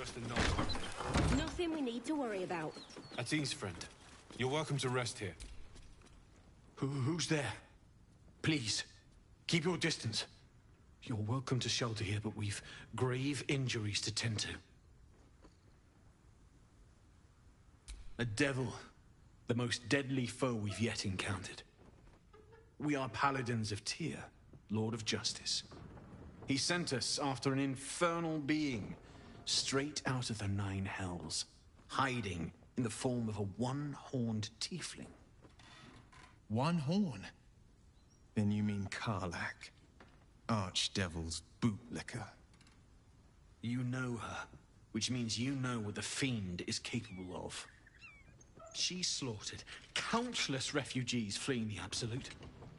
H: worse than not.
T: Nothing we need to worry about.
H: Atine's friend. You're welcome to rest here.
V: Who's there? Please, keep your distance. You're welcome to shelter here, but we've grave injuries to tend to. A devil, the most deadly foe we've yet encountered. We are paladins of Tyr, Lord of Justice. He sent us after an infernal being, straight out of the Nine Hells, hiding in the form of a one-horned tiefling.
P: One horn? Then you mean Karlach, Archdevil's bootlicker.
V: You know her, which means you know what the Fiend is capable of. She slaughtered countless refugees fleeing the Absolute.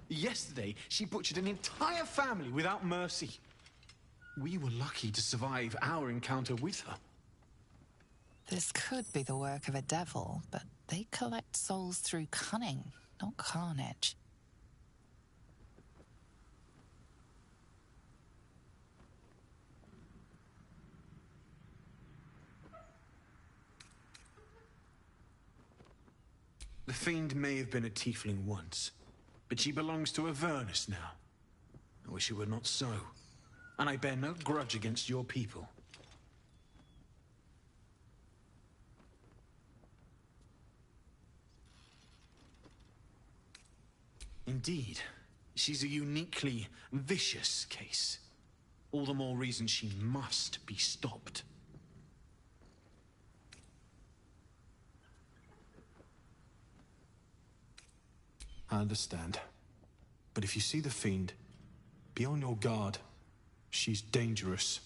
V: Yesterday, she butchered an entire family without mercy. We were lucky to survive our encounter with her.
F: This could be the work of a devil, but they collect souls through cunning, not carnage.
V: The Fiend may have been a tiefling once, but she belongs to Avernus now. I wish it were not so, and I bear no grudge against your people. Indeed, she's a uniquely vicious case. All the more reason she must be stopped. I understand. But if you see the Fiend, be on your guard. She's dangerous.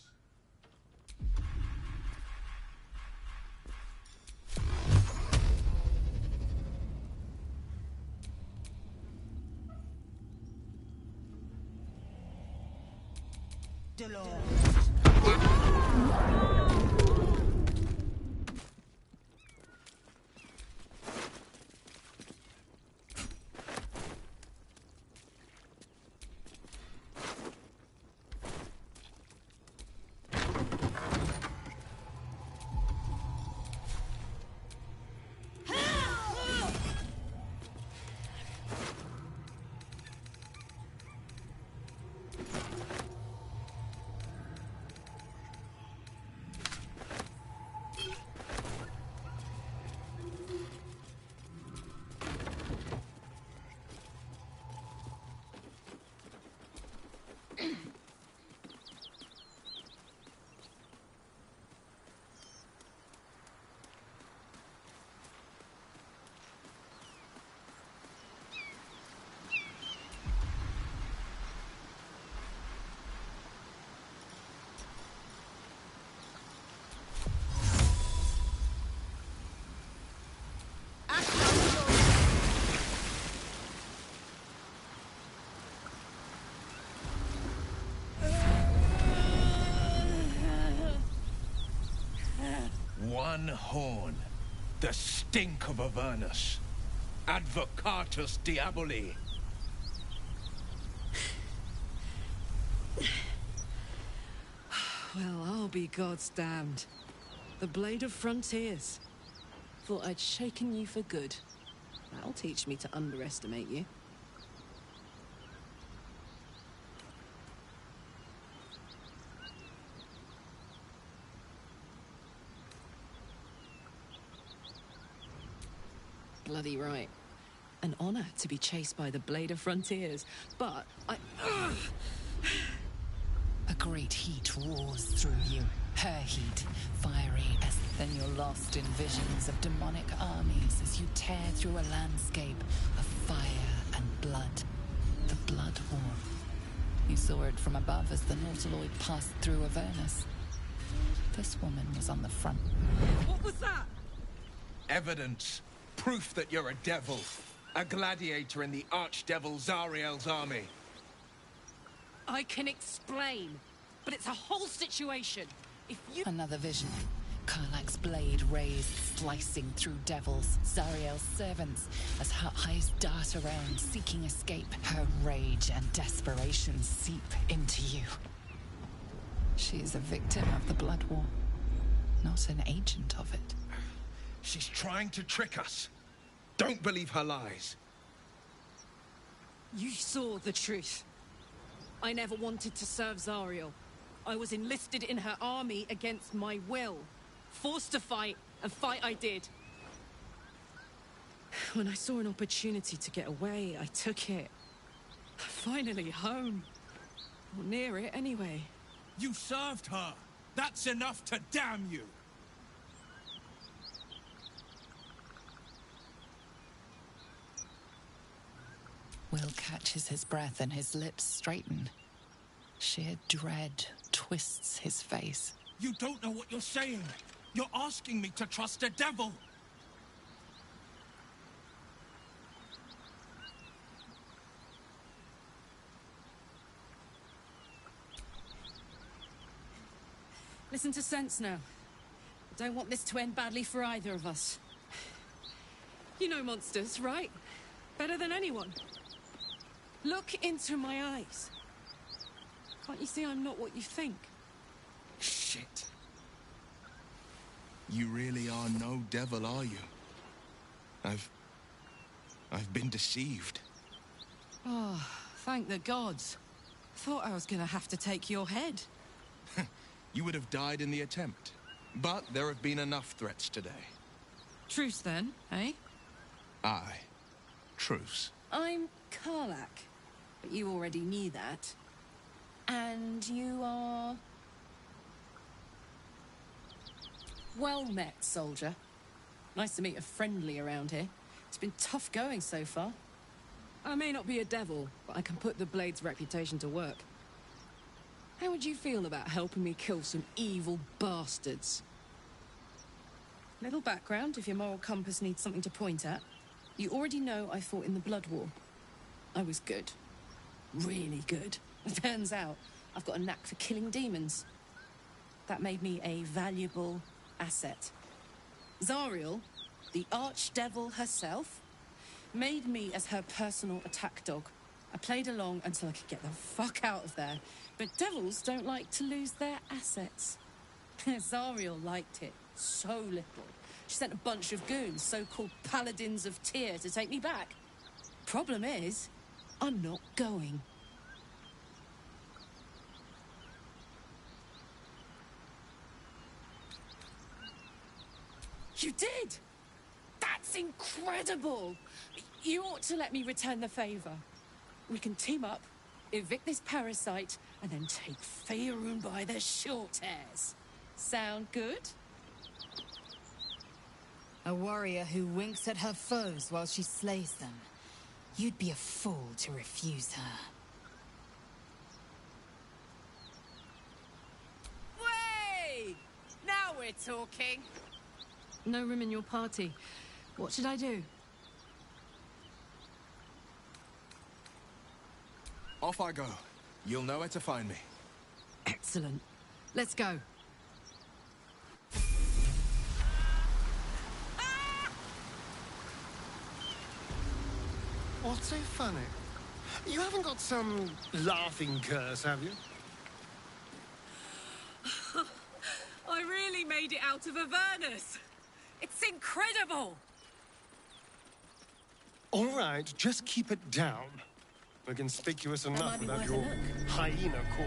P: One horn. The stink of Avernus. Advocatus Diaboli.
X: Well, I'll be God's damned. The Blade of Frontiers. Thought I'd shaken you for good. That'll teach me to underestimate you. Bloody right. An honor to be chased by the Blade of Frontiers, but
F: A great heat roars through you. Her heat, fiery as then you're lost in visions of demonic armies as you tear through a landscape of fire and blood. The Blood War. You saw it from above as the Nautiloid passed through Avernus. This woman was on the front.
X: What was that?
P: Evidence. Proof that you're a devil. A gladiator in the Archdevil Zariel's army.
X: I can explain, but it's a whole situation. If you...
F: Another vision. Karlach's blade raised, slicing through devils, Zariel's servants, as her eyes dart around, seeking escape. Her rage and desperation seep into you. She is a victim of the Blood War. not an agent of it.
P: She's trying to trick us. Don't believe her lies.
X: You saw the truth. I never wanted to serve Zariel. I was enlisted in her army against my will. Forced to fight, and fight I did. When I saw an opportunity to get away, I took it. Finally home. Or near it, anyway.
J: You served her! That's enough to damn you!
F: Will catches his breath and his lips straighten. Sheer dread twists his face.
J: You don't know what you're saying! You're asking me to trust a devil!
X: Listen to sense now. I don't want this to end badly for either of us. You know monsters, right? Better than anyone. Look into my eyes. Can't you see I'm not what you think?
P: Shit. You really are no devil, are you? I've been deceived.
X: Oh, thank the gods. Thought I was gonna have to take your head.
P: You would have died in the attempt. But there have been enough threats today.
X: Truce then, eh?
P: Aye. Truce.
X: I'm Karlach, but you already knew that. And you are... Well met, soldier. Nice to meet a friendly around here. It's been tough going so far. I may not be a devil, but I can put the Blade's reputation to work. How would you feel about helping me kill some evil bastards? Little background if your moral compass needs something to point at. You already know I fought in the Blood War. I was good. Really good. Turns out I've got a knack for killing demons. That made me a valuable asset. Zariel, the archdevil herself, made me as her personal attack dog. I played along until I could get the fuck out of there. But devils don't like to lose their assets. Zariel liked it so little. She sent a bunch of goons, so-called paladins of Tyr, to take me back. Problem is, I'm not going. You did! That's incredible! You ought to let me return the favor. We can team up, evict this parasite, and then take Faerun by the short hairs. Sound good?
M: A warrior who winks at her foes while she slays them. You'd be a fool to refuse her.
X: Way! Now we're talking. No room in your party. What should I do?
P: Off I go. You'll know where to find me.
X: Excellent. Let's go.
E: What's so funny? You haven't got some laughing curse, have you?
X: I really made it out of Avernus. It's incredible.
E: All right, just keep it down. We're conspicuous enough without your hyena call.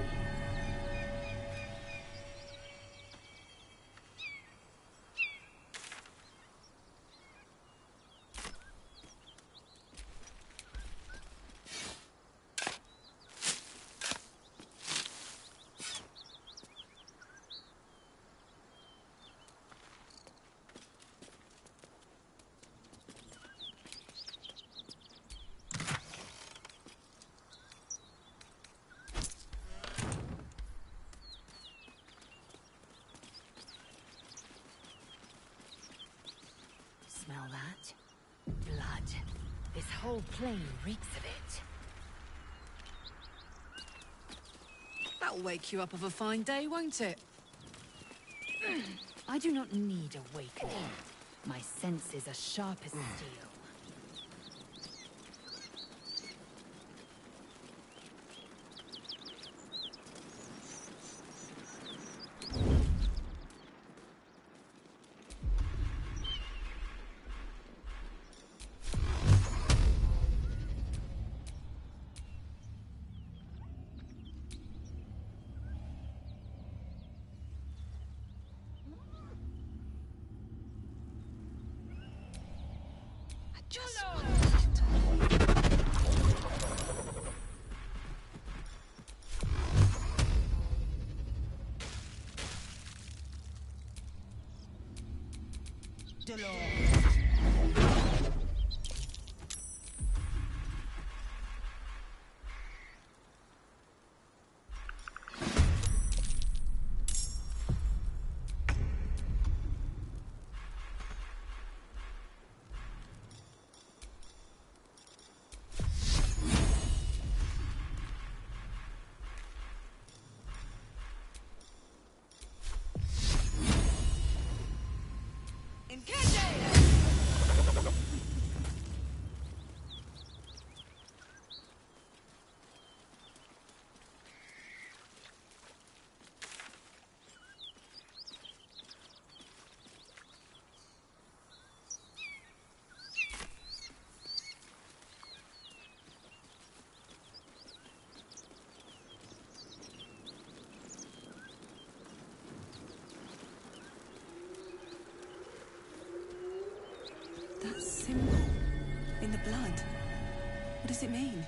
L: Smell that? Blood. This whole plain reeks of it.
X: That'll wake you up of a fine day, won't it?
L: I do not need awakening. My senses are sharp as steel.
F: Just one little.
O: That symbol in the blood. What does it mean?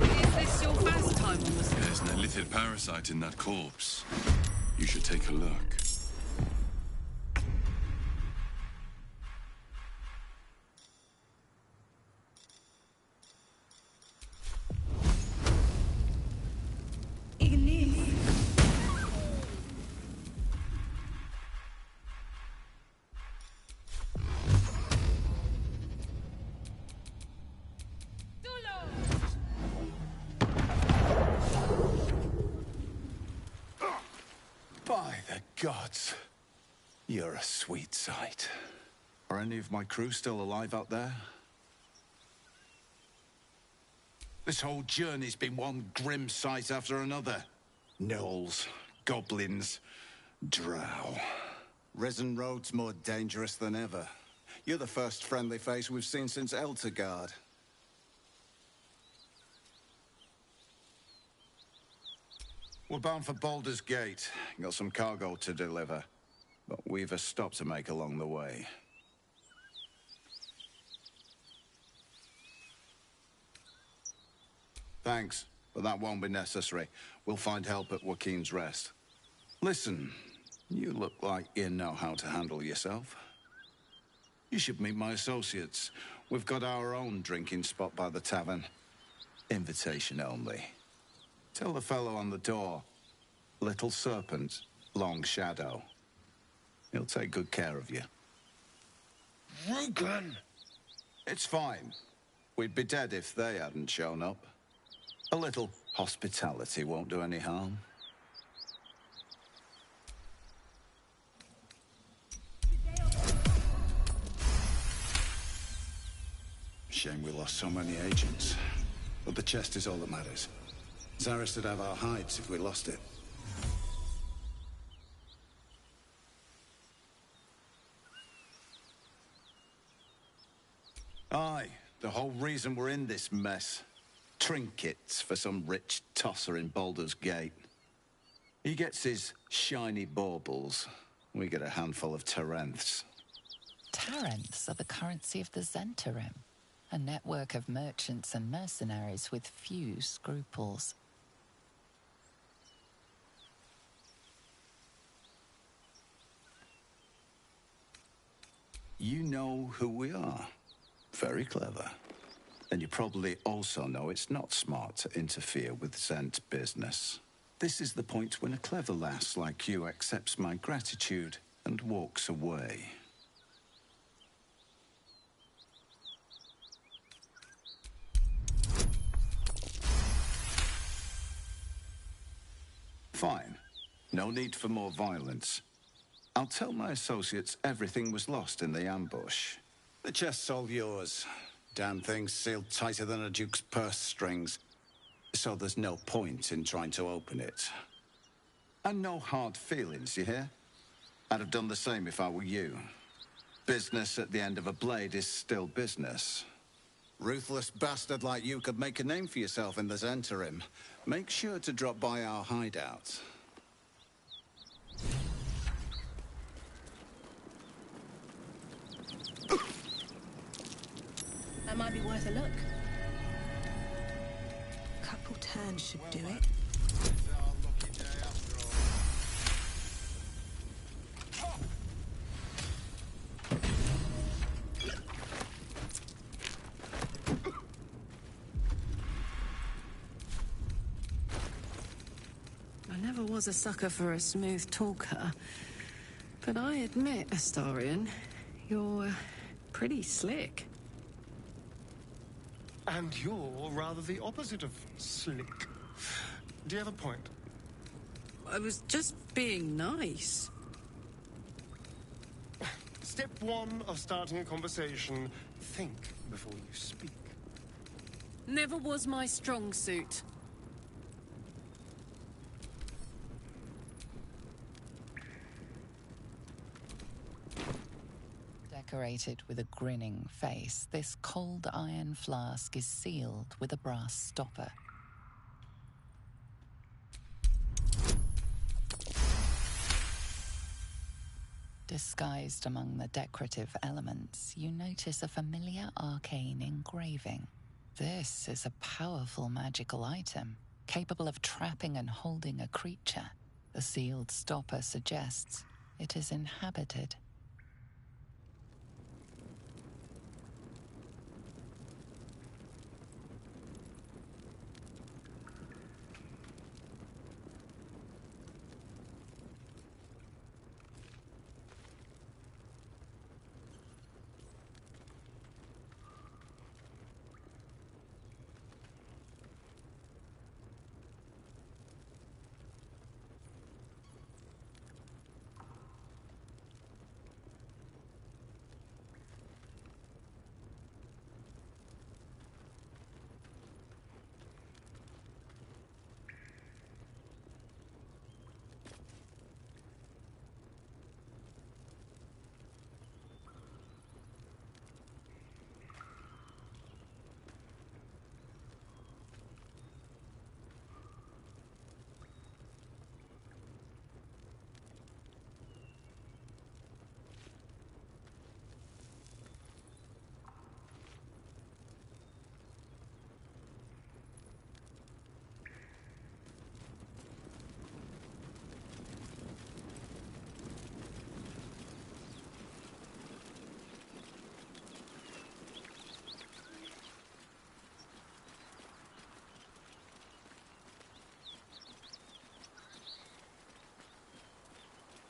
X: Is this your first time on the...
A: There's an illithid parasite in that corpse. You should take a look.
B: By the gods, you're a sweet sight.
Q: Are any of my crew still alive out there? This whole journey's been one grim sight after another. Gnolls, goblins, drow.
B: Risen Road's more dangerous than ever. You're the first friendly face we've seen since Eltergard.
Q: We're bound for Baldur's Gate. Got some cargo to deliver. But we've a stop to make along the way. Thanks, but that won't be necessary. We'll find help at Joaquin's Rest. Listen, you look like you know how to handle yourself. You should meet my associates. We've got our own drinking spot by the tavern. Invitation only. Tell the fellow on the door. Little Serpent, Long Shadow. He'll take good care of you.
B: Rugen!
Q: It's fine. We'd be dead if they hadn't shown up. A little hospitality won't do any harm.
B: Shame we lost so many agents. But the chest is all that matters. Zaris would have our hides if we lost it.
Q: Aye, the whole reason we're in this mess. Trinkets for some rich tosser in Baldur's Gate. He gets his shiny baubles. We get a handful of Tarenths.
F: Tarenths are the currency of the Zhentarim, a network of merchants and mercenaries with few scruples.
Q: You know who we are. Very clever. And you probably also know it's not smart to interfere with Zhent business. This is the point when a clever lass like you accepts my gratitude and walks away. Fine. No need for more violence. I'll tell my associates everything was lost in the ambush.
B: The chest's all yours. Damn thing's sealed tighter than a duke's purse strings. So there's no point in trying to open it.
Q: And no hard feelings, you hear? I'd have done the same if I were you. Business at the end of a blade is still business. Ruthless bastard like you could make a name for yourself in the Zhentarim. Make sure to drop by our hideout.
O: That might be worth a look. Couple turns should do it.
X: I never was a sucker for a smooth talker, but I admit, Astarion, you're pretty slick.
E: And you're rather the opposite of slick. Do you have a point?
X: I was just being nice.
E: Step one of starting a conversation, think before you speak.
X: Never was my strong suit.
F: Decorated with a grinning face, this cold iron flask is sealed with a brass stopper. Disguised among the decorative elements, you notice a familiar arcane engraving. This is a powerful magical item, capable of trapping and holding a creature. The sealed stopper suggests it is inhabited.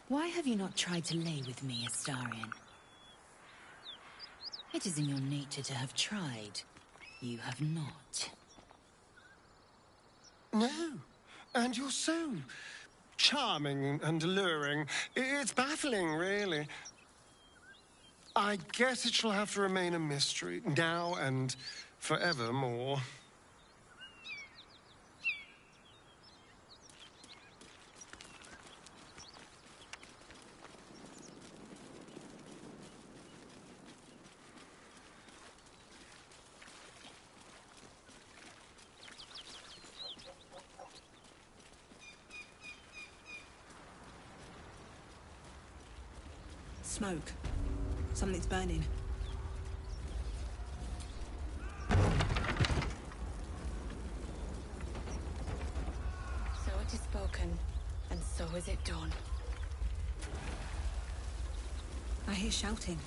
L: Why have you not tried to lay with me, Astarion? It is in your nature to have tried. You have not.
E: No, and you're so charming and alluring. It's baffling, really. I guess it shall have to remain a mystery, now and forevermore.
O: Smoke. Something's burning.
I: So it is spoken, and so is it done.
O: I hear shouting.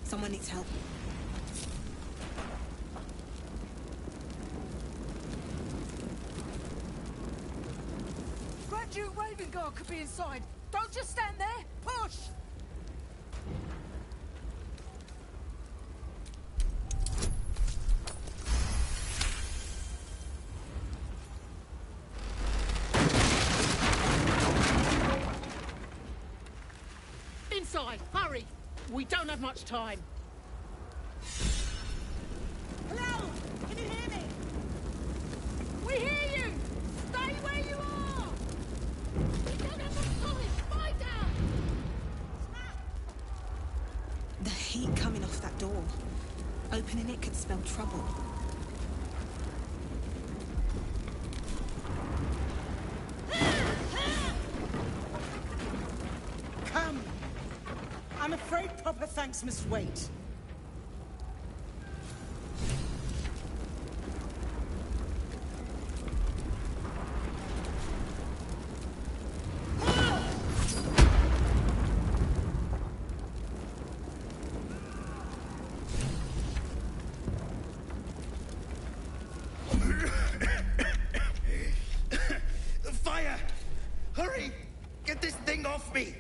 O: Someone needs help.
R: Grand Duke Ravengard could be inside. Don't just stand there. Push! Inside, hurry! We don't have much time. Hello? Can you hear me? We hear you! Stay where you are! We don't have much time! Spy down!
O: Come! I'm afraid proper thanks must wait.
N: Fire! Hurry! Get this thing off me!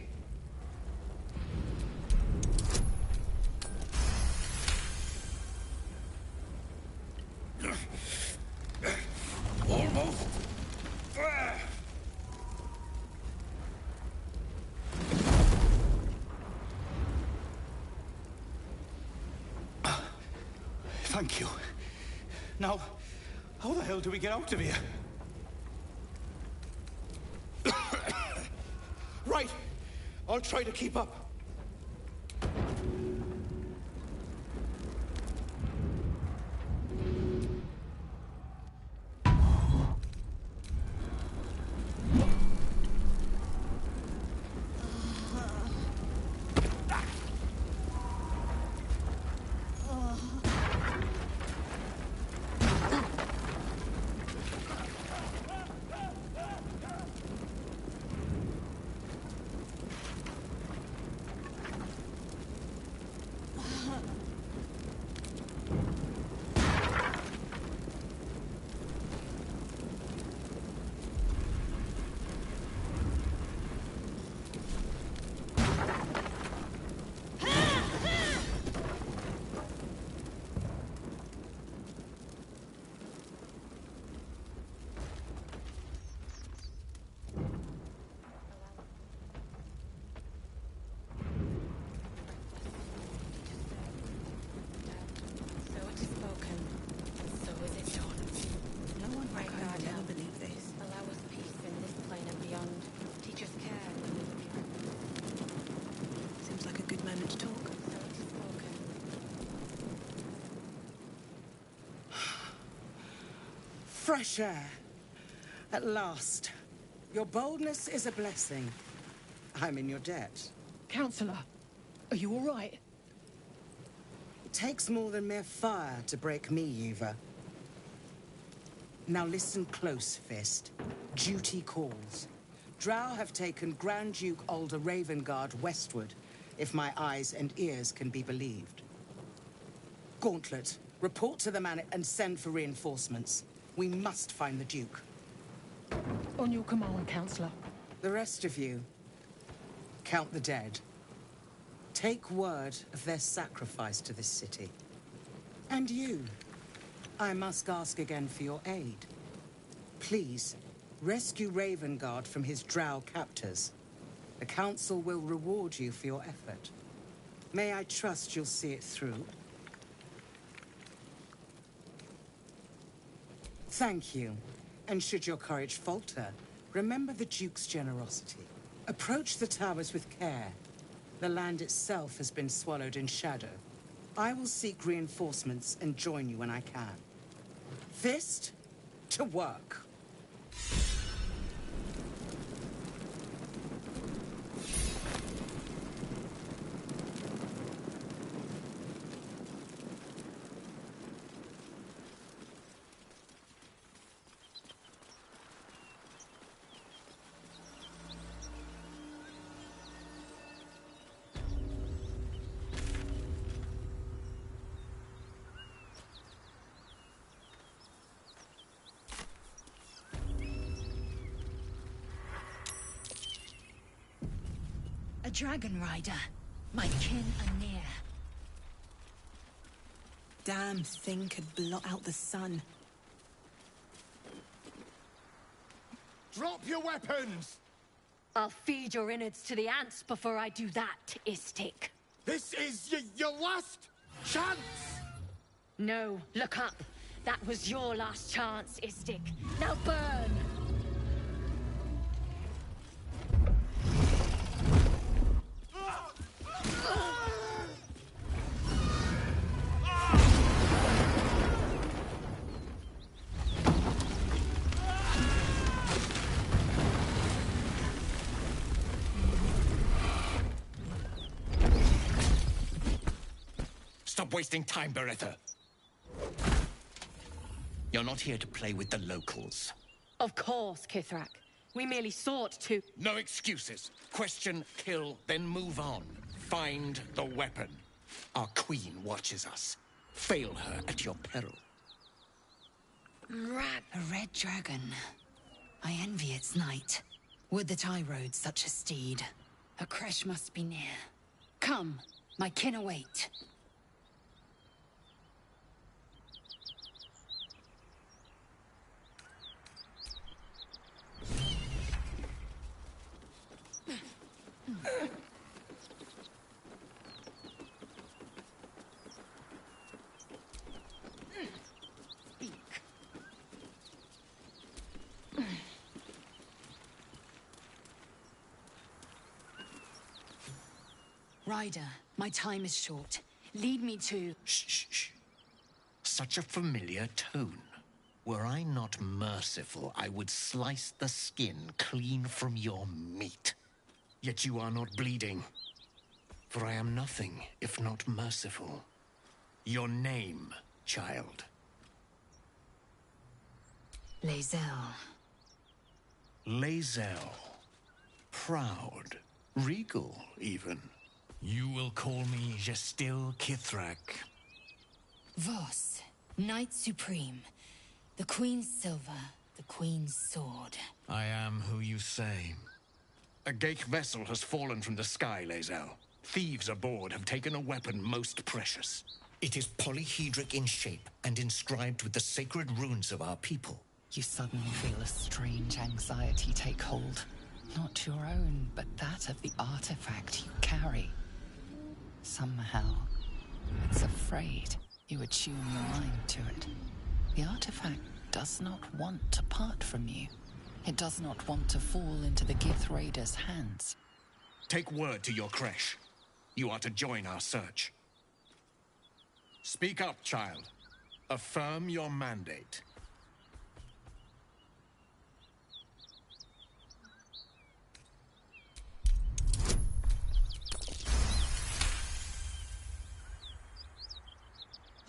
N: Almost.
B: Thank you. Now, how the hell do we get out of here? Right. I'll try to keep up.
O: Fresh air. At last. Your boldness is a blessing. I'm in your debt. Counselor, are you all right? It takes more than mere fire to break me, Yuva. Now listen close, Fist. Duty calls. Drow have taken Grand Duke Ulder Ravengard westward, if my eyes and ears can be believed. Gauntlet, report to the man and send for reinforcements. We must find the Duke.
S: On your command, Counselor.
O: The rest of you, count the dead. Take word of their sacrifice to this city. And you, I must ask again for your aid. Please, rescue Ravengard from his drow captors. The Council will reward you for your effort. May I trust you'll see it through? Thank you. And should your courage falter, remember the Duke's generosity. Approach the towers with care. The land itself has been swallowed in shadow. I will seek reinforcements and join you when I can. Fist, to work.
L: A dragon rider. My kin are near.
O: Damn thing could blot out the sun.
N: Drop your weapons!
L: I'll feed your innards to the ants before I do that, Istik.
N: This is your last chance!
L: No, look up. That was your last chance, Istik. Now burn!
D: Stop wasting time, Beretta. You're not here to play with the locals.
X: Of course, Kithrak. We merely sought to...
D: No excuses. Question, kill, then move on. Find the weapon. Our queen watches us. Fail her at your peril.
M: A red dragon. I envy its knight. Would that I rode such a steed. A crash must be near. Come, my kin await. Ryder, my time is short. Lead me to...
D: Shh. Such a familiar tone. Were I not merciful, I would slice the skin clean from your meat. Yet you are not bleeding. For I am nothing if not merciful. Your name, child?
M: Lae'zel.
D: Lae'zel. Proud. Regal, even. You will call me Gestil Kithrak.
M: Voss, Knight Supreme. The Queen's silver, the Queen's sword.
D: I am who you say. A Geich vessel has fallen from the sky, Lae'zel. Thieves aboard have taken a weapon most precious. It is polyhedric in shape and inscribed with the sacred runes of our people.
F: You suddenly feel a strange anxiety take hold. Not your own, but that of the artifact you carry. Somehow, it's afraid you attune your mind to it. The artifact does not want to part from you. It does not want to fall into the Gith Raiders' hands.
D: Take word to your creche. You are to join our search. Speak up, child. Affirm your mandate.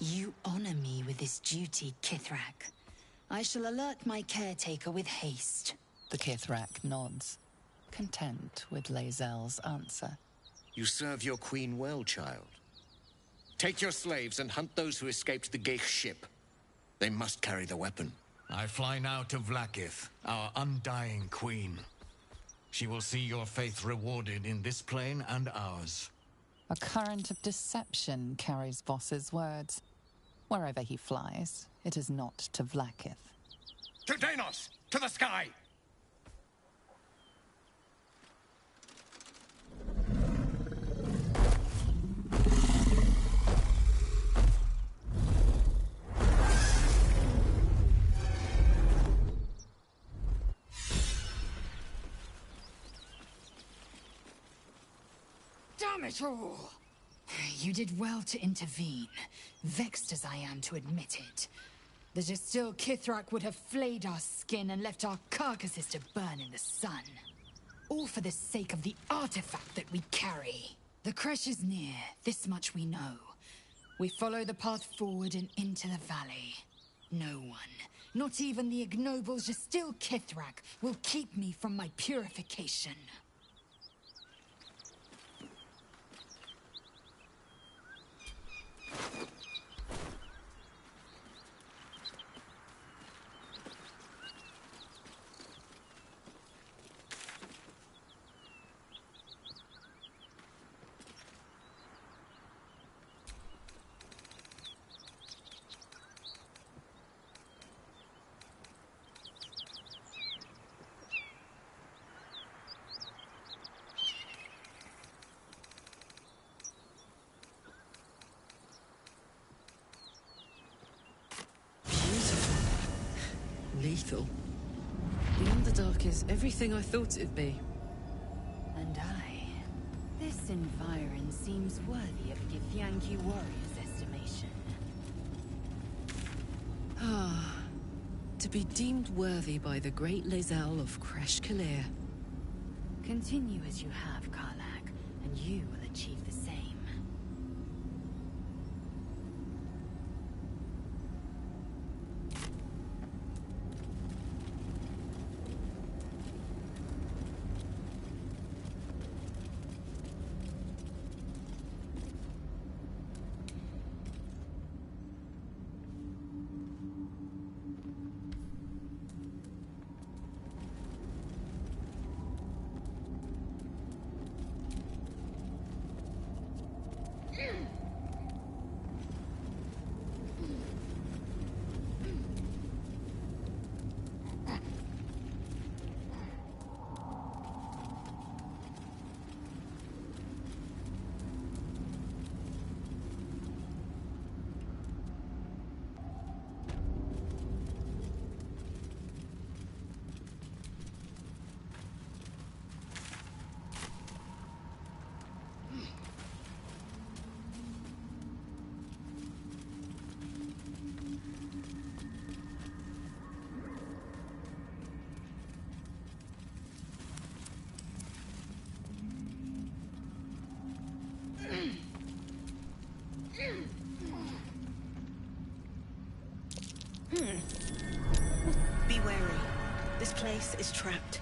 M: You honor me with this duty, Kithrak. I shall alert my caretaker with haste.
F: The Kithrak nods, content with Lae'zel's answer.
D: You serve your queen well, child. Take your slaves and hunt those who escaped the Geich ship. They must carry the weapon. I fly now to Vlaakith, our undying queen. She will see your faith rewarded in this plane and ours.
F: A current of deception carries Voss's words. Wherever he flies, it is not to Vlaakith.
D: To Danos! To the sky!
M: Damn it all! You did well to intervene, vexed as I am to admit it. The Gestil Kithrak would have flayed our skin and left our carcasses to burn in the sun. All for the sake of the artifact that we carry. The crash is near, this much we know. We follow the path forward and into the valley. No one, not even the ignoble Gestil Kithrak, will keep me from my purification.
X: Lethal. The Underdark is everything I thought it'd be.
M: And this environ seems worthy of Githyanki warrior's estimation.
X: Ah, to be deemed worthy by the great Lae'zel of Kresh Kalir.
M: Continue as you have, Karlach, and you will achieve the same.
R: wary. This place is trapped.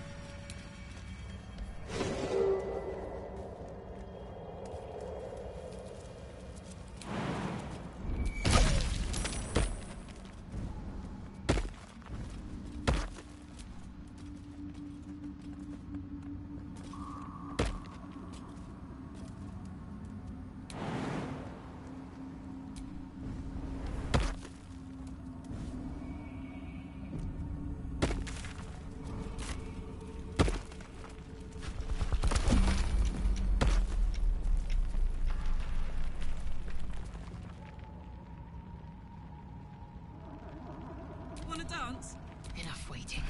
X: Want to dance?
M: Enough waiting.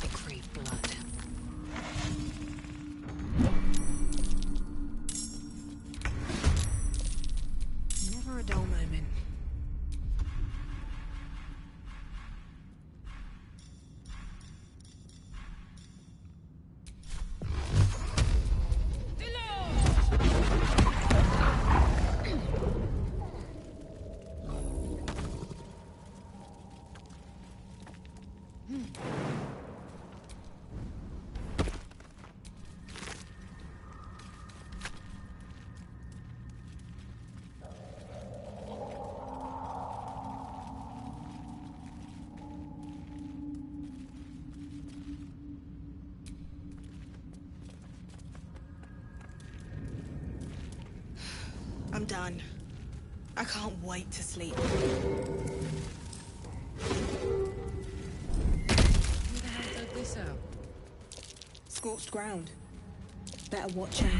M: I crave blood.
R: Never a dull moment. I'm done. I can't wait to sleep.
X: Who the hell dug this out?
R: Scorched ground. Better watch out.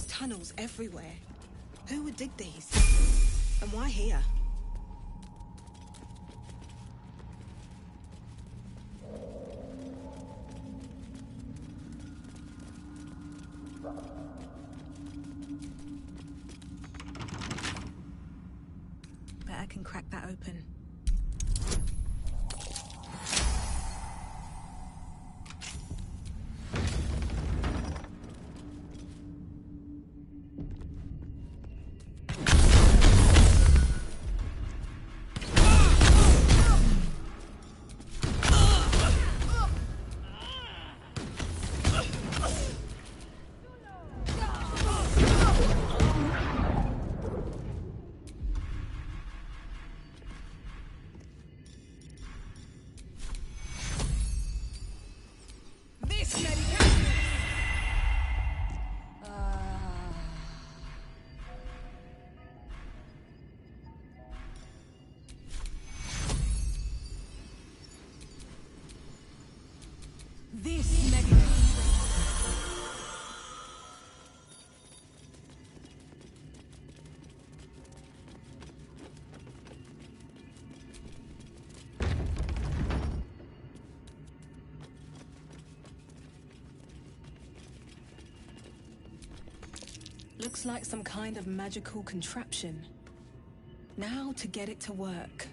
R: Tunnels everywhere. Who would dig these? And why here? Bet I can crack that open. Looks like some kind of magical contraption. Now to get it to work.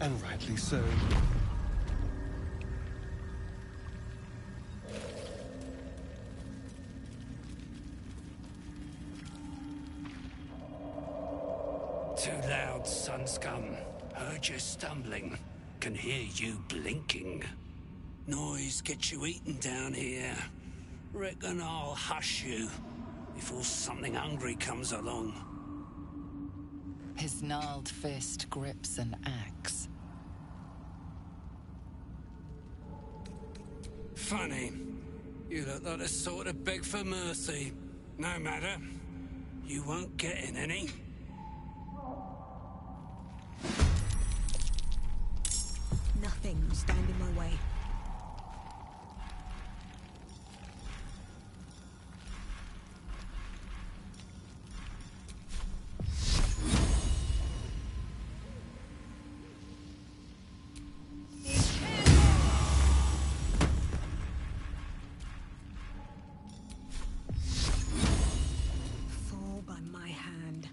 E: And rightly so.
K: Too loud, sunscum. Heard you stumbling. Can hear you blinking. Noise gets you eaten down here. Reckon I'll hush you before something hungry comes along.
F: His gnarled fist grips an axe.
K: Funny. You look like the sort of beg for mercy. No matter. You won't get in any.
T: Nothing will stand in my way. Fall by my hand.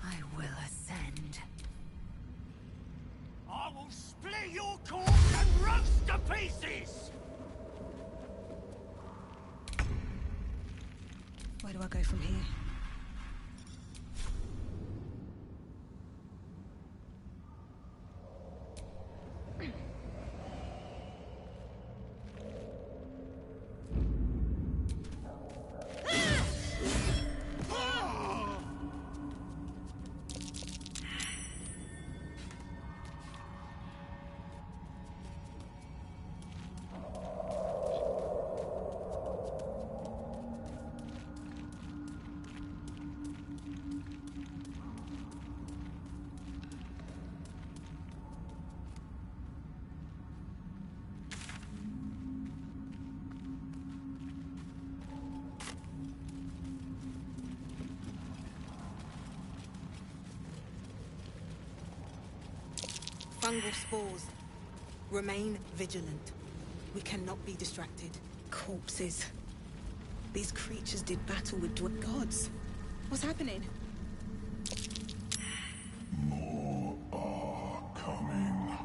L: I will ascend.
N: I will split your corpse and roast to pieces!
T: Where do I go from here? Fungal spores. Remain vigilant. We cannot be distracted. Corpses. These creatures did battle with gods. What's happening?
U: More are coming.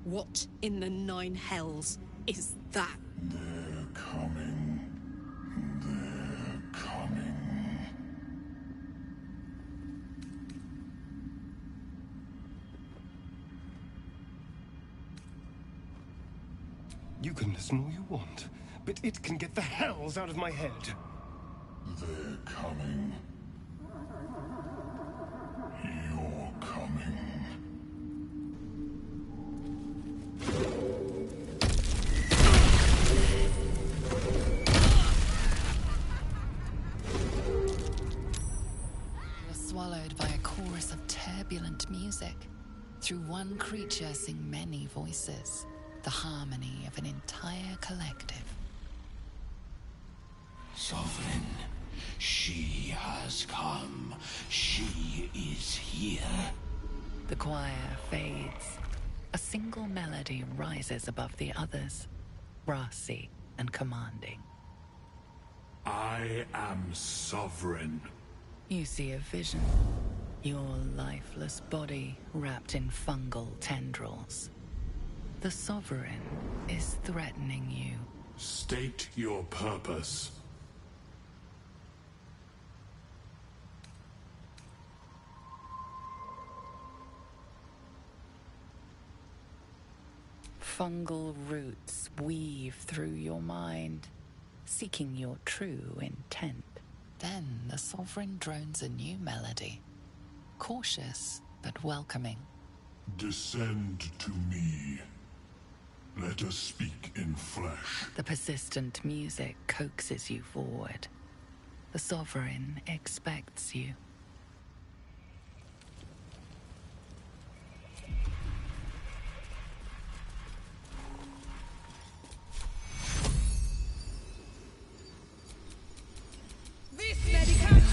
R: What in the nine hells is that?
U: They're coming. They're coming.
E: You can listen all you want, but it can get the hells out of my head.
U: They're coming. You're coming.
F: You're swallowed by a chorus of turbulent music. Through one creature sing many voices. The harmony of an entire collective.
K: Sovereign, she has come. She is here.
F: The choir fades. A single melody rises above the others, brassy and commanding.
U: I am sovereign.
F: You see a vision. Your lifeless body wrapped in fungal tendrils. The Sovereign is threatening you.
U: State your purpose.
F: Fungal roots weave through your mind, seeking your true intent. Then the Sovereign drones a new melody. Cautious, but welcoming.
U: Descend to me. Let us speak in flesh.
F: The persistent music coaxes you forward. The Sovereign expects you.
T: This medication!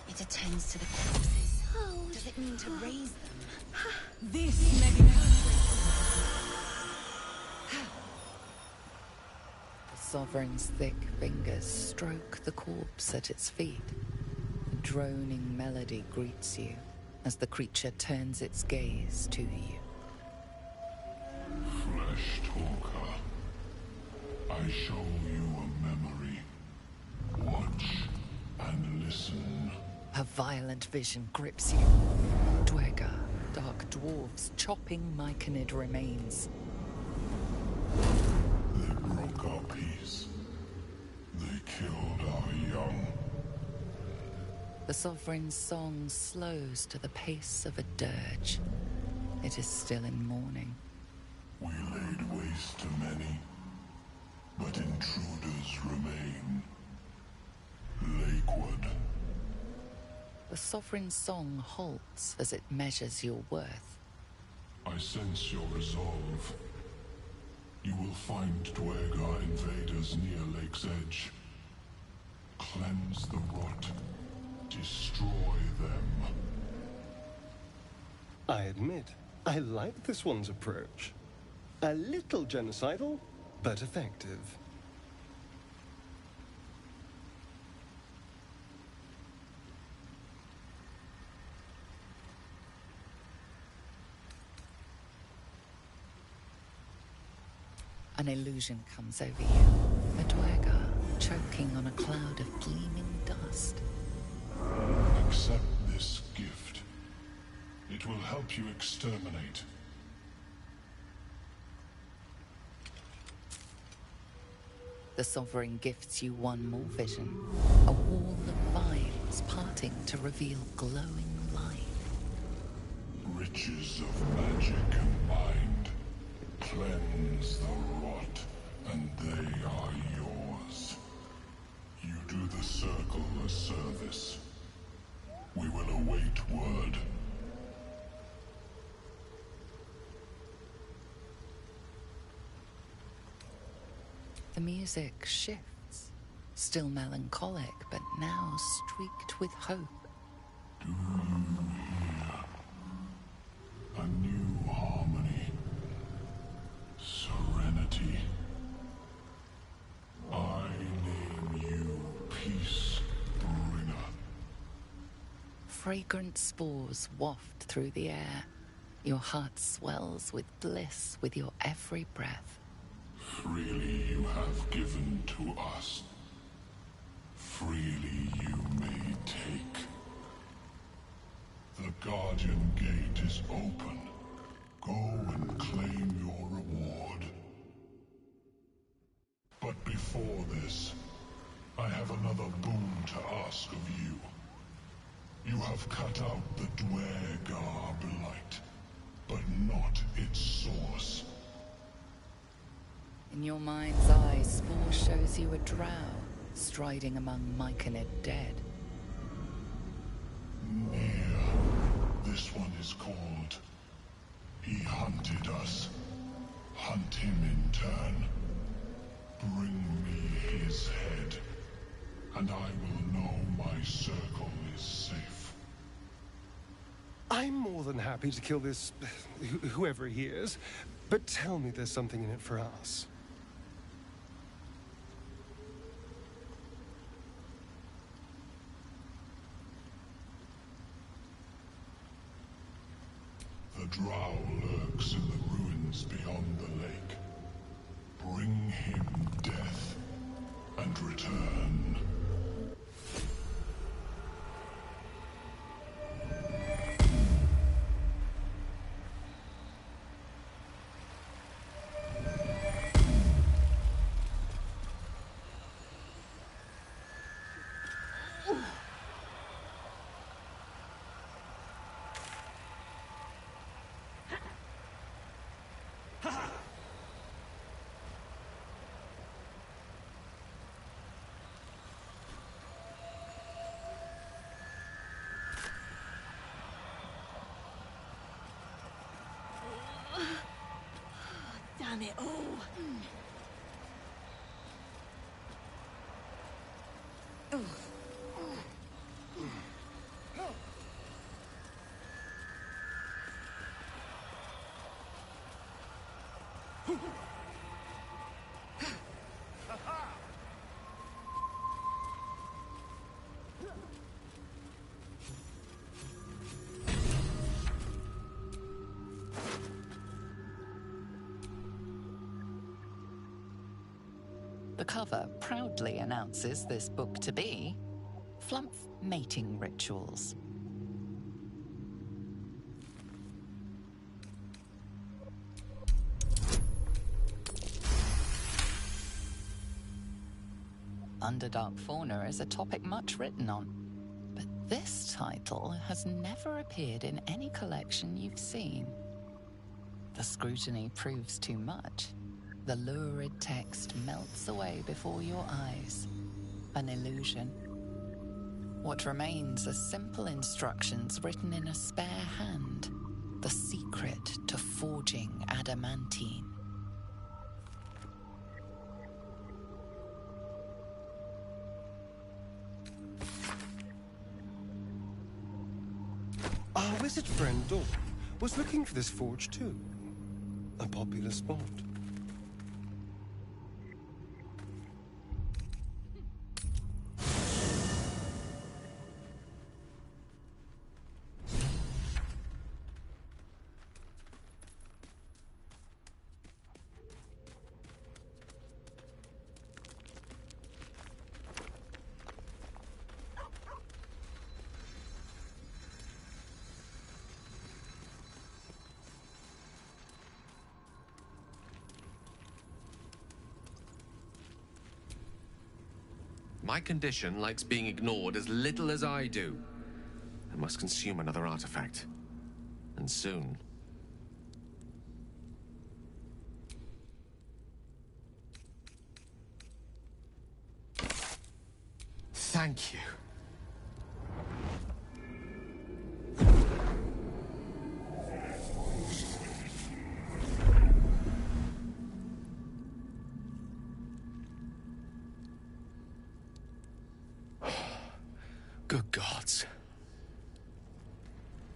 L: It attends to the corpses. Does it mean to raise them?
T: This medication!
F: The Sovereign's thick fingers stroke the corpse at its feet. A droning melody greets you as the creature turns its gaze to you.
U: Flesh talker, I show you a memory. Watch and listen.
F: Her violent vision grips you. Dwergar, dark dwarves chopping Myconid remains.
U: They broke our peace. They killed our young.
F: The Sovereign's song slows to the pace of a dirge. It is still in mourning.
U: We laid waste to many, but intruders remain. Lakewood.
F: The Sovereign's song halts as it measures your worth.
U: I sense your resolve. You will find Dwergar invaders near Lake's Edge. Cleanse the rot. Destroy them.
E: I admit, I like this one's approach. A little genocidal, but effective. An illusion comes over you. A Dwergar choking on a cloud of gleaming dust.
U: Accept this gift. It will help you exterminate.
F: The Sovereign gifts you one more vision. A wall of vines parting to reveal glowing light.
U: Riches of magic combined. Cleanse the rot, and they are yours. You do the Circle a service. We will await word.
F: The music shifts, still melancholic, but now streaked with hope.
U: Do you hear? A new harmony. Serenity. I name you Peace Bringer.
F: Fragrant spores waft through the air. Your heart swells with bliss with your every breath.
U: Freely you have given to us. Freely you may take. The Guardian Gate is open. Go and claim your reward. But before this, I have another boon to ask of you. You have cut out the Dwergar blight, but not its source.
F: In your mind's eye, Spore shows you a drow striding among Myconid dead.
U: Near. This one is called. He hunted us. Hunt him in turn. Bring me his head, and I will know my circle is safe.
E: I'm more than happy to kill this... whoever he is, but tell me there's something in it for us.
U: The drow lurks in the ruins beyond the lake. Bring him death, and return.
T: Damn it all!
F: The cover proudly announces this book to be Flumph Mating Rituals. Underdark fauna is a topic much written on, but this title has never appeared in any collection you've seen. The scrutiny proves too much. The lurid text melts away before your eyes. An illusion. What remains are simple instructions written in a spare hand. The secret to forging adamantine.
E: Our wizard friend Dawn was looking for this forge too. A popular spot.
C: My condition likes being ignored as little as I do. I must consume another artifact. And soon. Thank you. Good gods.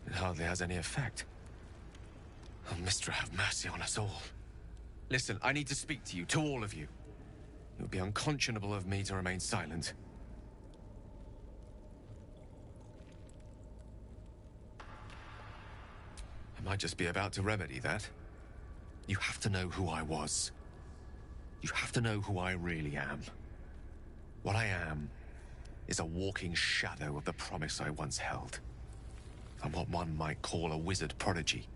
C: It hardly has any effect. Oh, Mystra, have mercy on us all. Listen, I need to speak to you, to all of you. It would be unconscionable of me to remain silent. I might just be about to remedy that. You have to know who I was. You have to know who I really am. What I am is a walking shadow of the promise I once held. I'm what one might call a wizard prodigy,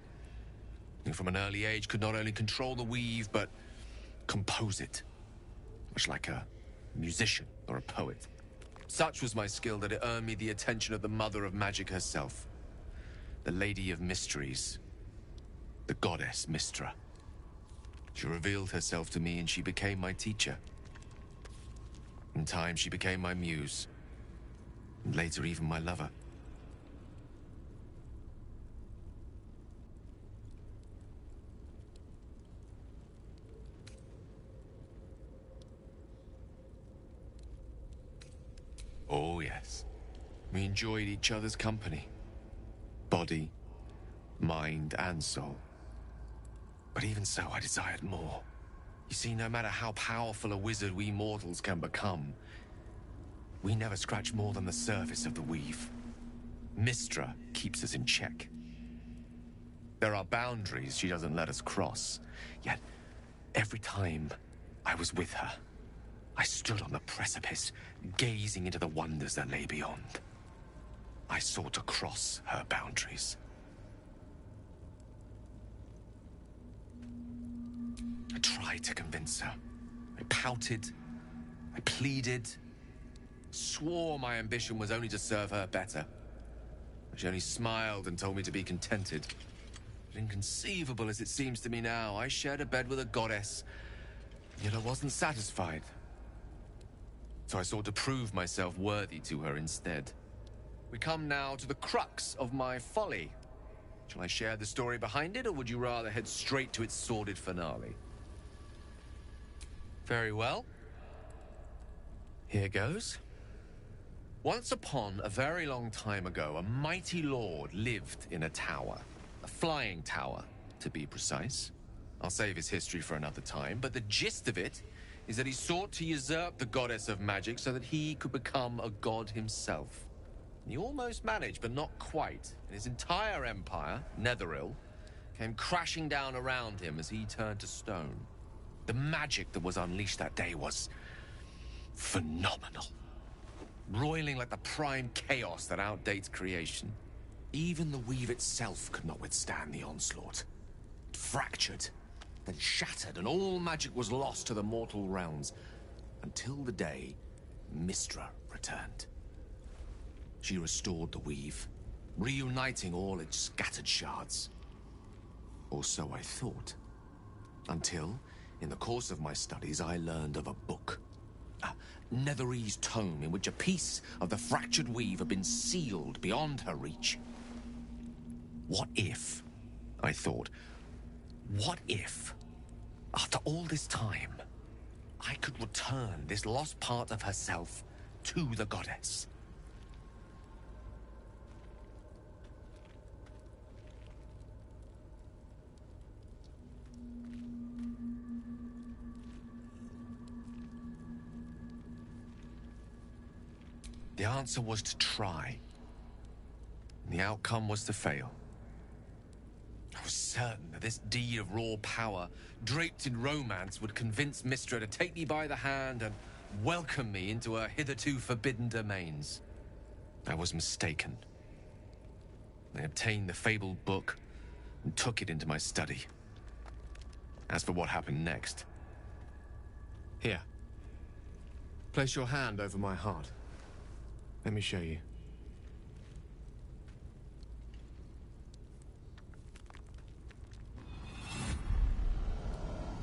C: who from an early age could not only control the weave, but compose it, much like a musician or a poet. Such was my skill that it earned me the attention of the mother of magic herself, the Lady of Mysteries, the goddess Mystra. She revealed herself to me and she became my teacher. In time, she became my muse, and later even my lover. Oh yes, we enjoyed each other's company. Body, mind, and soul. But even so, I desired more. You see, no matter how powerful a wizard we mortals can become, we never scratch more than the surface of the weave. Mystra keeps us in check. There are boundaries she doesn't let us cross, yet every time I was with her, I stood on the precipice, gazing into the wonders that lay beyond. I sought to cross her boundaries. I tried to convince her. I pouted. I pleaded. Swore my ambition was only to serve her better. She only smiled and told me to be contented. But inconceivable as it seems to me now, I shared a bed with a goddess, yet I wasn't satisfied. So I sought to prove myself worthy to her instead. We come now to the crux of my folly. Shall I share the story behind it, or would you rather head straight to its sordid finale? Very well. Here goes. Once upon a very long time ago, a mighty lord lived in a tower. A flying tower, to be precise. I'll save his history for another time, but the gist of it is that he sought to usurp the goddess of magic so that he could become a god himself. He almost managed, but not quite. And his entire empire, Netheril, came crashing down around him as he turned to stone. The magic that was unleashed that day was phenomenal. Roiling like the prime chaos that outdates creation. Even the weave itself could not withstand the onslaught. It fractured, then shattered, and all magic was lost to the mortal realms. Until the day Mystra returned. She restored the weave, reuniting all its scattered shards. Or so I thought. Until, in the course of my studies, I learned of a book. A Netherese tome in which a piece of the fractured weave had been sealed beyond her reach. What if, I thought, what if, after all this time, I could return this lost part of herself to the goddess? The answer was to try. And the outcome was to fail. I was certain that this deed of raw power, draped in romance, would convince Mystra to take me by the hand and welcome me into her hitherto forbidden domains. I was mistaken. I obtained the fabled book and took it into my study. As for what happened next... Here. Place your hand over my heart. Let me show you.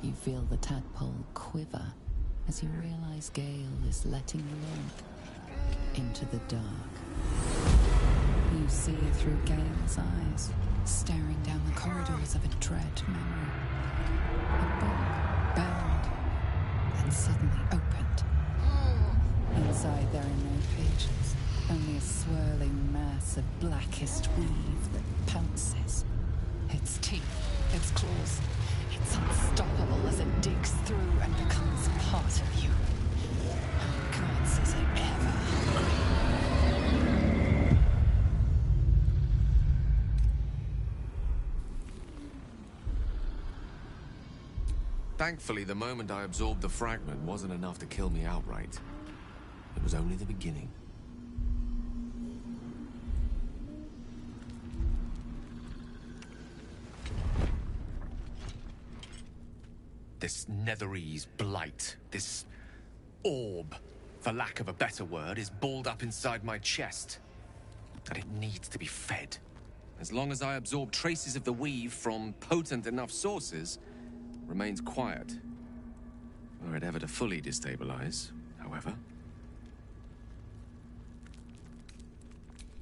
F: You feel the tadpole quiver as you realize Gale is letting you into the dark. You see through Gale's eyes, staring down the corridors of a dread memory. A book bound, then suddenly opened. Inside there are no pages, only a swirling mass of blackest weave that pounces. Its teeth, its claws, it's unstoppable as it digs through and becomes part of you. Oh gods, is it ever hungry?
C: Thankfully, the moment I absorbed the fragment wasn't enough to kill me outright. It was only the beginning. This Netherese blight, this orb, for lack of a better word, is balled up inside my chest. And it needs to be fed. As long as I absorb traces of the weave from potent enough sources, it remains quiet. Were it ever to fully destabilize, however.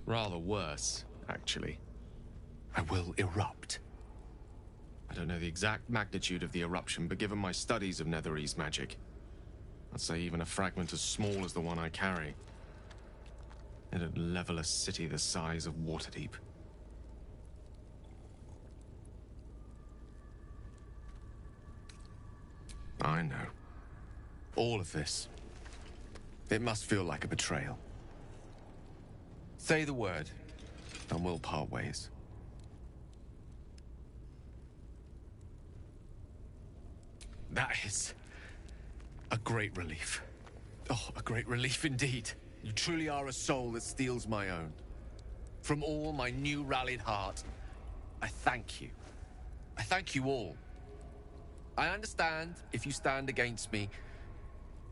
C: Rather worse, actually. I will erupt. I don't know the exact magnitude of the eruption, but given my studies of Netherese magic, I'd say even a fragment as small as the one I carry, it'd level a city the size of Waterdeep. I know. All of this. It must feel like a betrayal. Say the word, and we'll part ways. That is a great relief. Oh, a great relief indeed. You truly are a soul that steals my own. From all my new rallied heart, I thank you. I thank you all. I understand if you stand against me.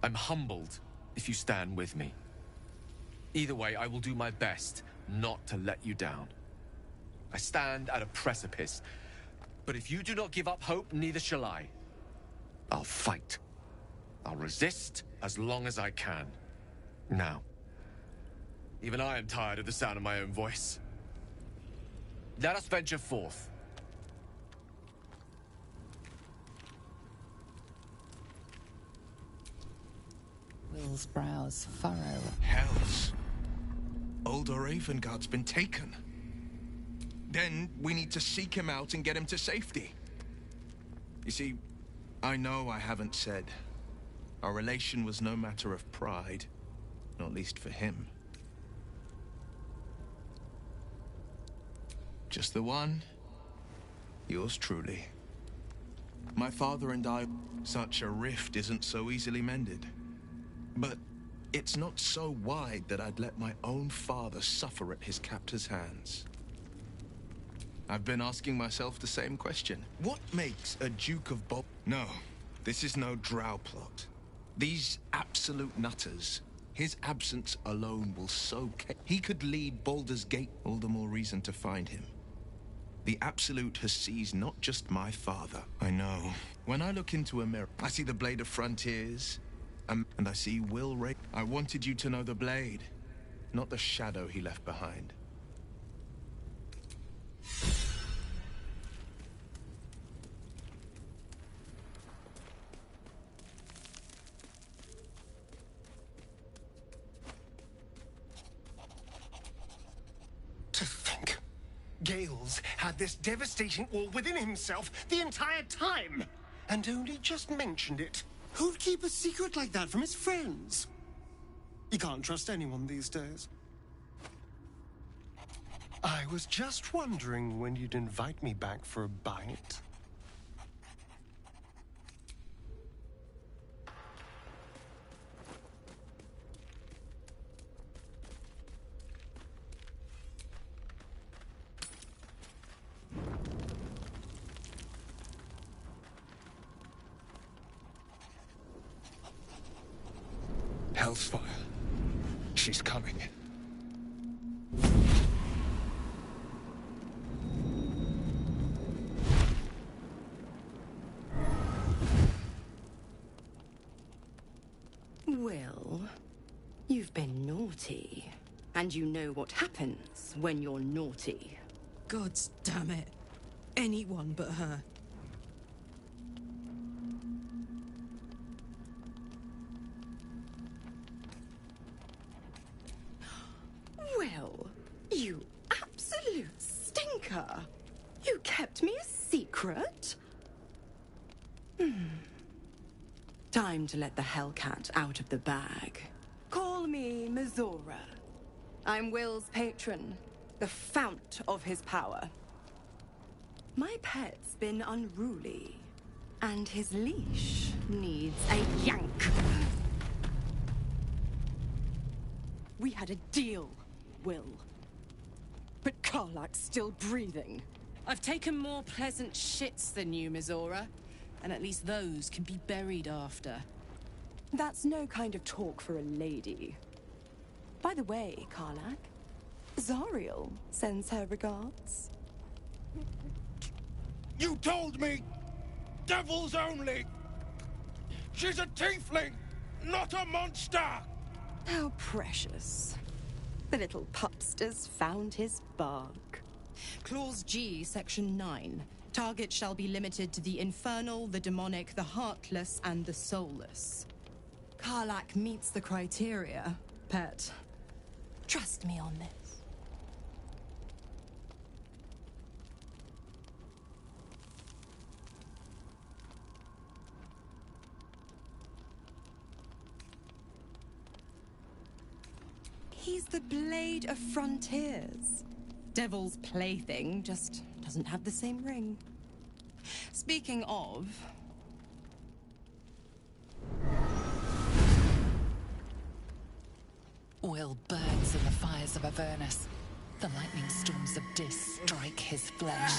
C: I'm humbled if you stand with me. Either way, I will do my best not to let you down. I stand at a precipice, but if you do not give up hope, neither shall I. I'll fight. I'll resist as long as I can. Now, even I am tired of the sound of my own voice. Let us venture forth.
F: Will's brows furrow.
P: Hells. Old Ravengard's been taken. Then we need to seek him out and get him to safety. You see, I know I haven't said. Our relation was no matter of pride, not least for him. Just the one. Yours truly. My father and I, such a rift isn't so easily mended. But it's not so wide that I'd let my own father suffer at his captor's hands. I've been asking myself the same question. What makes a Duke of Bol... No, this is no drow plot. These absolute nutters, his absence alone will so... He could lead Baldur's Gate, all the more reason to find him. The Absolute has seized not just my father. I know. When I look into a mirror, I see the Blade of Frontiers, and I see Will Ray. I wanted you to know the Blade, not the shadow he left behind.
E: To think, Gales had this devastating war within himself the entire time, and only just mentioned it. Who'd keep a secret like that from his friends? You can't trust anyone these days. I was just wondering when you'd invite me back for a bite.
P: Hellsfire. She's coming.
G: Will, you've been naughty. And you know what happens when you're naughty.
T: Gods damn it. Anyone but her.
G: Will, you absolute stinker. You kept me a secret? Time to let the Hellcat out of the bag. Call me Mizora. I'm Will's patron, the fount of his power. My pet's been unruly, and his leash needs a yank. We had a deal, Will. But Karlach's still breathing.
X: I've taken more pleasant shits than you, Mizora. And at least those can be buried after.
G: That's no kind of talk for a lady. By the way, Karlach, Zariel sends her regards.
J: You told me! Devils only! She's a tiefling, not a monster!
G: How precious. The little pupster's found his bark.
X: Clause G, Section 9. Target shall be limited to the infernal, the demonic, the heartless, and the soulless.
G: Karlach meets the criteria, pet. Trust me on this. He's the Blade of Frontiers. Devil's plaything, just doesn't have the same ring. Speaking of...
F: Will burns in the fires of Avernus. The lightning storms of Dis strike his flesh.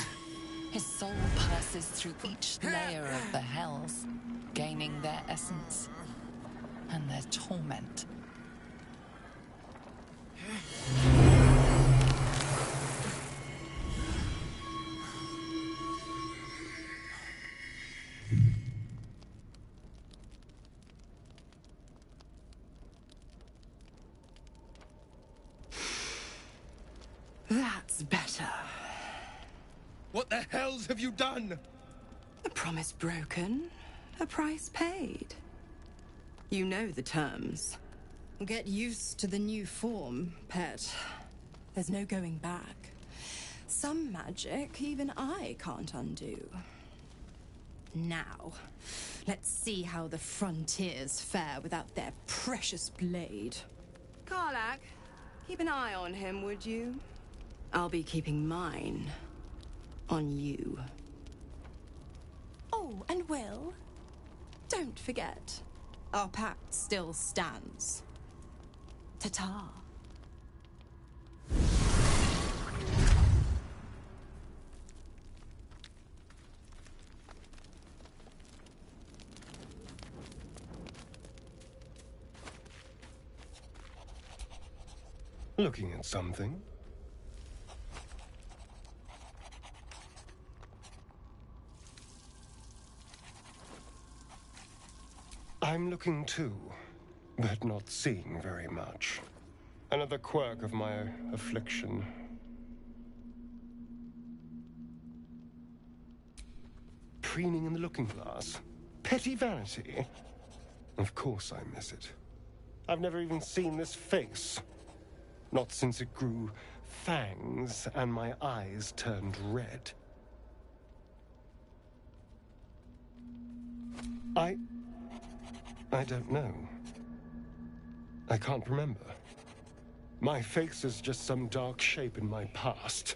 F: His soul passes through each layer of the hells, gaining their essence and their torment.
G: That's better.
J: What the hells have you done?
G: A promise broken, a price paid. You know the terms.
R: Get used to the new form, pet. There's no going back. Some magic even I can't undo. Now, let's see how the frontiers fare without their precious blade.
G: Karlach, keep an eye on him, would you? I'll be keeping mine on you.
R: Oh, and Will, don't forget, our pact still stands. Ta-ta.
E: Looking at something? I'm looking too, but not seeing very much. Another quirk of my affliction. Preening in the looking glass? Petty vanity? Of course I miss it. I've never even seen this face. Not since it grew fangs and my eyes turned red. I don't know. I can't remember. My face is just some dark shape in my past.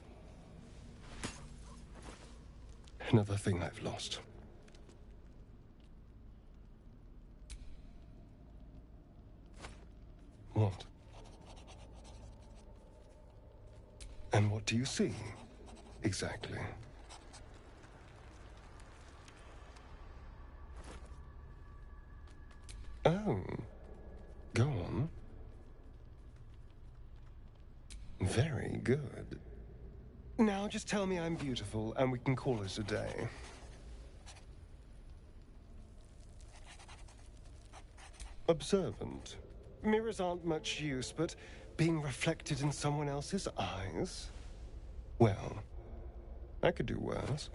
E: Another thing I've lost. What? And what do you see, exactly? Oh, go on. Very good. Now just tell me I'm beautiful and we can call it a day. Observant. Mirrors aren't much use, but being reflected in someone else's eyes? Well, I could do worse.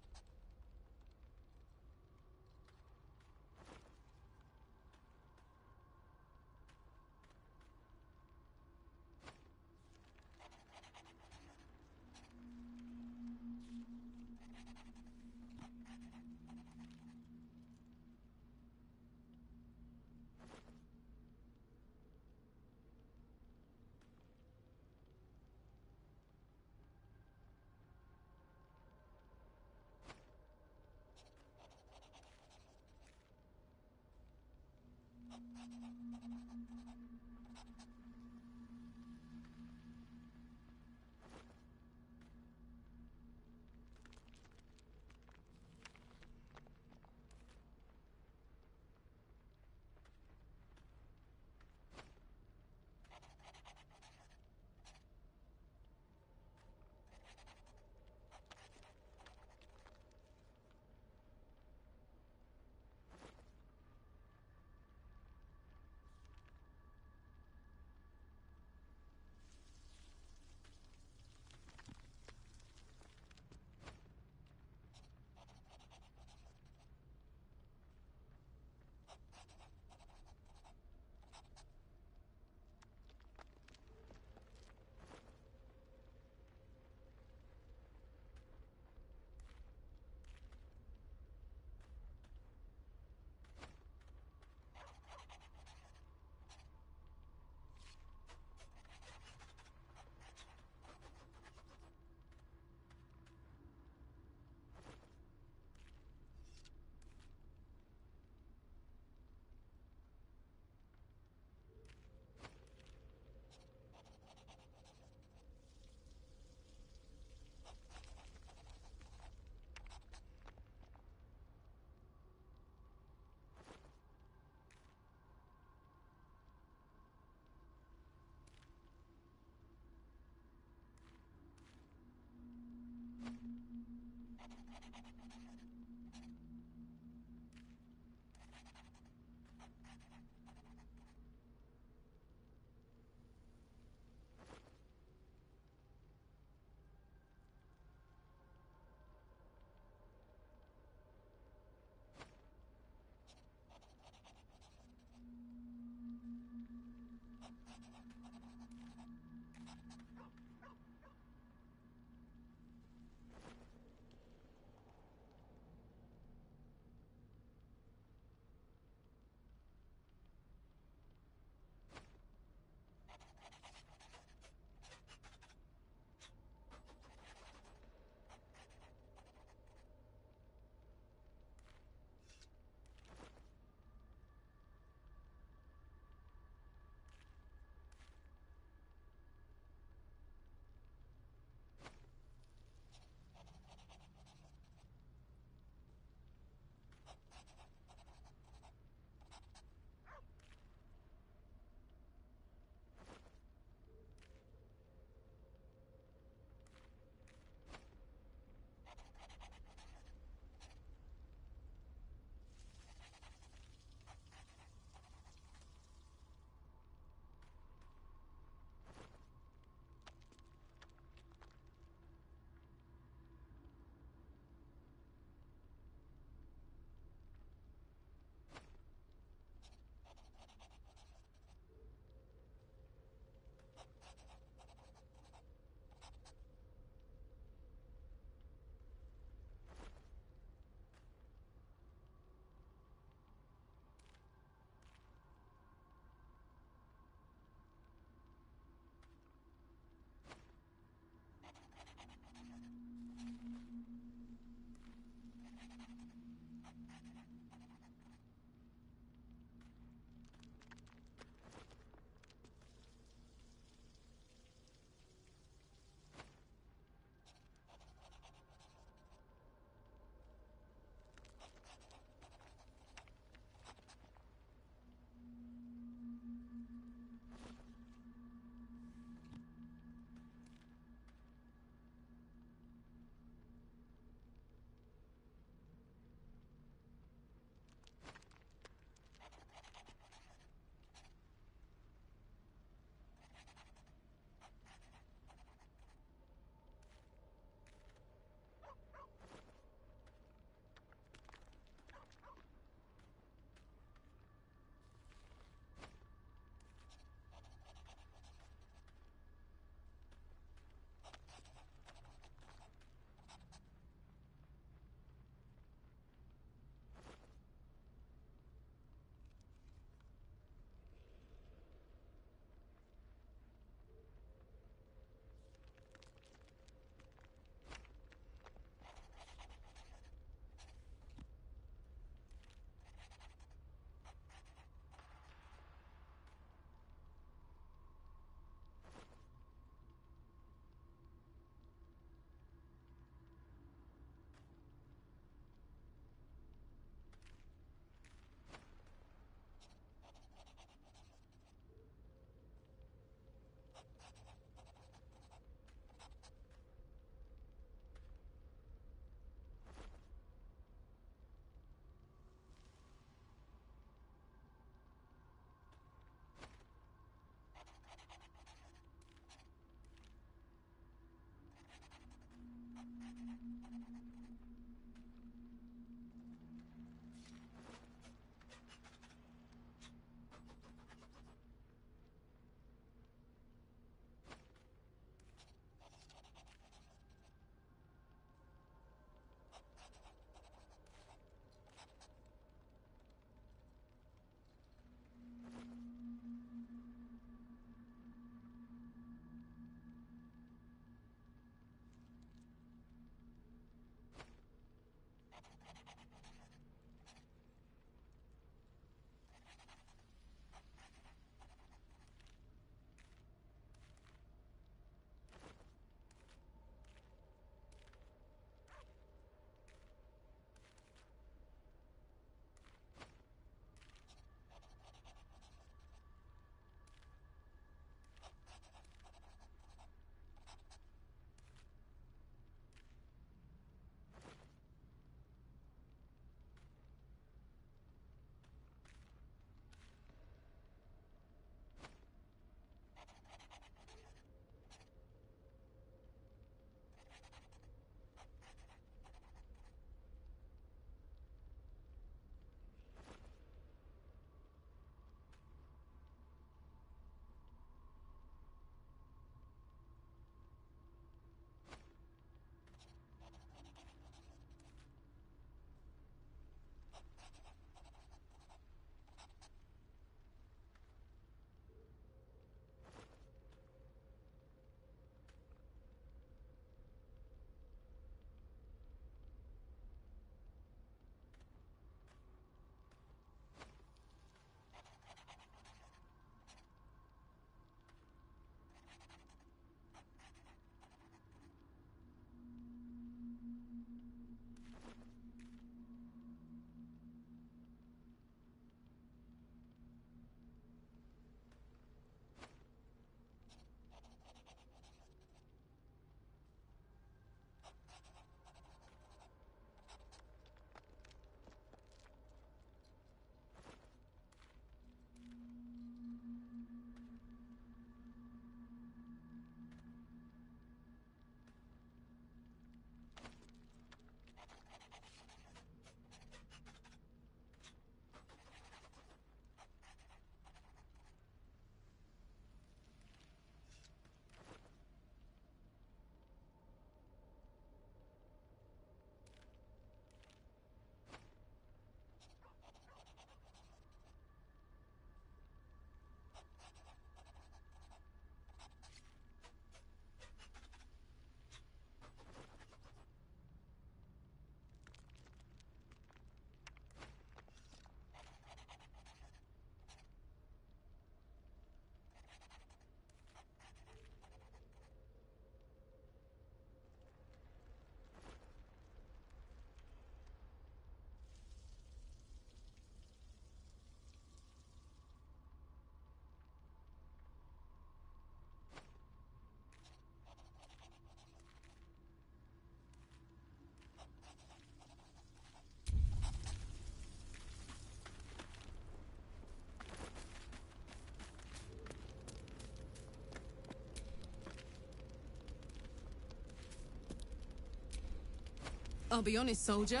X: I'll be honest, soldier.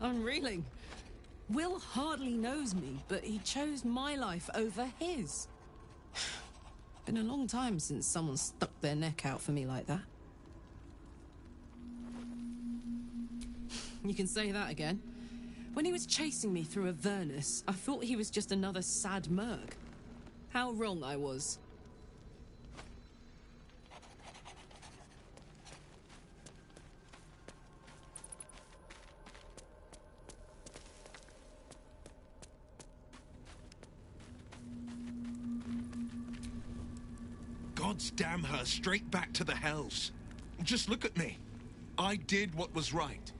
X: I'm reeling. Will hardly knows me, but he chose my life over his. Been a long time since someone stuck their neck out for me like that. You can say that again. When he was chasing me through Avernus, I thought he was just another sad merc. How wrong I was.
P: Gods damn her, straight back to the hells. Just look at me. I did what was right,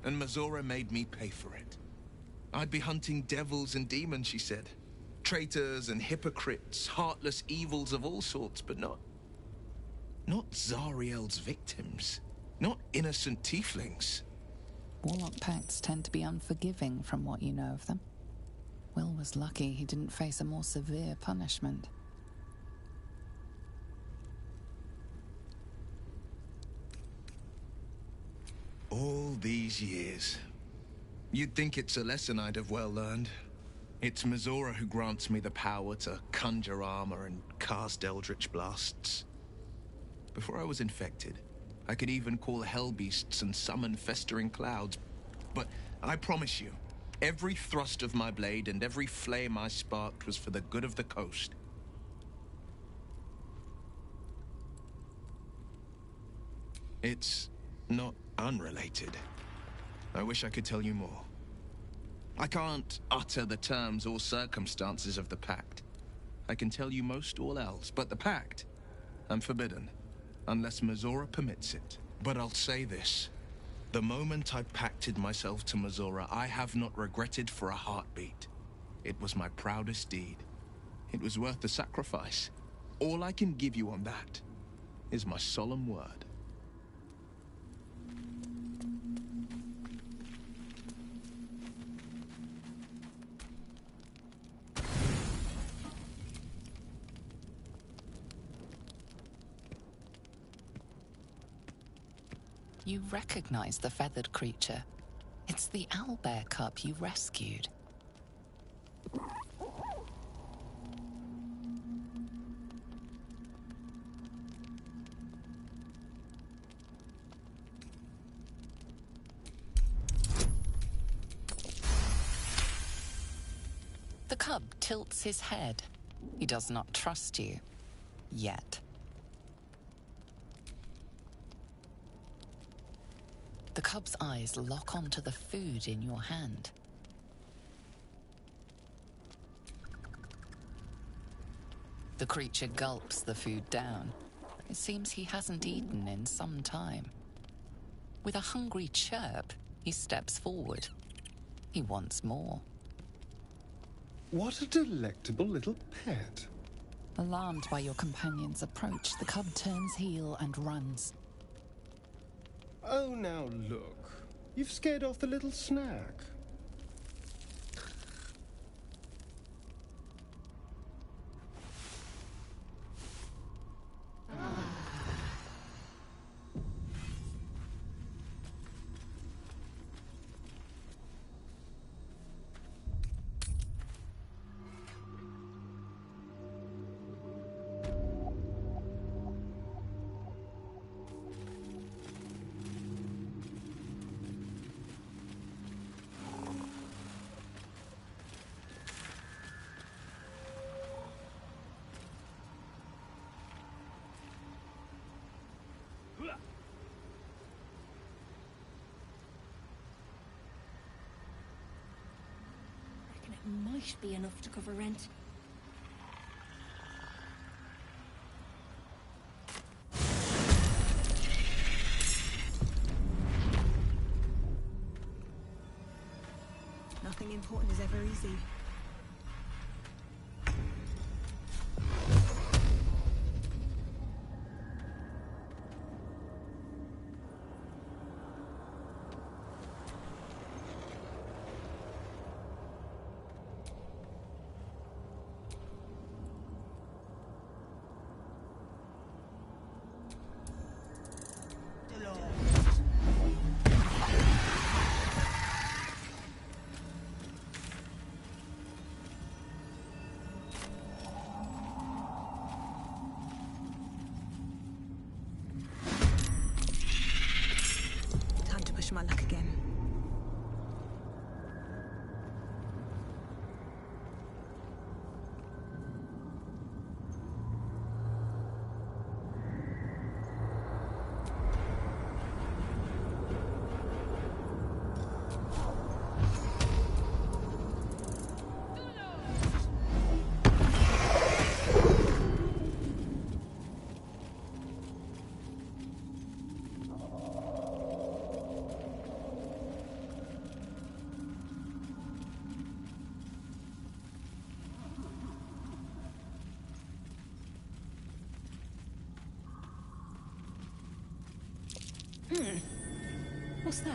P: and Mizora made me pay for it. I'd be hunting devils and demons, she said. Traitors and hypocrites, heartless evils of all sorts, but not Zariel's victims. Not innocent tieflings.
F: Warlock pacts tend to be unforgiving from what you know of them. Will was lucky he didn't face a more severe punishment.
P: All these years. You'd think it's a lesson I'd have well learned. It's Mizora who grants me the power to conjure armor and cast eldritch blasts. Before I was infected, I could even call hell beasts and summon festering clouds. But I promise you, every thrust of my blade and every flame I sparked was for the good of the coast. It's not unrelated. I wish I could tell you more. I can't utter the terms or circumstances of the pact. I can tell you most all else, but the pact, I'm forbidden, unless Mizora permits it. But I'll say this. The moment I pacted myself to Mizora, I have not regretted for a heartbeat. It was my proudest deed. It was worth the sacrifice. All I can give you on that is my solemn word.
F: You recognize the feathered creature. It's the owlbear cub you rescued. The cub tilts his head. He does not trust you. Yet. The cub's eyes lock onto the food in your hand. The creature gulps the food down. It seems he hasn't eaten in some time. With a hungry chirp, he steps forward. He wants more.
E: What a delectable little pet.
F: Alarmed by your companion's approach, the cub turns heel and runs.
E: Oh, now look. You've scared off the little snack.
L: Might be enough to cover rent.
T: Nothing important is ever easy. What's that?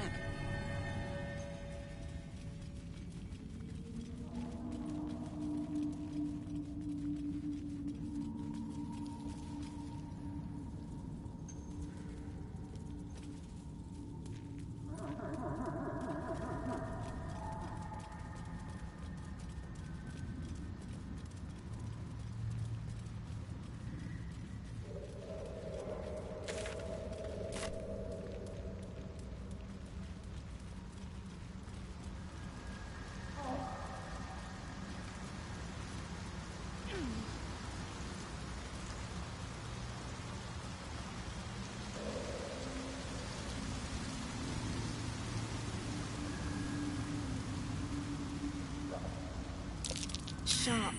T: Sharp,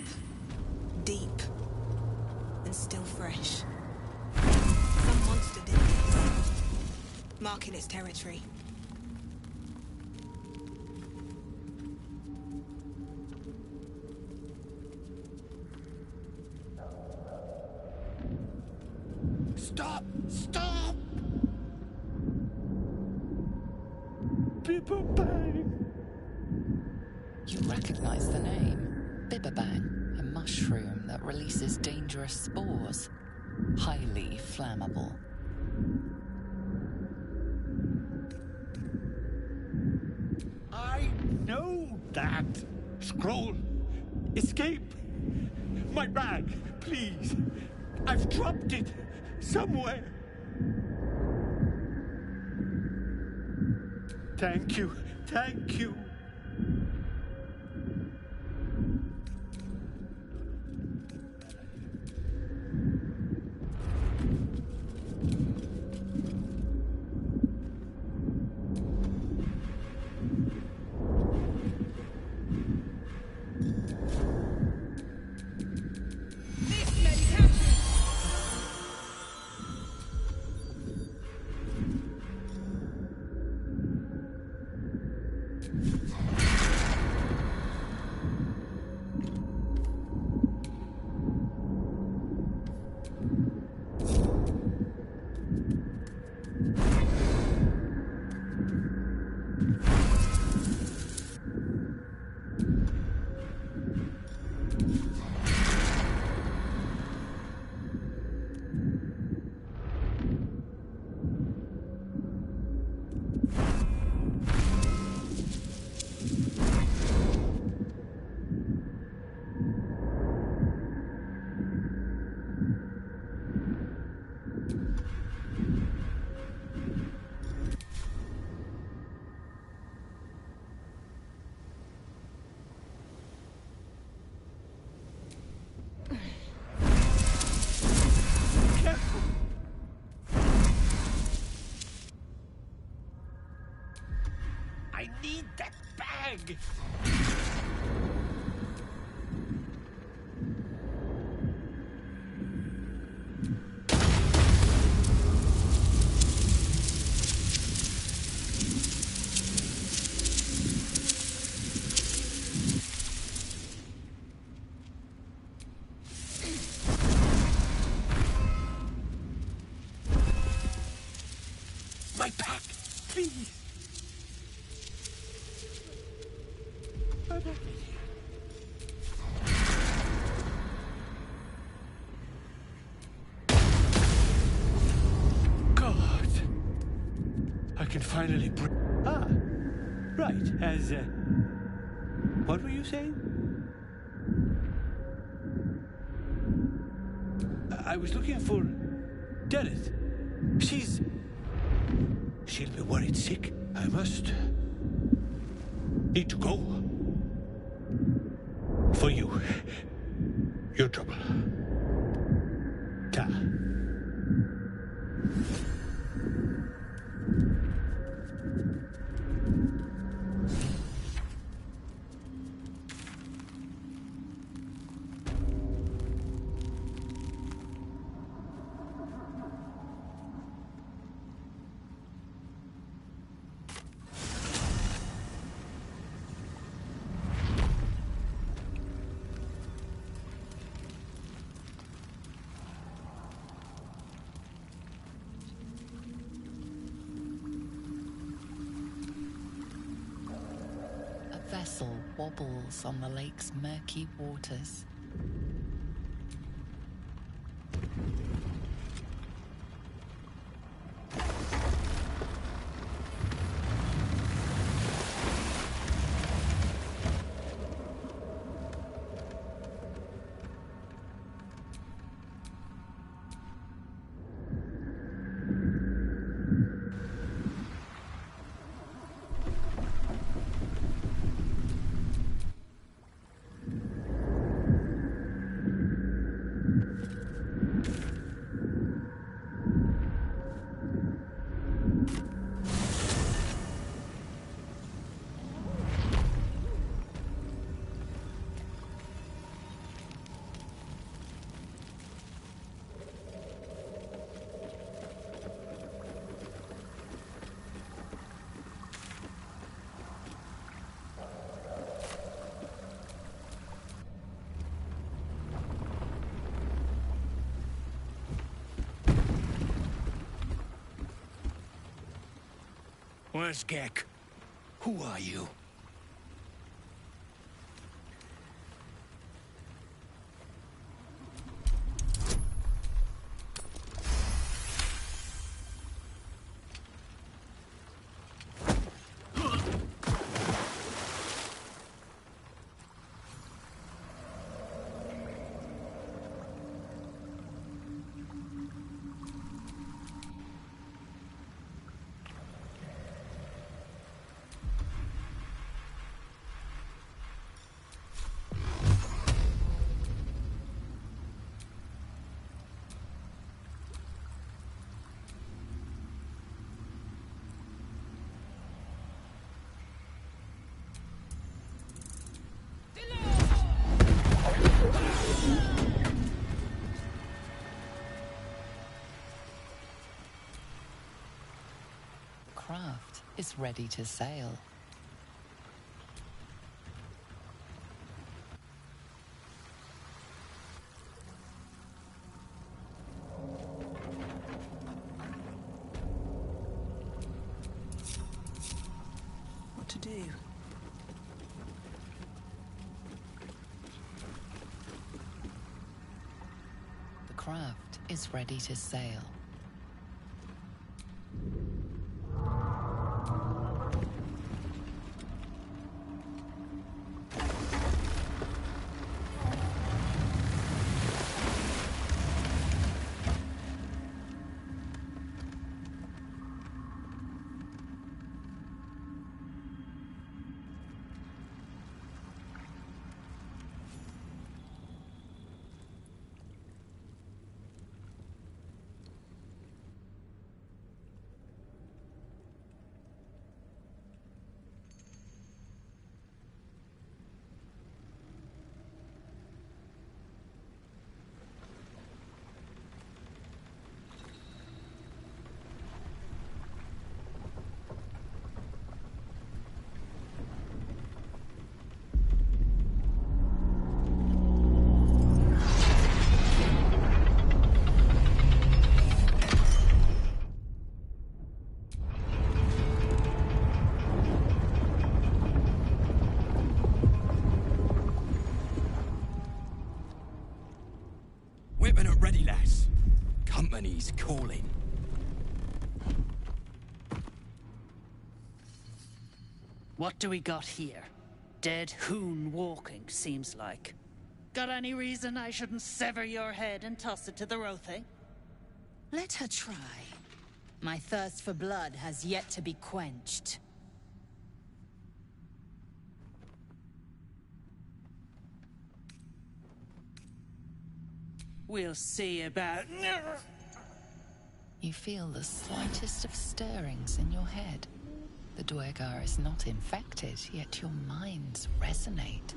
T: deep, and still fresh. Some monster did this, marking its territory.
J: Stop! Stop! Bibblebang!
F: You recognize the name. Bibblebang, a mushroom that releases dangerous spores. Highly flammable.
J: I know that! Scroll! Escape! My bag, please! I've dropped it somewhere! Thank you, thank you! I need that bag! My pack, please! God! I can finally Ah! Right, as, what were you saying? I was looking for Deneth. She'll be worried sick. I must need to go. For you. Your trouble. Ta.
F: vessel wobbles on the lake's murky waters.
K: Where's Gek? Who are you?
F: Craft is ready to sail.
T: What to do?
F: The craft is ready to sail.
K: Whipping it ready, lass. Company's calling.
A: What do we got here? Dead hoon walking, seems like. Got any reason I shouldn't sever your head and toss it to the Rothe?
L: Let her try. My thirst for blood has yet to be quenched.
A: We'll see about...
F: You feel the slightest of stirrings in your head. The Duergar is not infected, yet your minds resonate.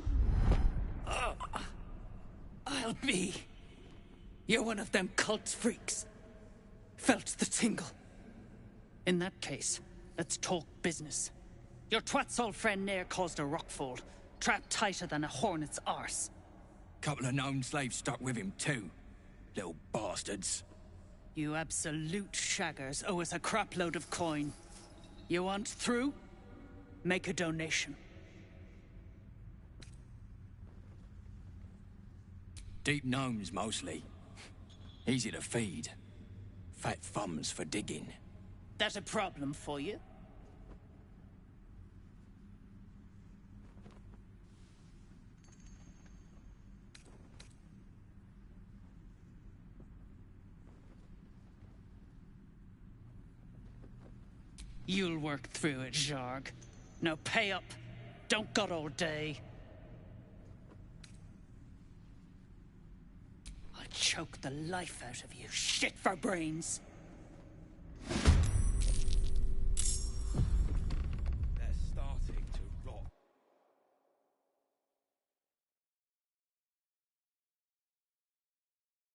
A: I'll be... You're one of them cult freaks. Felt the tingle. In that case, let's talk business. Your twat's old friend Nair caused a rockfall, trapped tighter than a hornet's arse.
K: Couple of known slaves stuck with him, too. Little bastards.
A: You absolute shaggers owe us a crapload of coin. You want through? Make a donation.
H: Deep gnomes, mostly. Easy to feed. Fat thumbs for digging.
A: That a problem for you? You'll work through it, Zharg. Now pay up. Don't got all day. I'll choke the life out of you. Shit for brains.